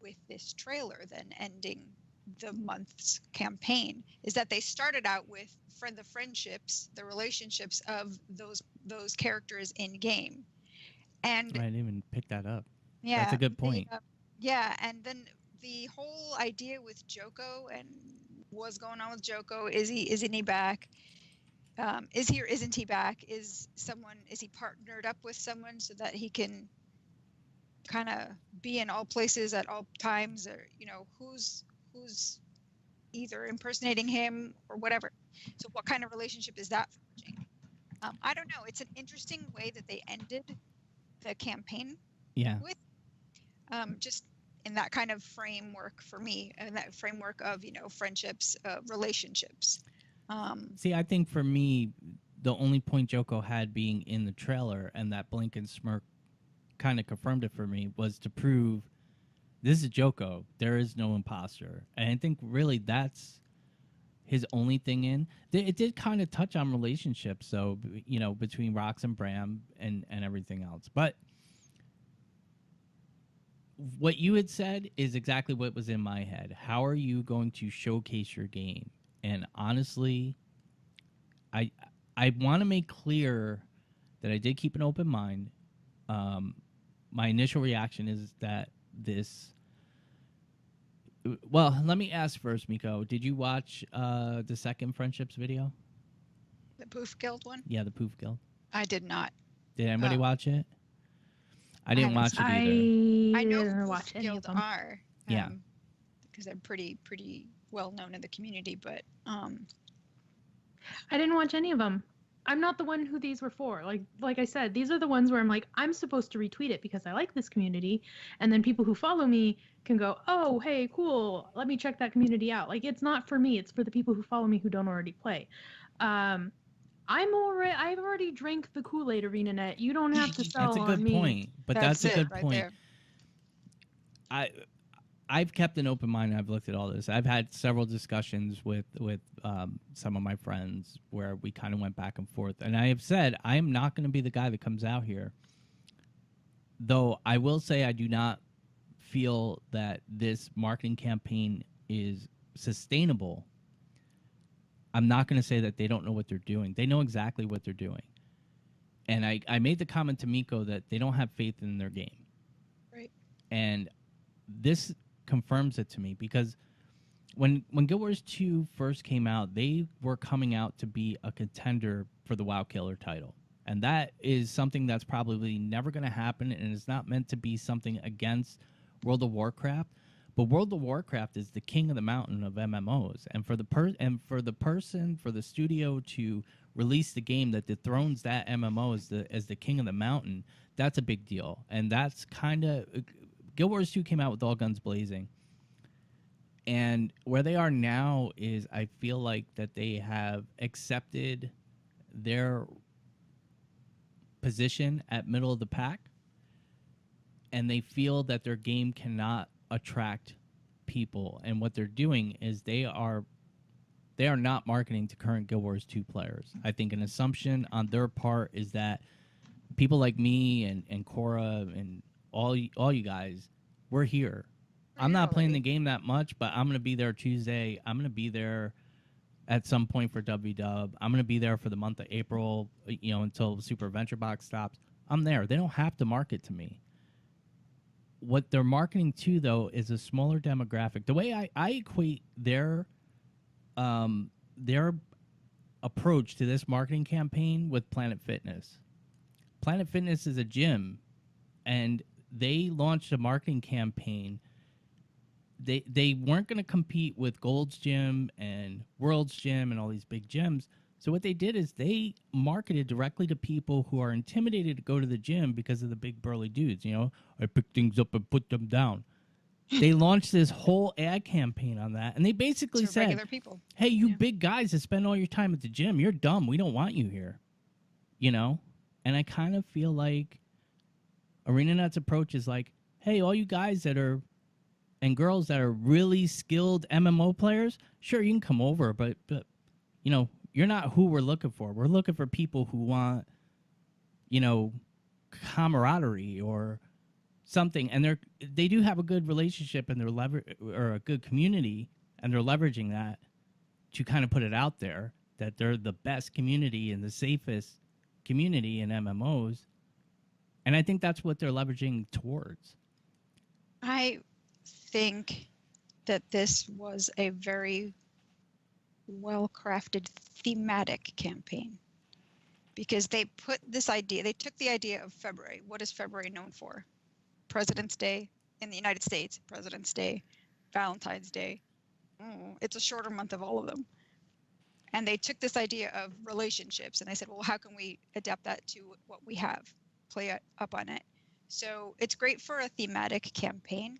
[SPEAKER 3] with this trailer then ending the month's campaign is that they started out with the friendships, the relationships of those characters in game. And
[SPEAKER 1] I didn't even pick that up.
[SPEAKER 3] Yeah.
[SPEAKER 1] That's a good point.
[SPEAKER 3] And then the whole idea with Joko and what's going on with Joko, isn't he back? Is he or isn't he back? Is he partnered up with someone so that he can kind of be in all places at all times, or you know, who's either impersonating him or whatever. So what kind of relationship is that forging? I don't know. It's an interesting way that they ended the campaign.
[SPEAKER 1] Yeah.
[SPEAKER 3] With just in that kind of framework for me, and that framework of, you know, friendships, relationships.
[SPEAKER 1] See, I think for me, the only point Joko had being in the trailer and that blink and smirk kind of confirmed it for me was to prove this is Joko. There is no imposter. And I think really that's his only thing in. It did kind of touch on relationships, so, you know, between Rox and Bram and everything else. But what you had said is exactly what was in my head. How are you going to showcase your game? And honestly, I want to make clear that I did keep an open mind. My initial reaction is that this... Well, let me ask first, Miko. Did you watch the second Friendships video?
[SPEAKER 3] Poof Guild one?
[SPEAKER 1] Yeah, the Poof Guild.
[SPEAKER 3] I did not.
[SPEAKER 1] Did anybody
[SPEAKER 3] Oh.
[SPEAKER 1] watch it? I didn't
[SPEAKER 3] haven't
[SPEAKER 1] watch it
[SPEAKER 4] I
[SPEAKER 1] either.
[SPEAKER 3] I know
[SPEAKER 4] didn't
[SPEAKER 3] who
[SPEAKER 4] watch
[SPEAKER 3] Poof
[SPEAKER 4] any of
[SPEAKER 3] Guild
[SPEAKER 4] them.
[SPEAKER 3] are.
[SPEAKER 1] Yeah.
[SPEAKER 3] Because they're pretty well known in the community, but
[SPEAKER 4] I didn't watch any of them. I'm not the one who these were for. Like I said, these are the ones where I'm like, I'm supposed to retweet it because I like this community, and then people who follow me can go, oh, hey, cool, let me check that community out. Like, it's not for me. It's for the people who follow me who don't already play. I've already drank the Kool-Aid, ArenaNet. You don't have to sell
[SPEAKER 1] That's a
[SPEAKER 4] on
[SPEAKER 1] good
[SPEAKER 4] me.
[SPEAKER 1] point. But that's a
[SPEAKER 3] it
[SPEAKER 1] good
[SPEAKER 3] right
[SPEAKER 1] point.
[SPEAKER 3] there.
[SPEAKER 1] I've kept an open mind. I've looked at all this. I've had several discussions with some of my friends where we kind of went back and forth. And I have said I am not going to be the guy that comes out here. Though I will say I do not feel that this marketing campaign is sustainable. I'm not going to say that they don't know what they're doing. They know exactly what they're doing. And I made the comment to Miko that they don't have faith in their game.
[SPEAKER 3] Right.
[SPEAKER 1] And this confirms it to me because when Guild Wars 2 first came out, they were coming out to be a contender for the WoW Killer title. And that is something that's probably never going to happen, and it's not meant to be something against World of Warcraft. But World of Warcraft is the king of the mountain of MMOs, and for the studio to release the game that dethrones that MMO as the king of the mountain, that's a big deal. And that's kind of Guild Wars 2 came out with all guns blazing, and where they are now is I feel like that they have accepted their position at middle of the pack, and they feel that their game cannot attract people, and what they're doing is they are not marketing to current Guild Wars 2 players. I think an assumption on their part is that people like me and Kora and all you guys, we're here. I'm not playing the game that much, but I'm going to be there Tuesday. I'm going to be there at some point for WW. I'm going to be there for the month of April, until Super Adventure Box stops. I'm there. They don't have to market to me. What they're marketing to, though, is a smaller demographic. The way I equate their approach to this marketing campaign with Planet Fitness. Planet Fitness is a gym, and they launched a marketing campaign. They weren't going to compete with Gold's Gym and World's Gym and all these big gyms. So what they did is they marketed directly to people who are intimidated to go to the gym because of the big burly dudes. I pick things up and put them down. They launched this whole ad campaign on that, and they basically said,
[SPEAKER 3] regular people.
[SPEAKER 1] "Hey, you big guys that spend all your time at the gym, you're dumb. We don't want you here." And I kind of feel like ArenaNet's approach is like, "Hey, all you guys that are and girls that are really skilled MMO players, sure, you can come over, but you're not who we're looking for. We're looking for people who want, camaraderie or something." And they do have a good relationship and or a good community, and they're leveraging that to kind of put it out there that they're the best community and the safest community in MMOs. And I think that's what they're leveraging towards.
[SPEAKER 3] I think that this was a very well-crafted thematic campaign because they took the idea of February. What is February known for? President's Day in the United States, President's Day, Valentine's Day. It's a shorter month of all of them. And they took this idea of relationships and they said, well, how can we adapt that to what we have? Play up on it. So it's great for a thematic campaign.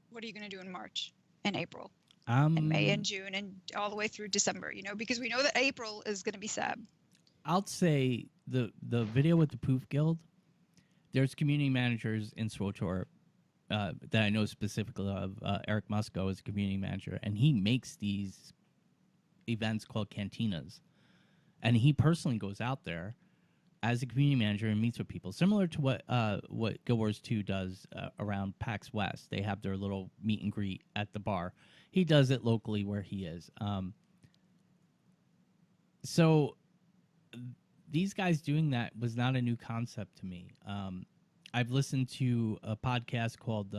[SPEAKER 3] What are you going to do in March and April and May and June and all the way through December, because we know that April is going to be sad.
[SPEAKER 1] I'll say the video with the Poof Guild, there's community managers in SWTOR that I know specifically of. Eric Musco is a community manager, and he makes these events called cantinas. And he personally goes out there as a community manager and meets with people, similar to what Guild Wars 2 does around PAX West. They have their little meet and greet at the bar. He does it locally where he is. So these guys doing that was not a new concept to me. I've listened to a podcast called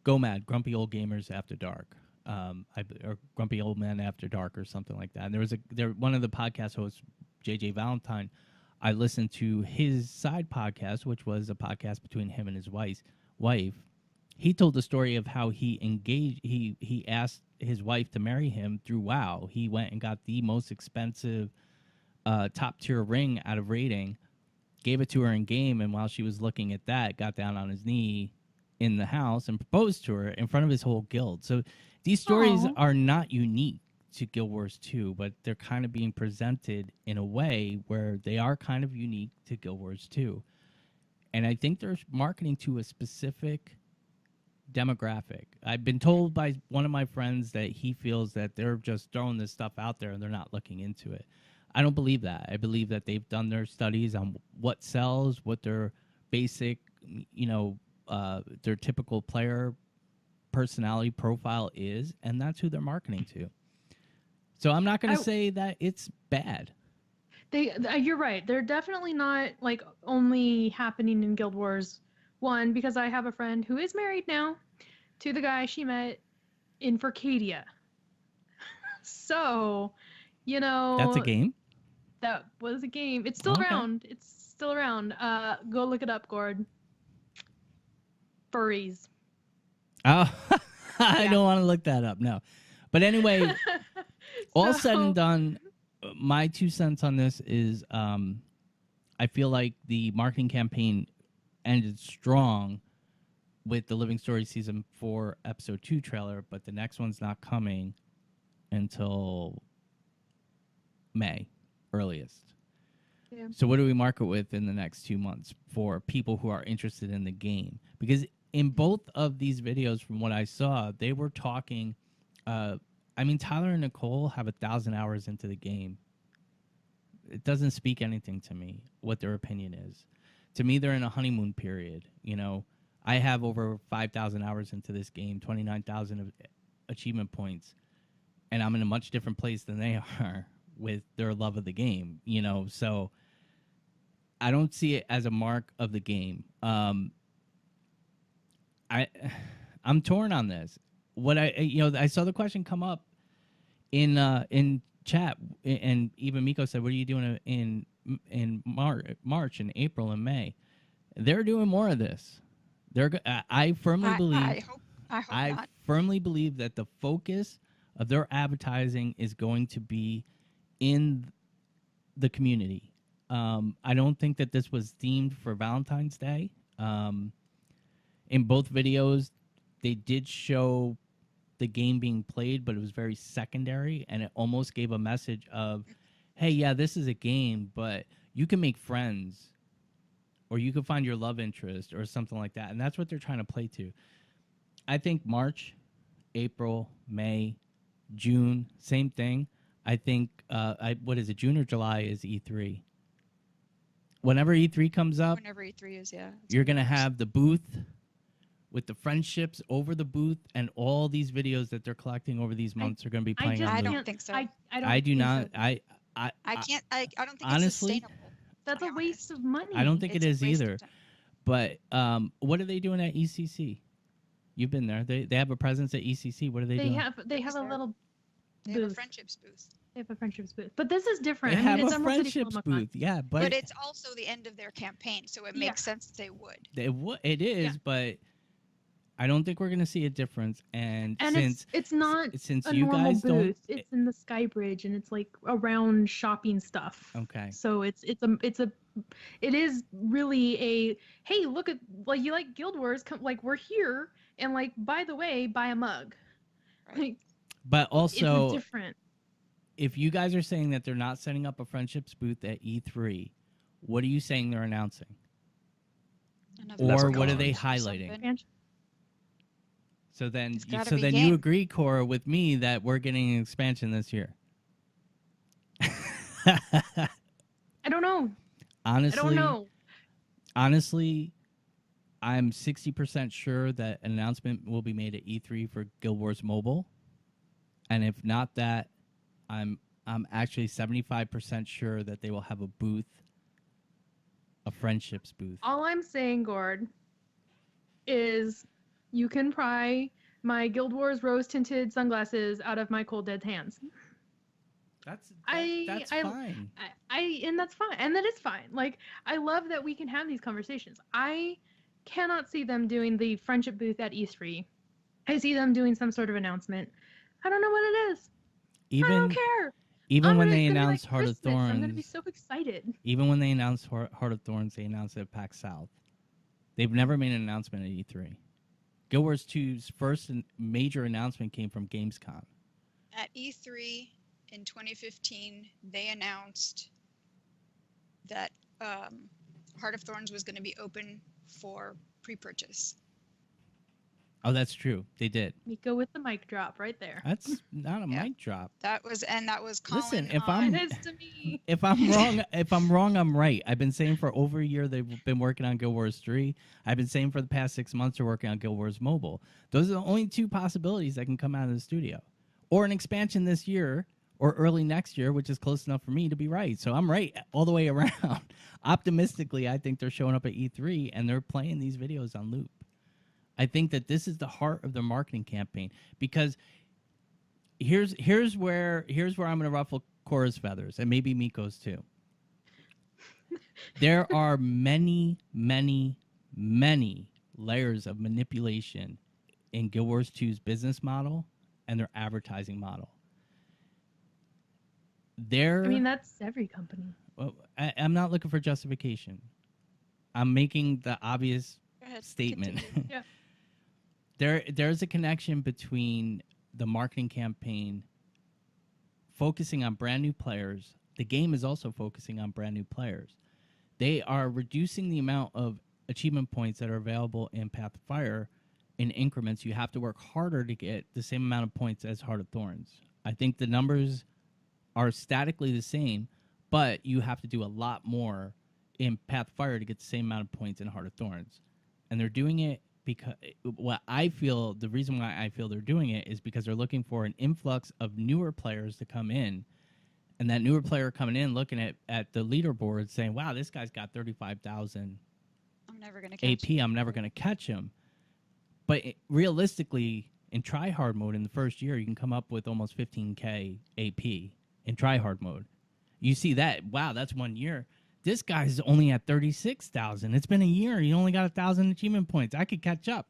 [SPEAKER 1] Go Mad, Grumpy Old Gamers After Dark. or Grumpy Old Man After Dark or something like that. And one of the podcast hosts, JJ Valentine. I listened to his side podcast, which was a podcast between him and his wife. He told the story of how he engaged. He asked his wife to marry him through WoW. He went and got the most expensive, top tier ring out of rating, gave it to her in game, and while she was looking at that, got down on his knee in the house and proposed to her in front of his whole guild. So these stories are not unique to Guild Wars 2, but they're kind of being presented in a way where they are kind of unique to Guild Wars 2. And I think they're marketing to a specific demographic. I've been told by one of my friends that he feels that they're just throwing this stuff out there and they're not looking into it. I don't believe that. I believe that they've done their studies on what sells, what their basic, their typical player personality profile is, and that's who they're marketing to. So I'm not going to say that it's bad.
[SPEAKER 4] You're right. They're definitely not like only happening in Guild Wars 1, because I have a friend who is married now to the guy she met in Furcadia. So,
[SPEAKER 1] That's a game?
[SPEAKER 4] That was a game. It's still around. It's still around. Go look it up, Gord. Furries.
[SPEAKER 1] Oh, I don't want to look that up. No. But anyway, all said and done, my 2 cents on this is I feel like the marketing campaign ended strong with the Living Story Season 4 Episode 2 trailer, but the next one's not coming until May, earliest. Yeah. So what do we market with in the next 2 months for people who are interested in the game? Because in both of these videos, from what I saw, they were talking... Tyler and Nicole have 1,000 hours into the game. It doesn't speak anything to me what their opinion is. To me, they're in a honeymoon period. I have over 5,000 hours into this game, 29,000 achievement points, and I'm in a much different place than they are with their love of the game. So I don't see it as a mark of the game. I'm torn on this. I saw the question come up in chat, and even Miko said, "What are you doing in March and April and May?" They're doing more of this. I firmly believe.
[SPEAKER 3] I hope not.
[SPEAKER 1] Firmly believe that the focus of their advertising is going to be in the community. I don't think that this was themed for Valentine's Day. In both videos, they did show the game being played, but it was very secondary, and it almost gave a message of, hey, yeah, this is a game, but you can make friends, or you can find your love interest, or something like that. And that's what they're trying to play to. I think March, April, May, June, same thing. I think, what is it, June or July is E3. Whenever E3 comes up,
[SPEAKER 3] whenever E3 is, yeah.
[SPEAKER 1] You're going to have the booth with the friendships over the booth, and all these videos that they're collecting over these months are going to be playing on
[SPEAKER 3] I
[SPEAKER 1] the
[SPEAKER 3] don't think so.
[SPEAKER 1] I do not.
[SPEAKER 3] So. I don't think
[SPEAKER 1] honestly,
[SPEAKER 3] it's sustainable.
[SPEAKER 4] That's a waste of money.
[SPEAKER 1] I don't think it is either. But what are they doing at ECC? You've been there. They have a presence at ECC. What are they doing?
[SPEAKER 4] They have a little booth.
[SPEAKER 3] They have a friendships booth.
[SPEAKER 4] They have a friendships booth. But this is different.
[SPEAKER 1] They have
[SPEAKER 4] it's
[SPEAKER 1] a friendships booth. Yeah,
[SPEAKER 3] but it's also the end of their campaign, so it makes sense that they would.
[SPEAKER 1] It is, but I don't think we're going to see a difference. And since
[SPEAKER 4] it's not
[SPEAKER 1] since
[SPEAKER 4] a
[SPEAKER 1] you
[SPEAKER 4] normal
[SPEAKER 1] guys
[SPEAKER 4] booth,
[SPEAKER 1] don't,
[SPEAKER 4] it's in the Sky Bridge, and it's like around shopping stuff.
[SPEAKER 1] Okay.
[SPEAKER 4] So it is really a, hey, look at, like, you like Guild Wars, come, like, we're here, and like, by the way, buy a mug.
[SPEAKER 3] Right.
[SPEAKER 4] Like,
[SPEAKER 1] but also
[SPEAKER 4] it's different.
[SPEAKER 1] If you guys are saying that they're not setting up a friendships booth at E3, what are you saying they're announcing? Or what are they highlighting? So then, you agree, Kora, with me that we're getting an expansion this year.
[SPEAKER 4] I don't know.
[SPEAKER 1] Honestly,
[SPEAKER 4] I don't know.
[SPEAKER 1] Honestly, I'm 60% sure that an announcement will be made at E3 for Guild Wars Mobile, and if not that, I'm actually 75% sure that they will have a booth, a friendships booth.
[SPEAKER 4] All I'm saying, Gord, is you can pry my Guild Wars rose tinted sunglasses out of my Cold Dead's hands.
[SPEAKER 1] That's
[SPEAKER 4] I
[SPEAKER 1] fine.
[SPEAKER 4] And that's fine, and that is fine. Like, I love that we can have these conversations. I cannot see them doing the friendship booth at E3. I see them doing some sort of announcement. I don't know what it is. I don't care.
[SPEAKER 1] Even when they
[SPEAKER 4] it's gonna be
[SPEAKER 1] announced
[SPEAKER 4] like
[SPEAKER 1] Heart of
[SPEAKER 4] Christmas.
[SPEAKER 1] Thorns,
[SPEAKER 4] I'm gonna be so excited.
[SPEAKER 1] even when they announced Heart of Thorns, they announced it at PAX South. They've never made an announcement at E3. Guild Wars 2's first major announcement came from Gamescom.
[SPEAKER 3] At E3 in 2015, they announced that Heart of Thorns was going to be open for pre-purchase.
[SPEAKER 1] Oh, that's true. They did.
[SPEAKER 4] Miko with the mic drop right there.
[SPEAKER 1] That's not a mic drop.
[SPEAKER 3] That was Colin.
[SPEAKER 1] Listen,
[SPEAKER 4] It is to me.
[SPEAKER 1] if I'm wrong, I'm right. I've been saying for over a year they've been working on Guild Wars 3. I've been saying for the past 6 months they're working on Guild Wars Mobile. Those are the only two possibilities that can come out of the studio, or an expansion this year, or early next year, which is close enough for me to be right. So I'm right all the way around. Optimistically, I think they're showing up at E3 and they're playing these videos on loop. I think that this is the heart of their marketing campaign, because here's where I'm going to ruffle Kora's feathers, and maybe Miko's too. There are many, many, many layers of manipulation in Guild Wars 2's business model and their advertising model.
[SPEAKER 4] I mean, that's every company.
[SPEAKER 1] Well, I'm not looking for justification. I'm making the obvious statement.
[SPEAKER 4] Yeah.
[SPEAKER 1] There's a connection between the marketing campaign focusing on brand new players. The game is also focusing on brand new players. They are reducing the amount of achievement points that are available in Path of Fire in increments. You have to work harder to get the same amount of points as Heart of Thorns. I think the numbers are statically the same, but you have to do a lot more in Path of Fire to get the same amount of points in Heart of Thorns. And they're doing it because the reason why I feel they're doing it is because they're looking for an influx of newer players to come in, and that newer player coming in looking at the leaderboard saying, wow, this guy's got 35,000
[SPEAKER 3] I'm never going to catch
[SPEAKER 1] AP. I'm never going to catch him. But realistically, in try-hard mode in the first year, you can come up with almost 15K AP in try-hard mode. You see that, wow, that's 1 year. This guy's only at 36,000. It's been a year. He only got 1,000 achievement points. I could catch up.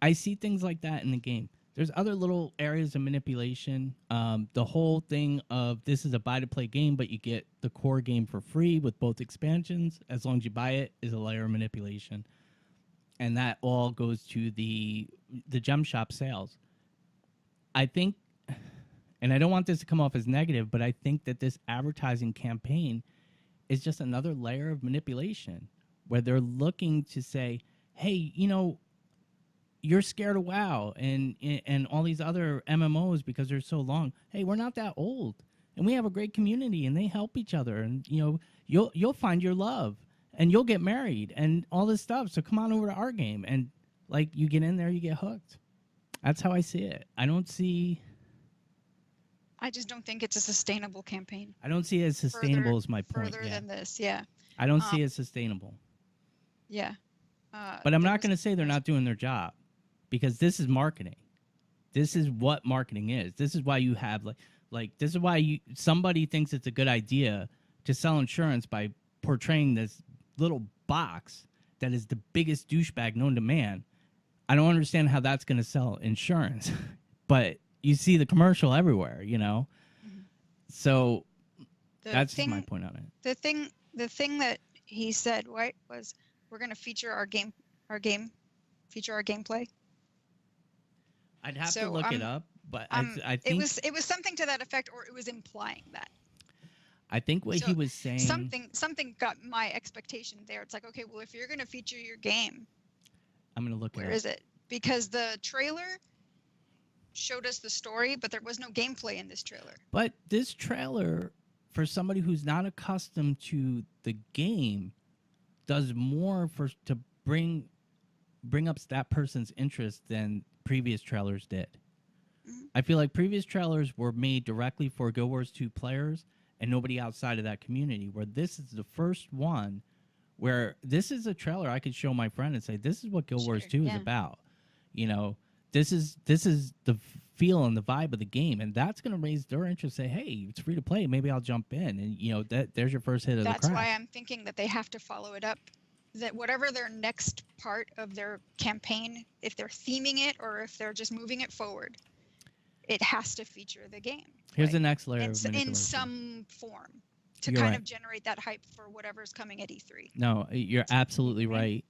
[SPEAKER 1] I see things like that in the game. There's other little areas of manipulation. The whole thing of this is a buy-to-play game, but you get the core game for free with both expansions, as long as you buy it, is a layer of manipulation. And that all goes to the gem shop sales. I think, and I don't want this to come off as negative, but I think that this advertising campaign is just another layer of manipulation where they're looking to say, hey, you're scared of WoW and all these other MMOs because they're so long. Hey, we're not that old, and we have a great community, and they help each other, and you'll find your love, and you'll get married, and all this stuff. So come on over to our game, and like you get in there, you get hooked. That's how I see it.
[SPEAKER 3] I just don't think it's a sustainable campaign.
[SPEAKER 1] I don't see it as sustainable as my point.
[SPEAKER 3] Further than this, yeah.
[SPEAKER 1] I don't see it as sustainable.
[SPEAKER 3] Yeah.
[SPEAKER 1] But I'm not going to say they're not doing their job, because this is marketing. This is what marketing is. This is why you have this is why somebody thinks it's a good idea to sell insurance by portraying this little box that is the biggest douchebag known to man. I don't understand how that's going to sell insurance, but you see the commercial everywhere, Mm-hmm. So that's just my point on it.
[SPEAKER 3] The thing that he said, right, was we're going to feature our gameplay.
[SPEAKER 1] I'd have to look it up, but I think
[SPEAKER 3] it was something to that effect, or it was implying that.
[SPEAKER 1] I think what he was saying,
[SPEAKER 3] something got my expectation there. It's like, okay, well, if you're going to feature your game,
[SPEAKER 1] I'm going to look it up.
[SPEAKER 3] Where is it? Because the trailer showed us the story, but there was no gameplay in this trailer.
[SPEAKER 1] But this trailer, for somebody who's not accustomed to the game, does more to bring up that person's interest than previous trailers did. Mm-hmm. I feel like previous trailers were made directly for Guild Wars 2 players and nobody outside of that community, where this is the first one where this is a trailer I could show my friend and say, this is what Guild Wars 2 is about. this is the feel and the vibe of the game, and that's going to raise their interest. Say, hey, it's free to play. Maybe I'll jump in, and there's your first hit of the crack.
[SPEAKER 3] That's why I'm thinking that they have to follow it up. That whatever their next part of their campaign, if they're theming it or if they're just moving it forward, it has to feature the game.
[SPEAKER 1] Here's the next layer
[SPEAKER 3] in,
[SPEAKER 1] of
[SPEAKER 3] in
[SPEAKER 1] manipulation.
[SPEAKER 3] some form to
[SPEAKER 1] You're
[SPEAKER 3] kind
[SPEAKER 1] right.
[SPEAKER 3] of generate that hype for whatever's coming at E3.
[SPEAKER 1] No, you're absolutely right.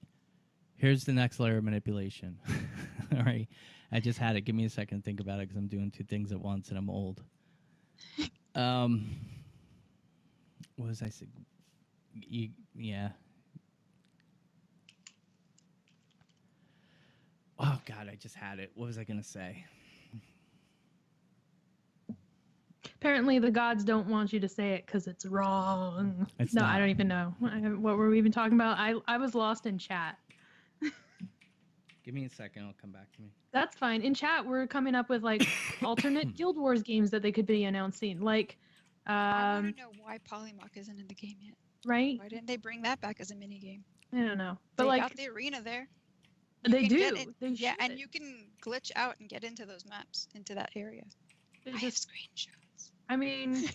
[SPEAKER 1] Here's the next layer of manipulation. All right. I just had it. Give me a second to think about it because I'm doing two things at once and I'm old. What was I saying? Yeah. Oh, God, I just had it. What was I going to say?
[SPEAKER 4] Apparently, the gods don't want you to say it because it's wrong.
[SPEAKER 1] It's
[SPEAKER 4] no,
[SPEAKER 1] not.
[SPEAKER 4] I don't even know. What were we even talking about? I was lost in chat.
[SPEAKER 1] Give me a second. It'll come back to me.
[SPEAKER 4] That's fine. In chat, we're coming up with like alternate Guild Wars games that they could be announcing. Like,
[SPEAKER 3] I want to know why Polymach isn't in the game yet.
[SPEAKER 4] right?
[SPEAKER 3] Why didn't they bring that back as a mini game?
[SPEAKER 4] I don't know. But
[SPEAKER 3] They
[SPEAKER 4] like,
[SPEAKER 3] got the arena there.
[SPEAKER 4] they
[SPEAKER 3] You can get
[SPEAKER 4] do.
[SPEAKER 3] it-
[SPEAKER 4] They
[SPEAKER 3] yeah, and
[SPEAKER 4] should.
[SPEAKER 3] you can glitch out and get into those maps, into that area.
[SPEAKER 4] They
[SPEAKER 3] I have
[SPEAKER 4] just,
[SPEAKER 3] screenshots.
[SPEAKER 4] I mean,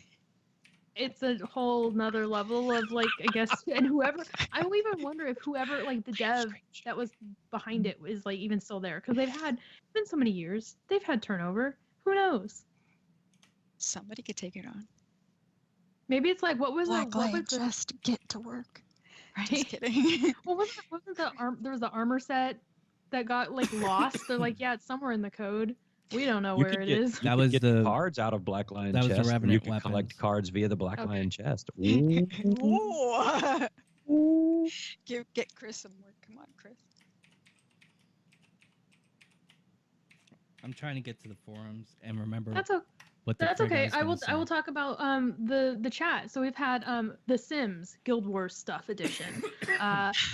[SPEAKER 4] it's a whole nother level of like, I guess, and whoever, I don't even wonder if whoever, like the dev that was behind it is like even still there. Because it's been so many years. They've had turnover. Who knows?
[SPEAKER 3] Somebody could take it on.
[SPEAKER 4] Maybe it's like, what was
[SPEAKER 3] Blacklight,
[SPEAKER 4] the,
[SPEAKER 3] just get to work.
[SPEAKER 4] right?
[SPEAKER 3] Just kidding.
[SPEAKER 4] What wasn't there was the armor set that got like lost? They're like, yeah, it's somewhere in the code. We don't know where it is.
[SPEAKER 1] That was
[SPEAKER 2] get
[SPEAKER 1] the-
[SPEAKER 2] cards out of Black Lion
[SPEAKER 1] that was the
[SPEAKER 2] chest. And
[SPEAKER 1] Revenant
[SPEAKER 2] you can
[SPEAKER 1] weapons.
[SPEAKER 2] collect cards via the Black
[SPEAKER 4] Okay.
[SPEAKER 2] Lion chest.
[SPEAKER 3] Ooh. Get Chris some work. Come on, Chris.
[SPEAKER 1] I'm trying to get to the forums and remember
[SPEAKER 4] That's
[SPEAKER 1] what the
[SPEAKER 4] That's
[SPEAKER 1] frig
[SPEAKER 4] okay.
[SPEAKER 1] was
[SPEAKER 4] I will
[SPEAKER 1] gonna say.
[SPEAKER 4] talk about the chat. So we've had the Sims Guild Wars Stuff Edition,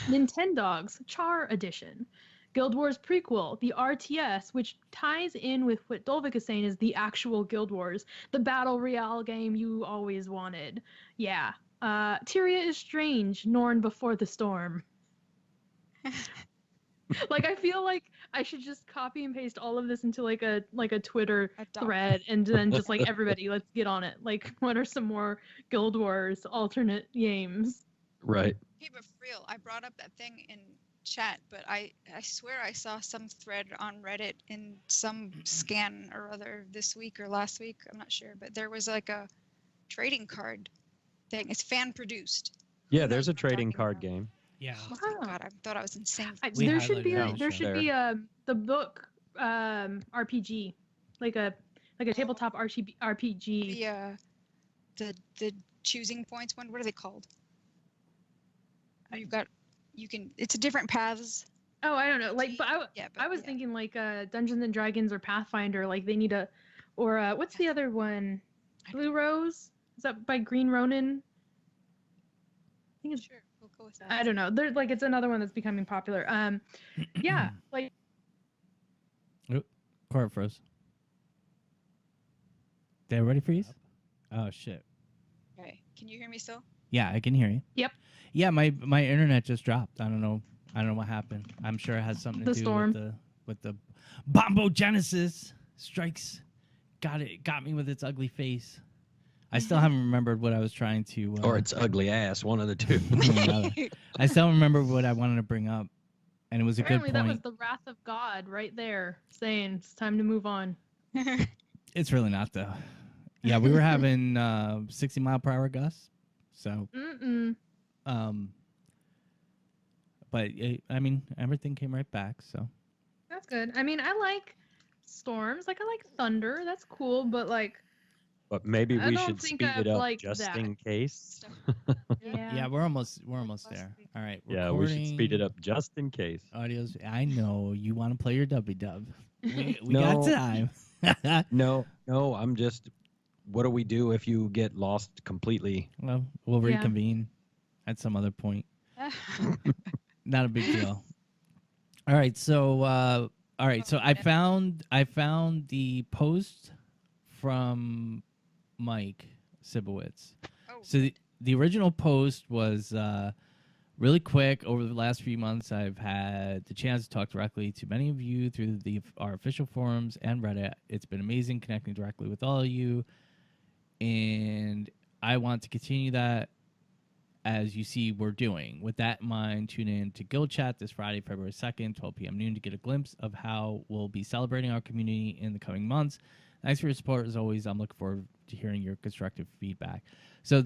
[SPEAKER 4] Nintendogs Char Edition, Guild Wars prequel, the RTS, which ties in with what Dolvik is saying is the actual Guild Wars, the battle royale game you always wanted. Yeah. Tyria is strange, Norn before the storm. Like I feel like I should just copy and paste all of this into like a Twitter
[SPEAKER 3] Adopt.
[SPEAKER 4] thread and then just like everybody let's get on it. Like what are some more Guild Wars alternate games?
[SPEAKER 2] Right.
[SPEAKER 3] Hey, but for real, I brought up that thing in chat, but I swear I saw some thread on Reddit in some scan or other this week or last week. I'm not sure, but there was like a trading card thing. It's fan produced.
[SPEAKER 2] Yeah,
[SPEAKER 3] Who
[SPEAKER 2] there's
[SPEAKER 3] knows
[SPEAKER 2] a
[SPEAKER 3] what I'm
[SPEAKER 2] trading
[SPEAKER 3] talking
[SPEAKER 2] card
[SPEAKER 3] about?
[SPEAKER 2] game.
[SPEAKER 1] Yeah.
[SPEAKER 3] Oh, thank
[SPEAKER 4] Wow.
[SPEAKER 3] God, I thought I was insane.
[SPEAKER 1] We
[SPEAKER 4] There should be
[SPEAKER 1] highlighted it.
[SPEAKER 4] there should be the book RPG, like a tabletop RPG.
[SPEAKER 3] The choosing points one. What are they called? It's a different paths.
[SPEAKER 4] Oh, I don't know. Like, but I was
[SPEAKER 3] yeah.
[SPEAKER 4] thinking like Dungeons and Dragons or Pathfinder. Like they need what's the other one? Blue Rose? Is that by Green Ronin? I think it's.
[SPEAKER 3] Sure, we'll go with that.
[SPEAKER 4] I don't know. There's like it's another one that's becoming popular. Yeah, like
[SPEAKER 1] Kora froze. They ready for you? Oh shit.
[SPEAKER 3] Okay, can you hear me still?
[SPEAKER 1] Yeah, I can hear you.
[SPEAKER 4] Yep.
[SPEAKER 1] Yeah, my internet just dropped. I don't know what happened. I'm sure it has something to
[SPEAKER 4] The
[SPEAKER 1] do
[SPEAKER 4] storm.
[SPEAKER 1] with the Bombogenesis strikes. Got me with its ugly face. I still haven't remembered what I was trying to.
[SPEAKER 2] Or its ugly ass, one of the two.
[SPEAKER 1] I still remember what I wanted to bring up, and it was a
[SPEAKER 4] apparently
[SPEAKER 1] good
[SPEAKER 4] that was
[SPEAKER 1] point.
[SPEAKER 4] the wrath of God right there, saying it's time to move on.
[SPEAKER 1] It's really not though. Yeah, we were having 60-mile-per-hour gusts, so. But I mean, everything came right back. So.
[SPEAKER 4] That's good. I mean, I like storms. Like I like thunder. That's cool. But like,
[SPEAKER 2] But maybe
[SPEAKER 4] I
[SPEAKER 2] we
[SPEAKER 4] don't
[SPEAKER 2] should
[SPEAKER 4] think
[SPEAKER 2] speed
[SPEAKER 4] I'd
[SPEAKER 2] it up
[SPEAKER 4] like
[SPEAKER 2] just
[SPEAKER 4] that.
[SPEAKER 2] in case.
[SPEAKER 1] Yeah, we're almost there. All right.
[SPEAKER 2] Yeah, we should speed it
[SPEAKER 1] recording
[SPEAKER 2] up just in case.
[SPEAKER 1] Audios. I know you want to play your dub. We got
[SPEAKER 2] No.
[SPEAKER 1] time.
[SPEAKER 2] No, I'm just. What do we do if you get lost completely?
[SPEAKER 1] Well, we'll
[SPEAKER 4] Yeah.
[SPEAKER 1] reconvene at some other point. Not a big deal. All right. So I found the post from Mike Sibowitz.
[SPEAKER 3] Oh,
[SPEAKER 1] So the original post was Really quick, over the last few months, I've had the chance to talk directly to many of you through our official forums and Reddit. It's been amazing connecting directly with all of you, and I want to continue that, as you see we're doing. With that in mind, tune in to Guild Chat this Friday, February 2nd, 12 p.m. noon, to get a glimpse of how we'll be celebrating our community in the coming months. Thanks for your support. As always, I'm looking forward to hearing your constructive feedback. So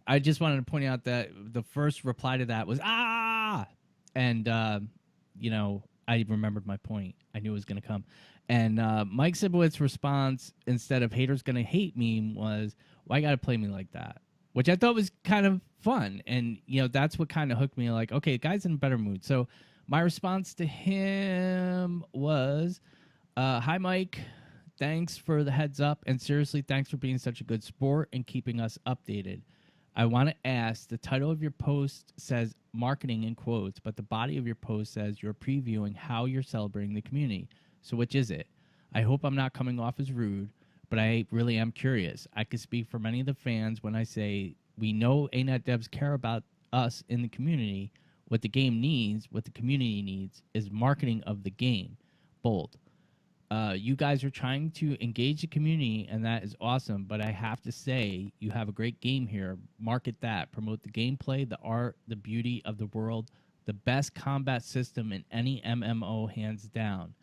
[SPEAKER 1] I just wanted to point out that the first reply to that was, ah! And, I remembered my point. I knew it was going to come. And Mike Sibowitz's response, instead of haters going to hate me, was, why got to play me like that? Which I thought was kind of fun. And, that's what kind of hooked me. Like, okay, the guy's in a better mood. So my response to him was, hi, Mike. Thanks for the heads up. And seriously, thanks for being such a good sport and keeping us updated. I want to ask, the title of your post says marketing in quotes, but the body of your post says you're previewing how you're celebrating the community. So which is it? I hope I'm not coming off as rude, but I really am curious. I could speak for many of the fans when I say we know ArenaNet devs care about us in the community. What the game needs, what the community needs, is marketing of the game. Bold. You guys are trying to engage the community, and that is awesome. But I have to say, you have a great game here. Market that. Promote the gameplay, the art, the beauty of the world, the best combat system in any MMO, hands down.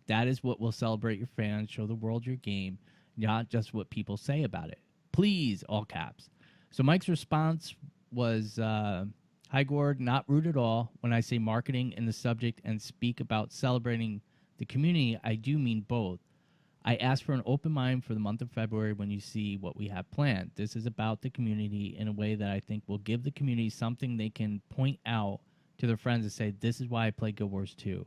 [SPEAKER 1] That is what will celebrate your fans, show the world your game, not just what people say about it. Please, all caps. So Mike's response was, hi, Gord, not rude at all. When I say marketing in the subject and speak about celebrating the community, I do mean both. I ask for an open mind for the month of February when you see what we have planned. This is about the community in a way that I think will give the community something they can point out to their friends and say, this is why I play Guild Wars 2.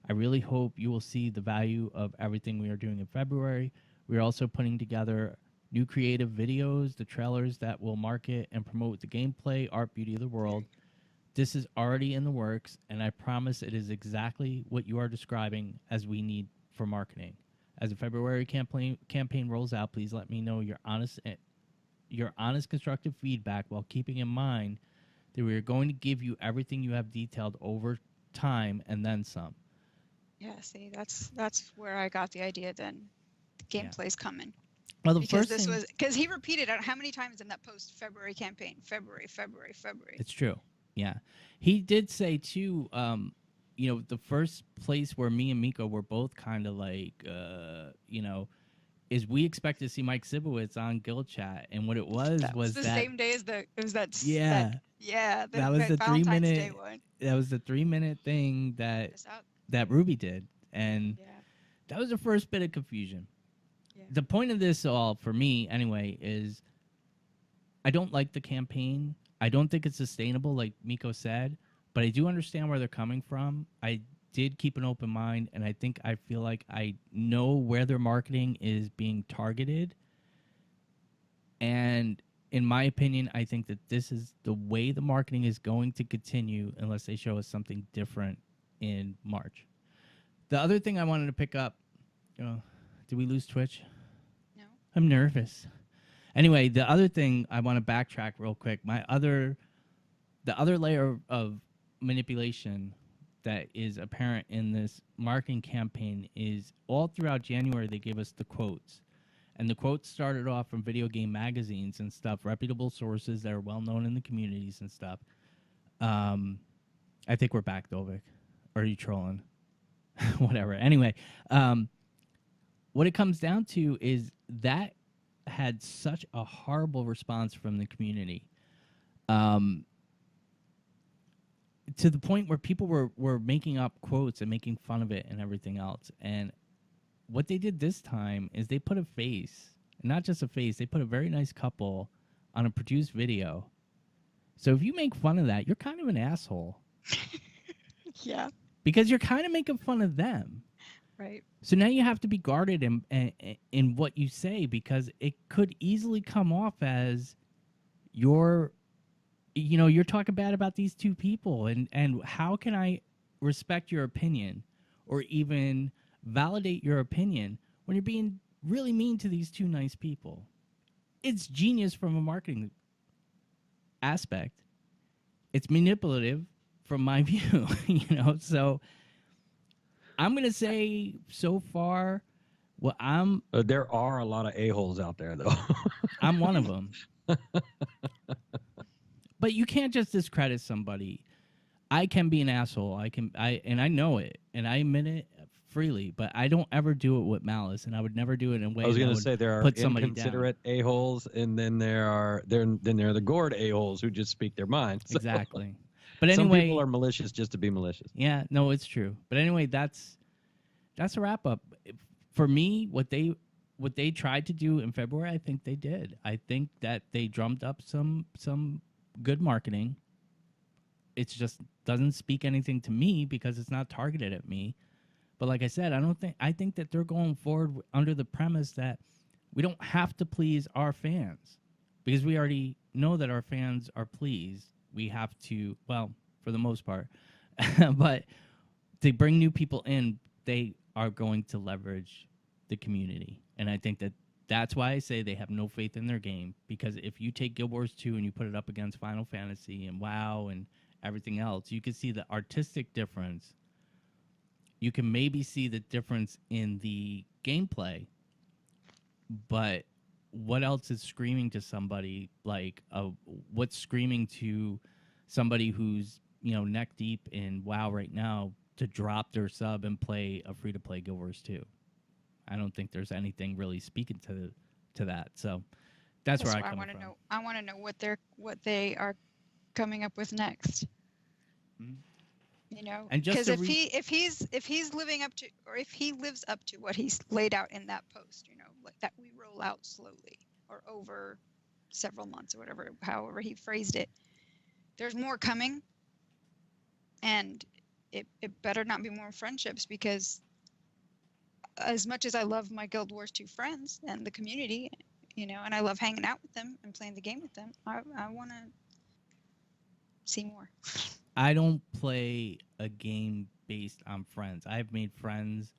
[SPEAKER 1] I really hope you will see the value of everything we are doing in February. We are also putting together new creative videos, the trailers that will market and promote the gameplay, art, beauty of the world. This is already in the works, and I promise it is exactly what you are describing as we need for marketing. As the February campaign rolls out, please let me know your honest, constructive feedback, while keeping in mind that we are going to give you everything you have detailed over time and then some.
[SPEAKER 3] Yeah, see, that's where I got the idea. Then the gameplay's coming.
[SPEAKER 1] Well,
[SPEAKER 3] because he repeated it how many times in that post February campaign, February.
[SPEAKER 1] It's true. Yeah, he did say too. The first place where me and Miko were both kind of like, is we expect to see Mike Sibowitz on Guild Chat, and what it was was
[SPEAKER 3] the
[SPEAKER 1] that
[SPEAKER 3] same day as that was
[SPEAKER 1] that was the 3 minute one. That was the 3 minute thing that Ruby did, and that was the first bit of confusion. Yeah. The point of this all, for me anyway, is I don't like the campaign. I don't think it's sustainable, like Miko said, but I do understand where they're coming from. I did keep an open mind, and I feel like I know where their marketing is being targeted. And in my opinion, I think that this is the way the marketing is going to continue unless they show us something different in March. The other thing I wanted to pick up, did we lose Twitch?
[SPEAKER 3] No.
[SPEAKER 1] I'm nervous. Anyway, the other thing I want to backtrack real quick. The other layer of manipulation that is apparent in this marketing campaign is all throughout January they gave us the quotes. And the quotes started off from video game magazines and stuff, reputable sources that are well known in the communities and stuff. I think we're back, though, Vic. Or are you trolling? Whatever. Anyway, what it comes down to is that had such a horrible response from the community, to the point where people were making up quotes and making fun of it and everything else. And what they did this time is they put a face, not just a face, they put a very nice couple on a produced video. So if you make fun of that, you're kind of an asshole.
[SPEAKER 3] Yeah.
[SPEAKER 1] Because you're kind of making fun of them.
[SPEAKER 3] Right.
[SPEAKER 1] So now you have to be guarded in what you say, because it could easily come off as you're talking bad about these two people, and how can I respect your opinion or even validate your opinion when you're being really mean to these two nice people? It's genius from a marketing aspect. it's manipulative from my view, you know. So I'm gonna say so far, well,
[SPEAKER 2] There are a lot of a-holes out there, though.
[SPEAKER 1] I'm one of them. But you can't just discredit somebody. I can be an asshole. I know it, and I admit it freely. But I don't ever do it with malice, and I would never do it in a way.
[SPEAKER 2] I was
[SPEAKER 1] going
[SPEAKER 2] going
[SPEAKER 1] to
[SPEAKER 2] to say there are
[SPEAKER 1] put somebody
[SPEAKER 2] inconsiderate
[SPEAKER 1] down.
[SPEAKER 2] a-holes, and then there are the Gord a-holes who just speak their mind. So
[SPEAKER 1] Exactly. But
[SPEAKER 2] some
[SPEAKER 1] anyway,
[SPEAKER 2] people are malicious just to be malicious.
[SPEAKER 1] yeah, no, it's true. But anyway, that's a wrap up. For me, what they tried to do in February, I think they did. I think that they drummed up some good marketing. It just doesn't speak anything to me because it's not targeted at me. But like I said, I think that they're going forward under the premise that we don't have to please our fans because we already know that our fans are pleased. We have to, well, for the most part, but to bring new people in, they are going to leverage the community. And I think that that's why I say they have no faith in their game, because if you take Guild Wars 2 and you put it up against Final Fantasy and WoW and everything else, you can see the artistic difference. You can maybe see the difference in the gameplay, but what else is screaming to somebody like what's screaming to somebody who's, you know, neck deep in WoW right now to drop their sub and play a free-to-play Guild Wars 2? I don't think there's anything really speaking to that. So that's where I come from.
[SPEAKER 3] I want to know what they are coming up with next.
[SPEAKER 1] Mhm.
[SPEAKER 3] You know,
[SPEAKER 1] And just
[SPEAKER 3] because
[SPEAKER 1] to
[SPEAKER 3] if he's living up to, or if he lives up to what he's laid out in that post, you know, like that we roll out slowly or over several months or whatever, however he phrased it, there's more coming, and it better not be more friendships, because as much as I love my Guild Wars 2 friends and the community, you know, and I love hanging out with them and playing the game with them, I want to see more.
[SPEAKER 1] I don't play a game based on friends. I've made friends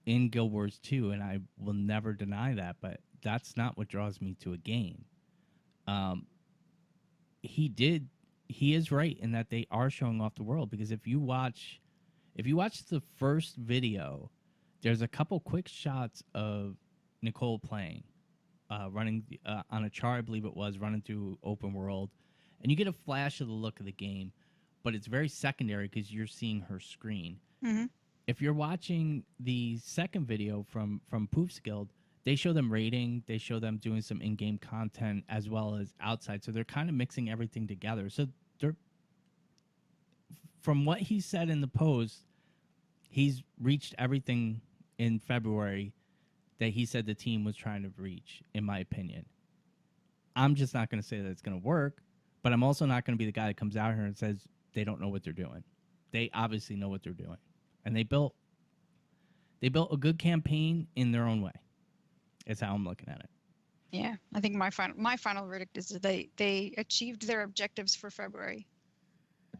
[SPEAKER 1] in Guild Wars 2, and I will never deny that, but that's not what draws me to a game. He is right in that they are showing off the world, because if you watch the first video, there's a couple quick shots of Nicole playing, running on a char, I believe it was, running through open world, and you get a flash of the look of the game, but it's very secondary because you're seeing her screen.
[SPEAKER 3] Mm-hmm.
[SPEAKER 1] If you're watching the second video from Poof's Guild, they show them raiding, they show them doing some in-game content as well as outside, so they're kind of mixing everything together. So they're, from what he said in the post, he's reached everything in February that he said the team was trying to reach, in my opinion. I'm just not going to say that it's going to work, but I'm also not going to be the guy that comes out here and says they don't know what they're doing. They obviously know what they're doing. And they built a good campaign in their own way. Is how I'm looking at it.
[SPEAKER 3] Yeah, I think my final verdict is that they achieved their objectives for February,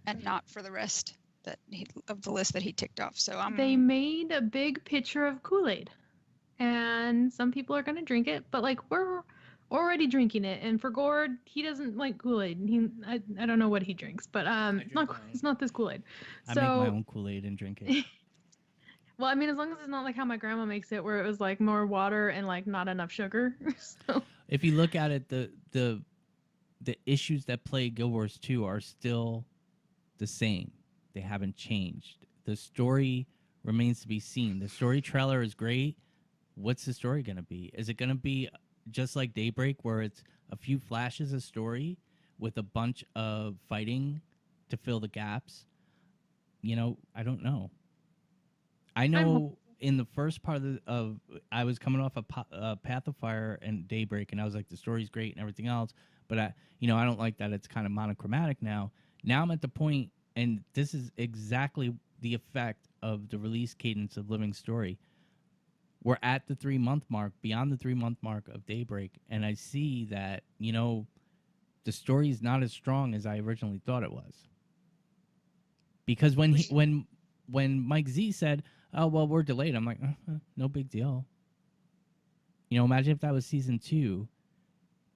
[SPEAKER 3] and not for the rest of the list that he ticked off. So
[SPEAKER 4] They made a big pitcher of Kool-Aid, and some people are going to drink it, but like we're already drinking it. And for Gord, he doesn't like Kool-Aid. I don't know what he drinks, but it's not this Kool-Aid.
[SPEAKER 1] I make my own Kool-Aid and drink it.
[SPEAKER 4] Well, I mean, as long as it's not like how my grandma makes it, where it was like more water and like not enough sugar. So
[SPEAKER 1] if you look at it, the issues that plague Guild Wars 2 are still the same. They haven't changed. The story remains to be seen. The story trailer is great. What's the story going to be? Is it going to be just like Daybreak, where it's a few flashes of story with a bunch of fighting to fill the gaps? You know, I don't know. I know in the first part of I was coming off a Path of Fire and Daybreak, and I was like, the story's great and everything else, but I don't like that it's kind of monochromatic now. Now I'm at the point, and this is exactly the effect of the release cadence of Living Story. We're at the 3-month mark, beyond the 3-month mark of Daybreak, and I see that, the story is not as strong as I originally thought it was. Because when Mike Z said, "Oh, well, we're delayed," I'm like, no big deal. Imagine if that was season 2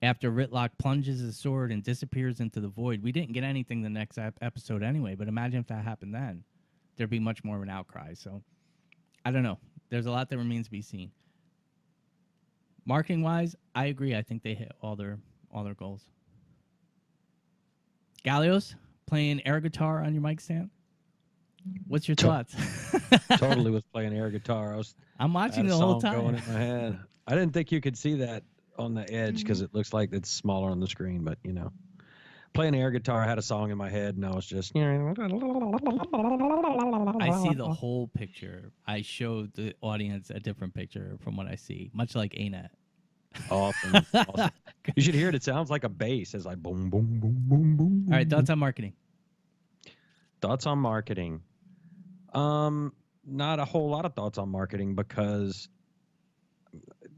[SPEAKER 1] After Ritlock plunges his sword and disappears into the void, we didn't get anything the next episode anyway, but imagine if that happened then. There'd be much more of an outcry. So, I don't know. There's a lot that remains to be seen. Marketing-wise, I agree. I think they hit all their goals. Gallios, playing air guitar on your mic stand? What's your thoughts?
[SPEAKER 2] Totally was playing air guitar.
[SPEAKER 1] I'm watching
[SPEAKER 2] I had
[SPEAKER 1] the
[SPEAKER 2] a
[SPEAKER 1] whole
[SPEAKER 2] song
[SPEAKER 1] time.
[SPEAKER 2] going in my head. I didn't think you could see that on the edge because it looks like it's smaller on the screen, but you know, playing air guitar, I had a song in my head, and I was just.
[SPEAKER 1] I see the whole picture. I showed the audience a different picture from what I see, much like ArenaNet.
[SPEAKER 2] Awesome. Awesome. You should hear it. It sounds like a bass. It's like boom, boom, boom, boom, boom.
[SPEAKER 1] All right, thoughts on marketing.
[SPEAKER 2] Thoughts on marketing. Not a whole lot of thoughts on marketing because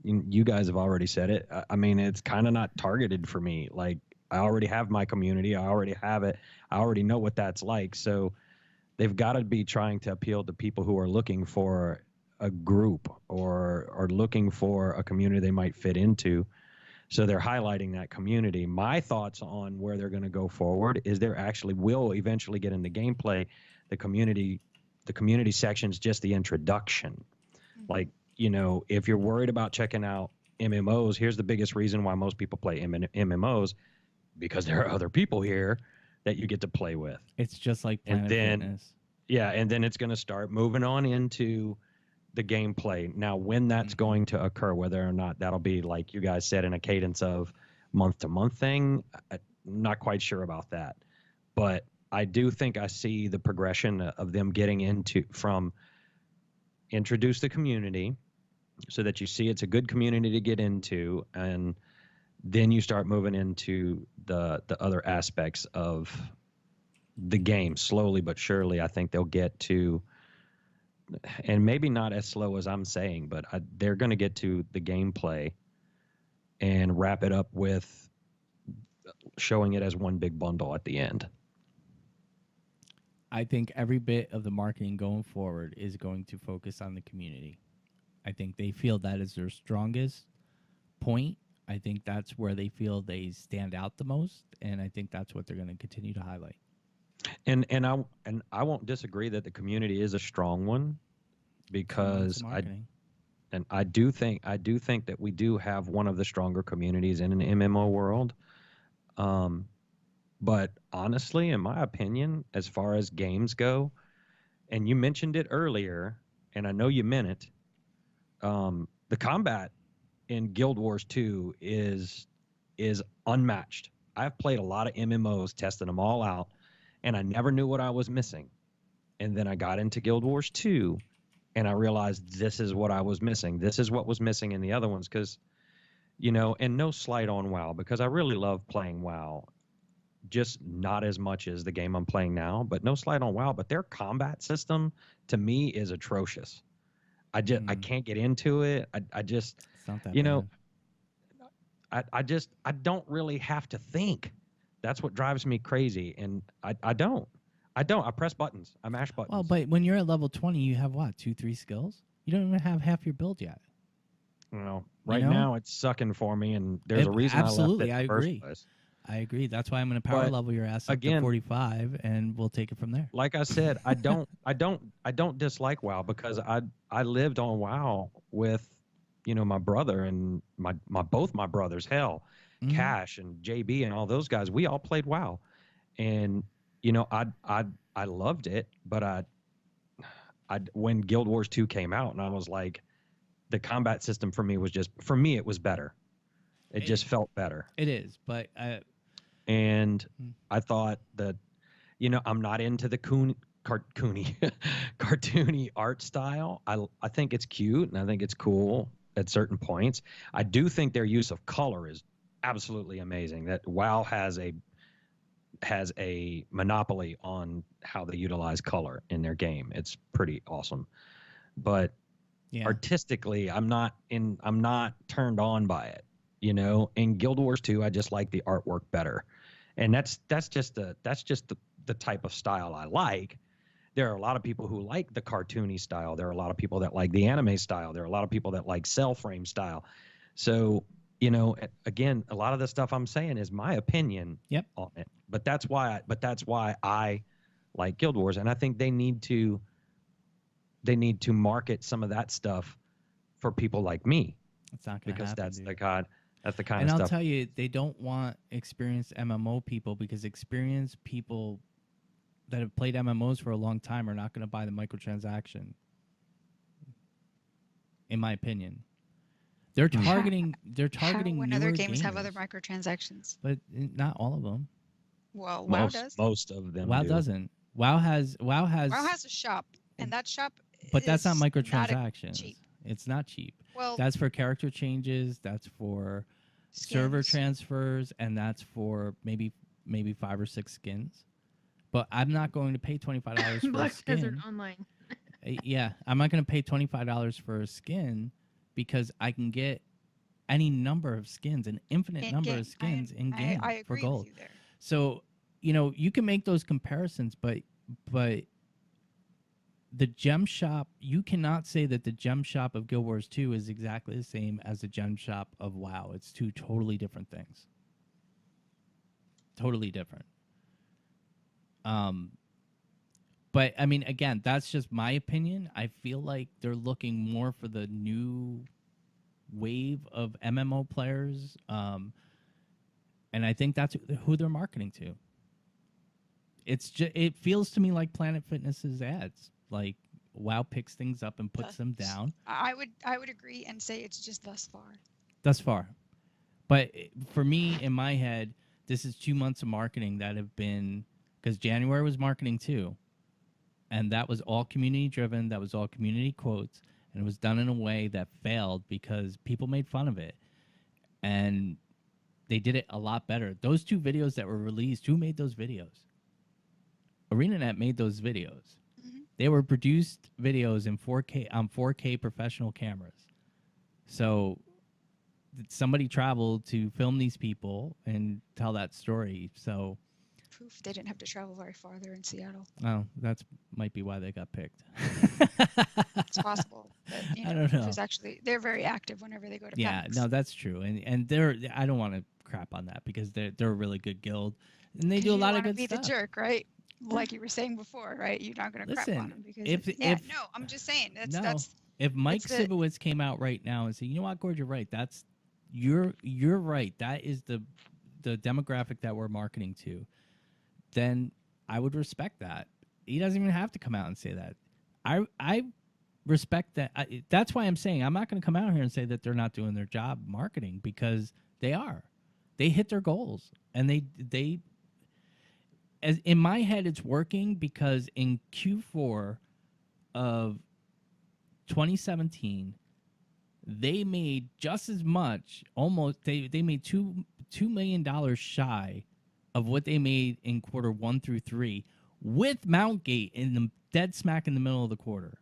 [SPEAKER 2] you guys have already said it. I mean, it's kind of not targeted for me. Like, I already have my community. I already have it. I already know what that's like. So they've got to be trying to appeal to people who are looking for a group or are looking for a community they might fit into. So they're highlighting that community. My thoughts on where they're going to go forward is there actually will eventually get into gameplay. The community section is just the introduction. Like, you know, if you're worried about checking out MMOs, here's the biggest reason why most people play MMOs, because there are other people here that you get to play with.
[SPEAKER 1] It's just like Planet Fitness.
[SPEAKER 2] Yeah, and then it's going to start moving on into the gameplay. Now, when that's going to occur, whether or not that'll be, like you guys said, in a cadence of month-to-month thing, I'm not quite sure about that. But I do think I see the progression of them getting into from introduce the community so that you see it's a good community to get into, and then you start moving into the other aspects of the game slowly but surely. I think they'll get to, and maybe not as slow as I'm saying, but they're going to get to the gameplay and wrap it up with showing it as one big bundle at the end.
[SPEAKER 1] I think every bit of the marketing going forward is going to focus on the community. I think they feel that is their strongest point. I think that's where they feel they stand out the most, and I think that's what they're going to continue to highlight.
[SPEAKER 2] And I won't disagree that the community is a strong one, because I do think that we do have one of the stronger communities in an MMO world. But honestly, in my opinion, as far as games go, and you mentioned it earlier, and I know you meant it, the combat in Guild Wars 2 is unmatched. I've played a lot of MMOs, tested them all out, and I never knew what I was missing. And then I got into Guild Wars 2, and I realized this is what I was missing. This is what was missing in the other ones, because, you know, and no slight on WoW, because I really love playing WoW. Just not as much as the game I'm playing now, but no slight on WoW. But their combat system, to me, is atrocious. I can't get into it. I just, you know, I don't really have to think. That's what drives me crazy, and I don't. I press buttons. I mash buttons.
[SPEAKER 1] Well, but when you're at level 20, you have what, 2-3 skills? You don't even have half your build yet.
[SPEAKER 2] Well, right now it's sucking for me, and there's a reason
[SPEAKER 1] absolutely,
[SPEAKER 2] I left it in the first place.
[SPEAKER 1] I agree. That's why I'm going to power level your ass up to 45, and we'll take it from there.
[SPEAKER 2] Like I said, I don't dislike WoW, because I lived on WoW with, you know, my brother and both my brothers, Cash and JB and all those guys. We all played WoW, and you know, I loved it, but when Guild Wars 2 came out, and I was like, the combat system for me it was better. It just felt better.
[SPEAKER 1] It is, but
[SPEAKER 2] and I thought that, you know, I'm not into the cartoony art style. I think it's cute and I think it's cool at certain points. I do think their use of color is absolutely amazing. That WoW has a monopoly on how they utilize color in their game. It's pretty awesome. But artistically, I'm not turned on by it. You know, in Guild Wars 2, I just like the artwork better, and that's just the type of style I like. There are a lot of people who like the cartoony style. There are a lot of people that like the anime style. There are a lot of people that like cell frame style. So you know, again, a lot of the stuff I'm saying is my opinion
[SPEAKER 1] Yep.
[SPEAKER 2] on it. But that's why I like Guild Wars, and I think they need to market some of that stuff for people like me,
[SPEAKER 1] It's not going to
[SPEAKER 2] because
[SPEAKER 1] happen.
[SPEAKER 2] that's
[SPEAKER 1] Dude.
[SPEAKER 2] the kind
[SPEAKER 1] And
[SPEAKER 2] of
[SPEAKER 1] I'll
[SPEAKER 2] stuff.
[SPEAKER 1] tell you, they don't want experienced MMO people, because experienced people that have played MMOs for a long time are not going to buy the microtransaction. In my opinion, they're targeting
[SPEAKER 3] when
[SPEAKER 1] newer
[SPEAKER 3] other games have other
[SPEAKER 1] gamers,
[SPEAKER 3] microtransactions.
[SPEAKER 1] but not all of them.
[SPEAKER 3] Well, WoW does.
[SPEAKER 2] Most of them
[SPEAKER 1] WoW
[SPEAKER 2] do.
[SPEAKER 1] doesn't. WoW has
[SPEAKER 3] WoW has a shop, and that shop
[SPEAKER 1] but that's not
[SPEAKER 3] is
[SPEAKER 1] microtransactions.
[SPEAKER 3] cheap.
[SPEAKER 1] It's not cheap.
[SPEAKER 3] Well,
[SPEAKER 1] That's for character changes. That's for server
[SPEAKER 3] skins.
[SPEAKER 1] transfers, and that's for maybe 5 or 6 skins. But I'm not going to pay $25 for a
[SPEAKER 4] Black Desert
[SPEAKER 1] skin.
[SPEAKER 4] Online.
[SPEAKER 1] Yeah, I'm not going to pay $25 for a skin, because I can get any number of skins, an infinite
[SPEAKER 3] In
[SPEAKER 1] number
[SPEAKER 3] game.
[SPEAKER 1] of skins in game
[SPEAKER 3] I
[SPEAKER 1] for
[SPEAKER 3] agree
[SPEAKER 1] gold.
[SPEAKER 3] with you there.
[SPEAKER 1] So, you know, you can make those comparisons, but the gem shop, you cannot say that the gem shop of Guild Wars 2 is exactly the same as the gem shop of WoW. It's two totally different things. Totally different. But I mean, again, that's just my opinion. I feel like they're looking more for the new wave of MMO players, and I think that's who they're marketing to. It feels to me like Planet Fitness's ads. Like, WoW picks things up and puts them down.
[SPEAKER 3] I would agree and say it's just thus far.
[SPEAKER 1] Thus far. But for me, in my head, this is 2 months of marketing that have been, because January was marketing too, and that was all community driven. That was all community quotes, and it was done in a way that failed because people made fun of it, and they did it a lot better. Those 2 videos that were released, who made those videos? ArenaNet made those videos.
[SPEAKER 3] Mhm.
[SPEAKER 1] They were produced videos in 4K on 4K professional cameras. So somebody traveled to film these people and tell that story. So,
[SPEAKER 3] Proof they didn't have to travel very far. They're in Seattle.
[SPEAKER 1] oh, that's might be why they got picked.
[SPEAKER 3] It's possible. But,
[SPEAKER 1] I don't know.
[SPEAKER 3] Because actually, they're very active whenever they go to
[SPEAKER 1] Yeah,
[SPEAKER 3] PAX.
[SPEAKER 1] no, that's true, and they're. I don't want to crap on that, because they're a really good guild, and they do a lot of good
[SPEAKER 3] be
[SPEAKER 1] stuff.
[SPEAKER 3] the jerk, right? Like you were saying before, right? You're not going to crap
[SPEAKER 1] Listen,
[SPEAKER 3] on them because
[SPEAKER 1] if
[SPEAKER 3] no, I'm just saying
[SPEAKER 1] no, if Mike
[SPEAKER 3] it's the-
[SPEAKER 1] Sibowitz came out right now and said, "You know what, Gord, you're right. You're right. That is the demographic that we're marketing to," then I would respect that. He doesn't even have to come out and say that. I respect that. That's why I'm saying I'm not going to come out here and say that they're not doing their job marketing, because they are. They hit their goals, and they as in my head it's working, because in Q4 of 2017 they made just as much, almost they made $2 million shy of what they made in quarter 1 through 3, with Mount Gate in the dead smack in the middle of the quarter.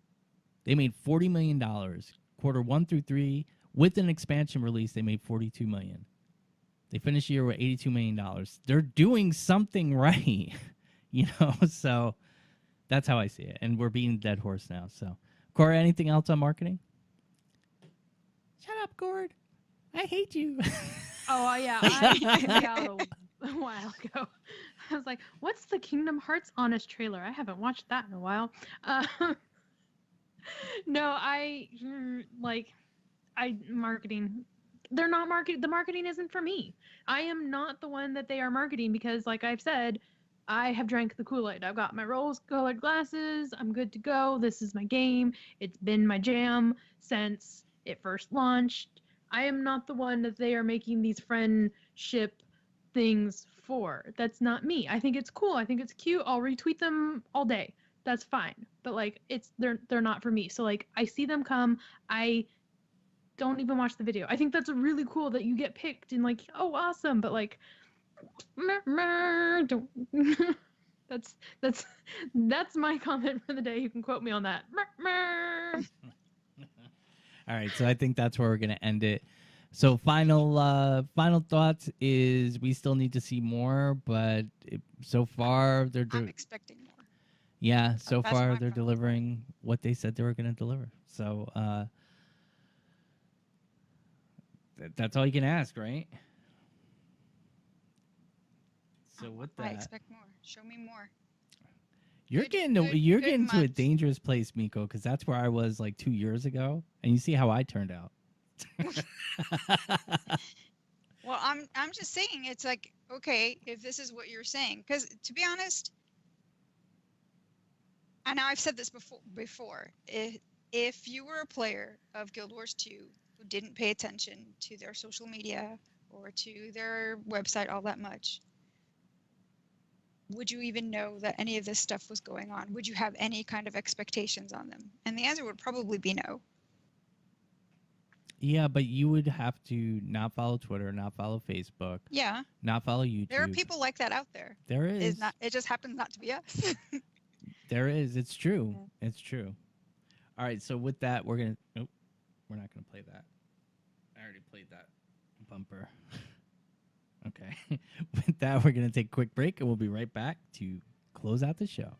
[SPEAKER 1] They made $40 million quarter 1 through 3. With an expansion release, they made $42 million. They finished the year with $82 million. They're doing something right, so that's how I see it. And we're beating the dead horse now. So, Kora, anything else on marketing? Shut up, Gord. I hate you.
[SPEAKER 4] Oh, yeah. I tuned out a while ago. I was like, what's the Kingdom Hearts Honest trailer? I haven't watched that in a while. No, marketing. They're not marketing. The marketing isn't for me. I am not the one that they are marketing, because, like I've said, I have drank the Kool-Aid. I've got my rose-colored glasses. I'm good to go. This is my game. It's been my jam since it first launched. I am not the one that they are making these friendship things for. That's not me. I think it's cool. I think it's cute. I'll retweet them all day. That's fine. But they're not for me. So I see them come. I don't even watch the video. I think that's really cool that you get picked and oh, awesome. But don't. That's my comment for the day. You can quote me on that.
[SPEAKER 1] All right, so I think that's where we're going to end it. So final thoughts is we still need to see more, but so far
[SPEAKER 3] I'm expecting more.
[SPEAKER 1] Yeah, so
[SPEAKER 3] That's
[SPEAKER 1] far
[SPEAKER 3] my
[SPEAKER 1] they're
[SPEAKER 3] final
[SPEAKER 1] delivering what they said they were going to deliver. So That's all you can ask, right? So with
[SPEAKER 3] I
[SPEAKER 1] that,
[SPEAKER 3] expect more. Show me more.
[SPEAKER 1] you're
[SPEAKER 3] good-
[SPEAKER 1] getting
[SPEAKER 3] good-
[SPEAKER 1] you're
[SPEAKER 3] good
[SPEAKER 1] getting to a
[SPEAKER 3] month.
[SPEAKER 1] dangerous place, Miko, because that's where I was like 2 years ago, and you see how I turned out.
[SPEAKER 3] Well, I'm just saying it's like, okay, if this is what you're saying, because to be honest, and now I've said this before, if you were a player of Guild Wars 2 who didn't pay attention to their social media or to their website all that much, would you even know that any of this stuff was going on? Would you have any kind of expectations on them? And the answer would probably be no.
[SPEAKER 1] Yeah, but you would have to not follow Twitter, not follow Facebook,
[SPEAKER 3] Yeah,
[SPEAKER 1] not follow YouTube.
[SPEAKER 3] there are people like that out there.
[SPEAKER 1] There is.
[SPEAKER 3] It just happens not to be us.
[SPEAKER 1] There is. It's true.
[SPEAKER 3] Yeah.
[SPEAKER 1] It's true. All right. So with that, we're gonna. Nope. We're not gonna play that. I already played that bumper. Okay. With that, we're gonna take a quick break, and we'll be right back to close out the show.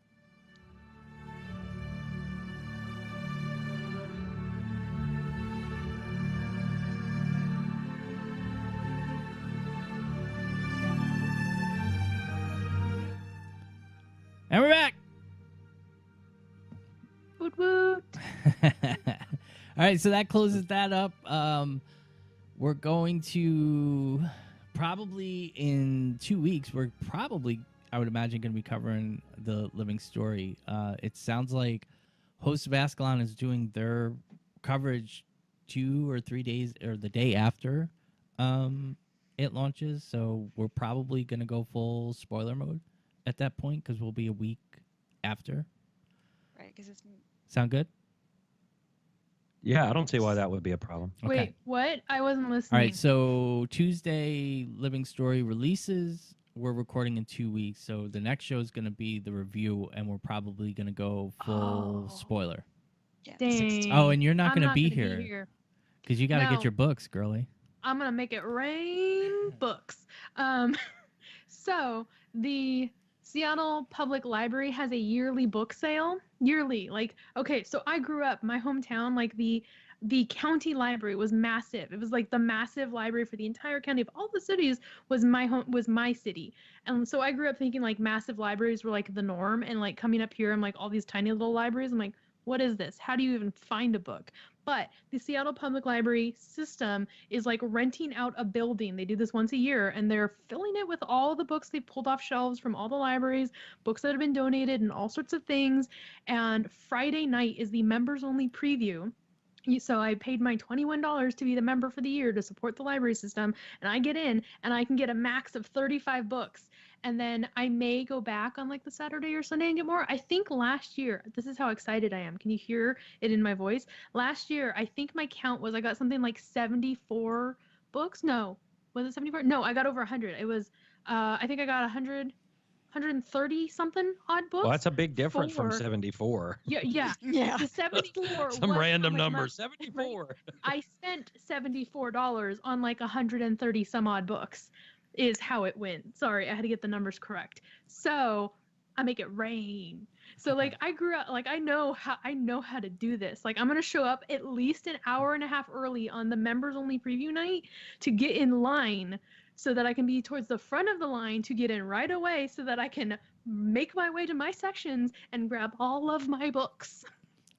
[SPEAKER 1] And we're back.
[SPEAKER 4] Woot woot.
[SPEAKER 1] All right, so that closes that up. We're going to probably in 2 weeks. We're probably, I would imagine, going to be covering the Living Story. It sounds like Host of Ascalon is doing their coverage 2 or 3 days or the day after it launches. So we're probably going to go full spoiler mode at that point because we'll be a week after.
[SPEAKER 3] Right, because it's
[SPEAKER 1] Sound good?
[SPEAKER 2] Yeah, I don't see why that would be a problem.
[SPEAKER 1] Okay.
[SPEAKER 4] Wait, what? I wasn't listening.
[SPEAKER 1] All right, so Tuesday, Living Story releases. We're recording in 2 weeks, so the next show is going to be the review, and we're probably going to go full
[SPEAKER 4] Oh.
[SPEAKER 1] spoiler.
[SPEAKER 3] yeah,
[SPEAKER 4] Dang.
[SPEAKER 3] 16.
[SPEAKER 1] Oh, and you're not
[SPEAKER 4] I'm
[SPEAKER 1] going to be
[SPEAKER 4] gonna
[SPEAKER 1] here because you got to
[SPEAKER 4] No.
[SPEAKER 1] get your books, girly.
[SPEAKER 4] I'm gonna make it rain books. So the Seattle Public Library has a yearly book sale. Yearly, like, okay, so I grew up, my hometown, like the county library was massive. It was like the massive library for the entire county of all the cities was my city. And so I grew up thinking like massive libraries were like the norm, and like coming up here and like all these tiny little libraries, I'm like, what is this? How do you even find a book? But the Seattle Public Library system is like renting out a building. They do this once a year, and they're filling it with all the books they've pulled off shelves from all the libraries, books that have been donated, and all sorts of things. And Friday night is the members only preview. So I paid my $21 to be the member for the year to support the library system, and I get in and I can get a max of 35 books. And then I may go back on like the Saturday or Sunday and get more. I think last year, this is how excited I am. Can you hear it in my voice? Last year, I think my count was I got something like 74 books. No, was it 74? No, I got over 100. It was, I think I got 130 something odd books.
[SPEAKER 2] Well, that's a big difference from
[SPEAKER 4] for-
[SPEAKER 2] 74.
[SPEAKER 4] Yeah, yeah.
[SPEAKER 3] Yeah.
[SPEAKER 4] The 74
[SPEAKER 2] Some
[SPEAKER 4] was
[SPEAKER 2] random
[SPEAKER 4] how much
[SPEAKER 2] number.
[SPEAKER 4] money-
[SPEAKER 2] 74.
[SPEAKER 4] I spent $74 on like 130 some odd books is how it went. Sorry, I had to get the numbers correct. So I make it rain. So like I grew up, like I know how to do this. Like I'm gonna show up at least an hour and a half early on the members only preview night to get in line so that I can be towards the front of the line to get in right away so that I can make my way to my sections and grab all of my books.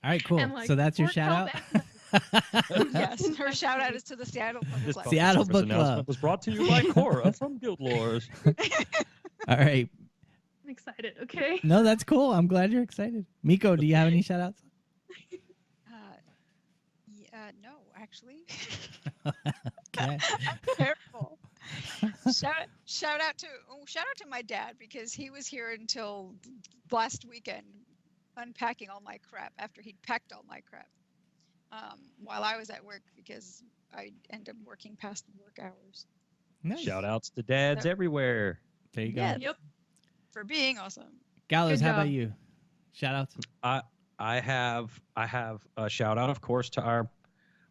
[SPEAKER 1] All right, cool.
[SPEAKER 4] And, like,
[SPEAKER 1] So that's your
[SPEAKER 4] work
[SPEAKER 1] shout
[SPEAKER 4] out
[SPEAKER 1] out?
[SPEAKER 3] Yes, her shout out is to the Seattle Public
[SPEAKER 2] This
[SPEAKER 3] Library.
[SPEAKER 1] Seattle
[SPEAKER 2] service
[SPEAKER 1] Book
[SPEAKER 2] announcement
[SPEAKER 1] Club.
[SPEAKER 2] was brought to you by Kora from Guild Wars.
[SPEAKER 1] All right.
[SPEAKER 4] I'm excited, okay?
[SPEAKER 1] No, that's cool. I'm glad you're excited. Miko, do you have any shout outs?
[SPEAKER 3] No, actually.
[SPEAKER 1] Okay.
[SPEAKER 3] Terrible. Shout out to my dad because he was here until last weekend unpacking all my crap after he'd packed all my crap while I was at work because I ended up working past work hours.
[SPEAKER 1] Nice.
[SPEAKER 2] Shout outs to dads everywhere.
[SPEAKER 1] There you go.
[SPEAKER 3] Yeah.
[SPEAKER 4] Yep.
[SPEAKER 3] For being awesome.
[SPEAKER 1] Gallows,
[SPEAKER 4] Good
[SPEAKER 1] how about
[SPEAKER 4] job.
[SPEAKER 1] you? Shout outs.
[SPEAKER 2] I have a shout out, of course, to our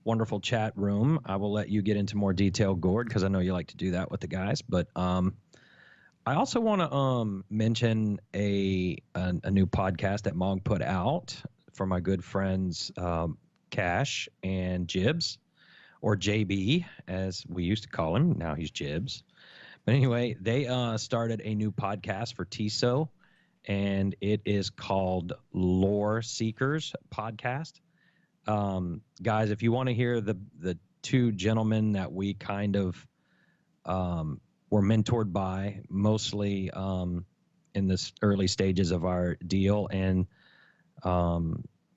[SPEAKER 2] wonderful chat room. I will let you get into more detail, Gord, because I know you like to do that with the guys. But I also want to mention a new podcast that Mog put out for my good friends Cash and Jibs. or JB, as we used to call him. Now he's Jibs. But anyway, they started a new podcast for TISO, and it is called Lore Seekers Podcast. Guys, if you want to hear the two gentlemen that we kind of were mentored by, mostly in this early stages of our deal, and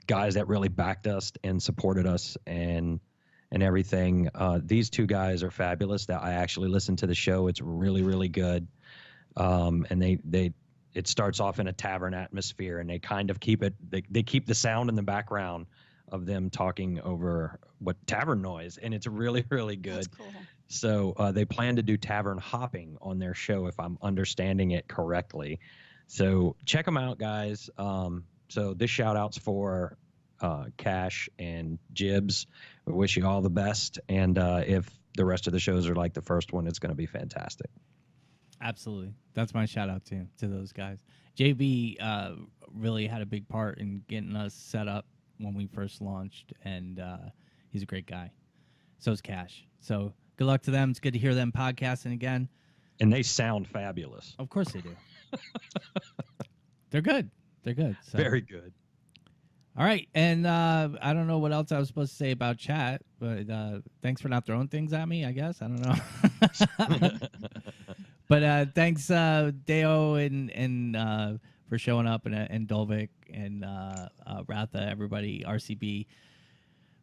[SPEAKER 2] guys that really backed us and supported us and everything. These two guys are fabulous. That I actually listened to the show. It's really, really good. And it starts off in a tavern atmosphere, and they kind of keep it. They keep the sound in the background of them talking over what tavern noise, and it's really, really good.
[SPEAKER 3] That's cool.
[SPEAKER 2] So they plan to do tavern hopping on their show, if I'm understanding it correctly. So check them out, guys. So this shout out's for Cash and Jibs. We wish you all the best. And if the rest of the shows are like the first one, it's going to be fantastic.
[SPEAKER 1] Absolutely. That's my shout out to those guys. JB really had a big part in getting us set up when we first launched, and he's a great guy. So is Cash. So good luck to them. It's good to hear them podcasting again.
[SPEAKER 2] And they sound fabulous.
[SPEAKER 1] Of course they do. They're good. They're good. So.
[SPEAKER 2] Very good.
[SPEAKER 1] All right. And I don't know what else I was supposed to say about chat, but thanks for not throwing things at me, I guess. I don't know. But thanks, Deo, and for showing up, and Dolvik, and Ratha, everybody, RCB,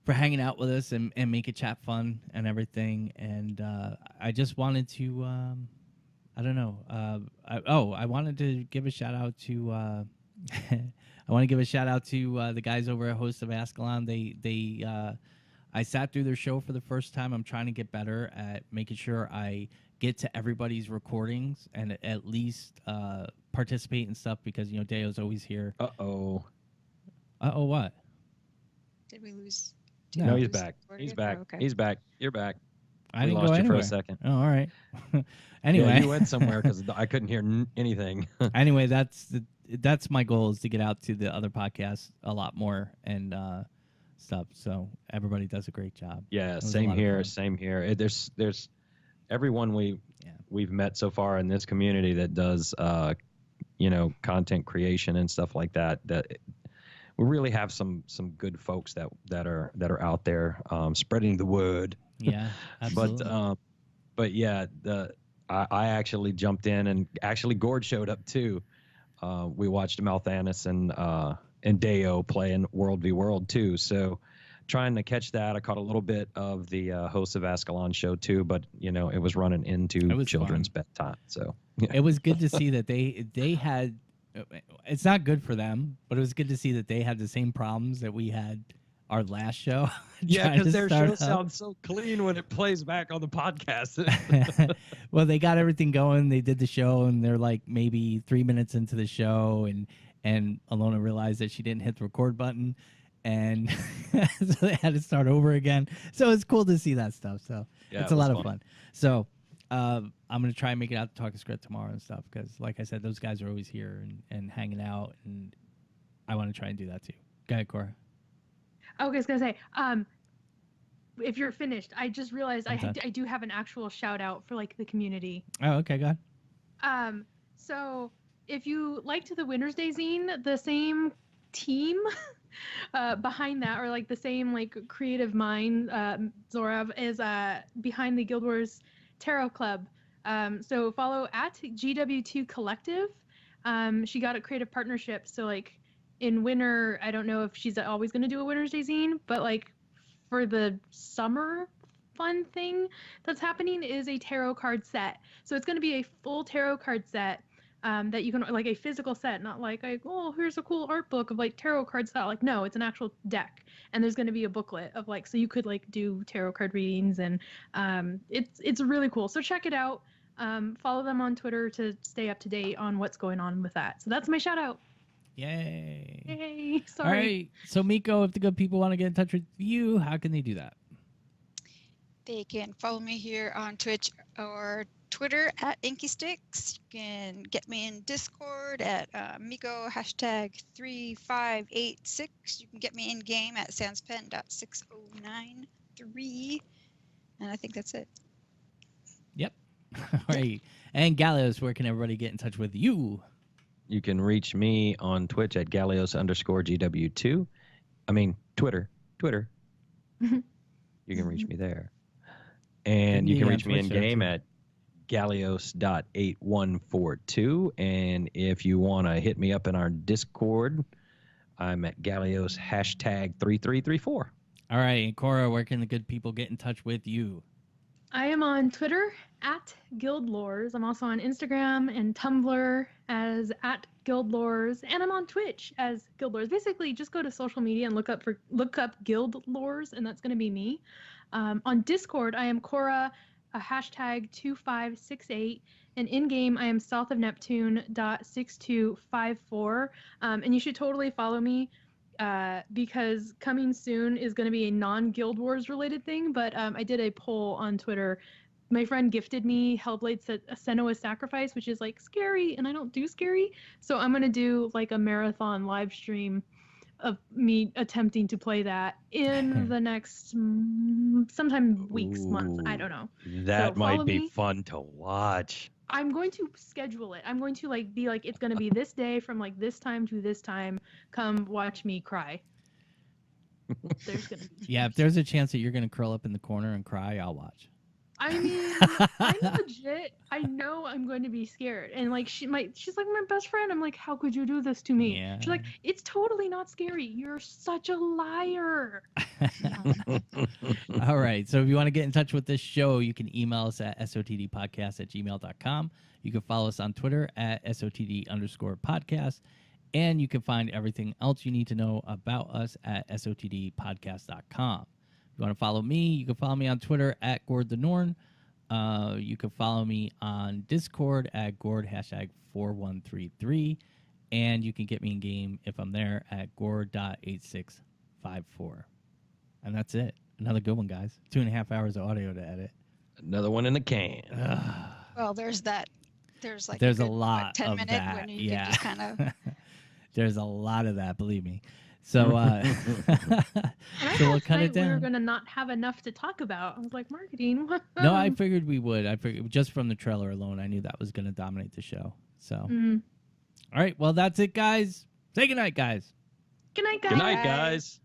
[SPEAKER 1] for hanging out with us and make it chat fun and everything. And I just wanted to, I don't know. I wanted to give a shout out to, I want to give a shout out to the guys over at Host of Ascalon. I sat through their show for the first time. I'm trying to get better at making sure I get to everybody's recordings and at least participate in stuff, because Deo's always here.
[SPEAKER 2] Uh-oh.
[SPEAKER 1] What?
[SPEAKER 3] Did we lose?
[SPEAKER 2] No, he's back. He's back.
[SPEAKER 3] Oh, okay.
[SPEAKER 2] He's back. You're back.
[SPEAKER 1] I didn't
[SPEAKER 2] lost
[SPEAKER 1] go
[SPEAKER 2] you
[SPEAKER 1] anywhere
[SPEAKER 2] for a second.
[SPEAKER 1] Oh, all right. Anyway,
[SPEAKER 2] yeah, you went somewhere because I couldn't hear anything.
[SPEAKER 1] Anyway, that's my goal, is to get out to the other podcasts a lot more and stuff. So everybody does a great job.
[SPEAKER 2] Yeah, same here. Same here. There's everyone we've met so far in this community that does content creation and stuff like that. That we really have some good folks that are out there spreading the word.
[SPEAKER 1] Yeah, absolutely.
[SPEAKER 2] But yeah, I actually jumped in, and actually Gord showed up too. We watched Malthanis and Deo playing World v World too. So trying to catch that. I caught a little bit of the Hosts of Ascalon show too, but it was running into children's bedtime. So yeah.
[SPEAKER 1] It was good to see that they had. It's not good for them, but it was good to see that they had the same problems that we had our last show.
[SPEAKER 2] Yeah, because their show sounds so clean when it plays back on the podcast.
[SPEAKER 1] Well, they got everything going. They did the show, and they're like maybe 3 minutes into the show, and Alona realized that she didn't hit the record button, and so they had to start over again. So it's cool to see that stuff. So yeah, it's a lot of fun. So I'm going to try and make it out to Talk a Script tomorrow and stuff, because like I said, those guys are always here and hanging out, and I want to try and do that too. Go ahead, Kora.
[SPEAKER 4] Okay, I was going to say, if you're finished, I just realized I do have an actual shout out for like the community.
[SPEAKER 1] Oh, okay, go ahead.
[SPEAKER 4] So if you liked the Winter's Day zine, the same team behind that, or like the same like creative mind, Zorav, is behind the Guild Wars Tarot Club. So follow at GW2 Collective. She got a creative partnership, so like in winter, I don't know if she's always going to do a Winter's Day zine, but like for the summer fun thing that's happening is a tarot card set. So it's going to be a full tarot card set that you can, like a physical set, not like, here's a cool art book of like tarot card style. Like, no, it's an actual deck. And there's going to be a booklet of like, so you could like do tarot card readings, and it's really cool. So check it out. Follow them on Twitter to stay up to date on what's going on with that. So that's my shout out.
[SPEAKER 1] Yay.
[SPEAKER 4] Yay. Sorry.
[SPEAKER 1] All right. So, Miko, if the good people want to get in touch with you, how can they do that?
[SPEAKER 3] They can follow me here on Twitch or Twitter at InkySticks. You can get me in Discord at Miko #3586. You can get me in game at sanspen.6093. think that's it.
[SPEAKER 1] Yep. All right. And Gallios, where can everybody get in touch with you?
[SPEAKER 2] You can reach me on Twitch at Gallios_GW2. I mean, Twitter. You can reach me there. And you can reach me in game at Gallios.8142. And if you want to hit me up in our Discord, I'm at Gallios #3334.
[SPEAKER 1] All right. And Kora, where can the good people get in touch with you?
[SPEAKER 4] I am on Twitter at Guildlores. I'm also on Instagram and Tumblr as at Guildlores, and I'm on Twitch as Guildlores. Basically, just go to social media and look up Guildlores, and that's going to be me. On Discord, I am Kora, a #2568, and in game I am south of Neptune.6254. And you should totally follow me. Because coming soon is going to be a non-Guild Wars related thing, but I did a poll on Twitter. My friend gifted me Hellblade Senua's Sacrifice, which is like scary, and I don't do scary, so I'm going to do like a marathon live stream of me attempting to play that in the next sometime weeks, months, I don't know.
[SPEAKER 2] That
[SPEAKER 4] So
[SPEAKER 2] might
[SPEAKER 4] follow
[SPEAKER 2] be
[SPEAKER 4] me.
[SPEAKER 2] fun to watch.
[SPEAKER 4] I'm going to schedule it. I'm going to be like, it's going to be this day from like this time to this time. Come watch me cry. There's going to be
[SPEAKER 1] Yeah, if there's a chance that you're going to curl up in the corner and cry, I'll watch.
[SPEAKER 4] I mean, I'm legit. I know I'm going to be scared. And like she's like my best friend. I'm like, how could you do this to me?
[SPEAKER 1] Yeah.
[SPEAKER 4] She's like, it's totally not scary. You're such a liar.
[SPEAKER 1] All right. So if you want to get in touch with this show, you can email us at sotdpodcast@gmail.com. You can follow us on Twitter at @SOTD_podcast. And you can find everything else you need to know about us at sotdpodcast.com. If you want to follow me, you can follow me on Twitter at Gord the Norn. You can follow me on Discord at Gord #4133. And you can get me in game if I'm there at Gord.8654. And that's it. Another good one, guys. 2.5 hours of audio to edit.
[SPEAKER 2] Another one in the can.
[SPEAKER 3] Well, there's that. There's like
[SPEAKER 1] There's
[SPEAKER 3] a
[SPEAKER 1] a
[SPEAKER 3] good,
[SPEAKER 1] lot
[SPEAKER 3] 10
[SPEAKER 1] of
[SPEAKER 3] minute
[SPEAKER 1] that.
[SPEAKER 3] when you
[SPEAKER 1] Yeah.
[SPEAKER 3] can just kind of.
[SPEAKER 1] There's a lot of that, believe me. So,
[SPEAKER 4] And I
[SPEAKER 1] so we'll
[SPEAKER 4] thought
[SPEAKER 1] cut it
[SPEAKER 4] tonight we were
[SPEAKER 1] down.
[SPEAKER 4] going to not have enough to talk about. I was like, marketing.
[SPEAKER 1] No, I figured we would. I figured just from the trailer alone, I knew that was going to dominate the show. So,
[SPEAKER 4] Mm.
[SPEAKER 1] all right. Well, that's it, guys. Say goodnight, guys.
[SPEAKER 4] Good night, guys.
[SPEAKER 2] Good night, guys.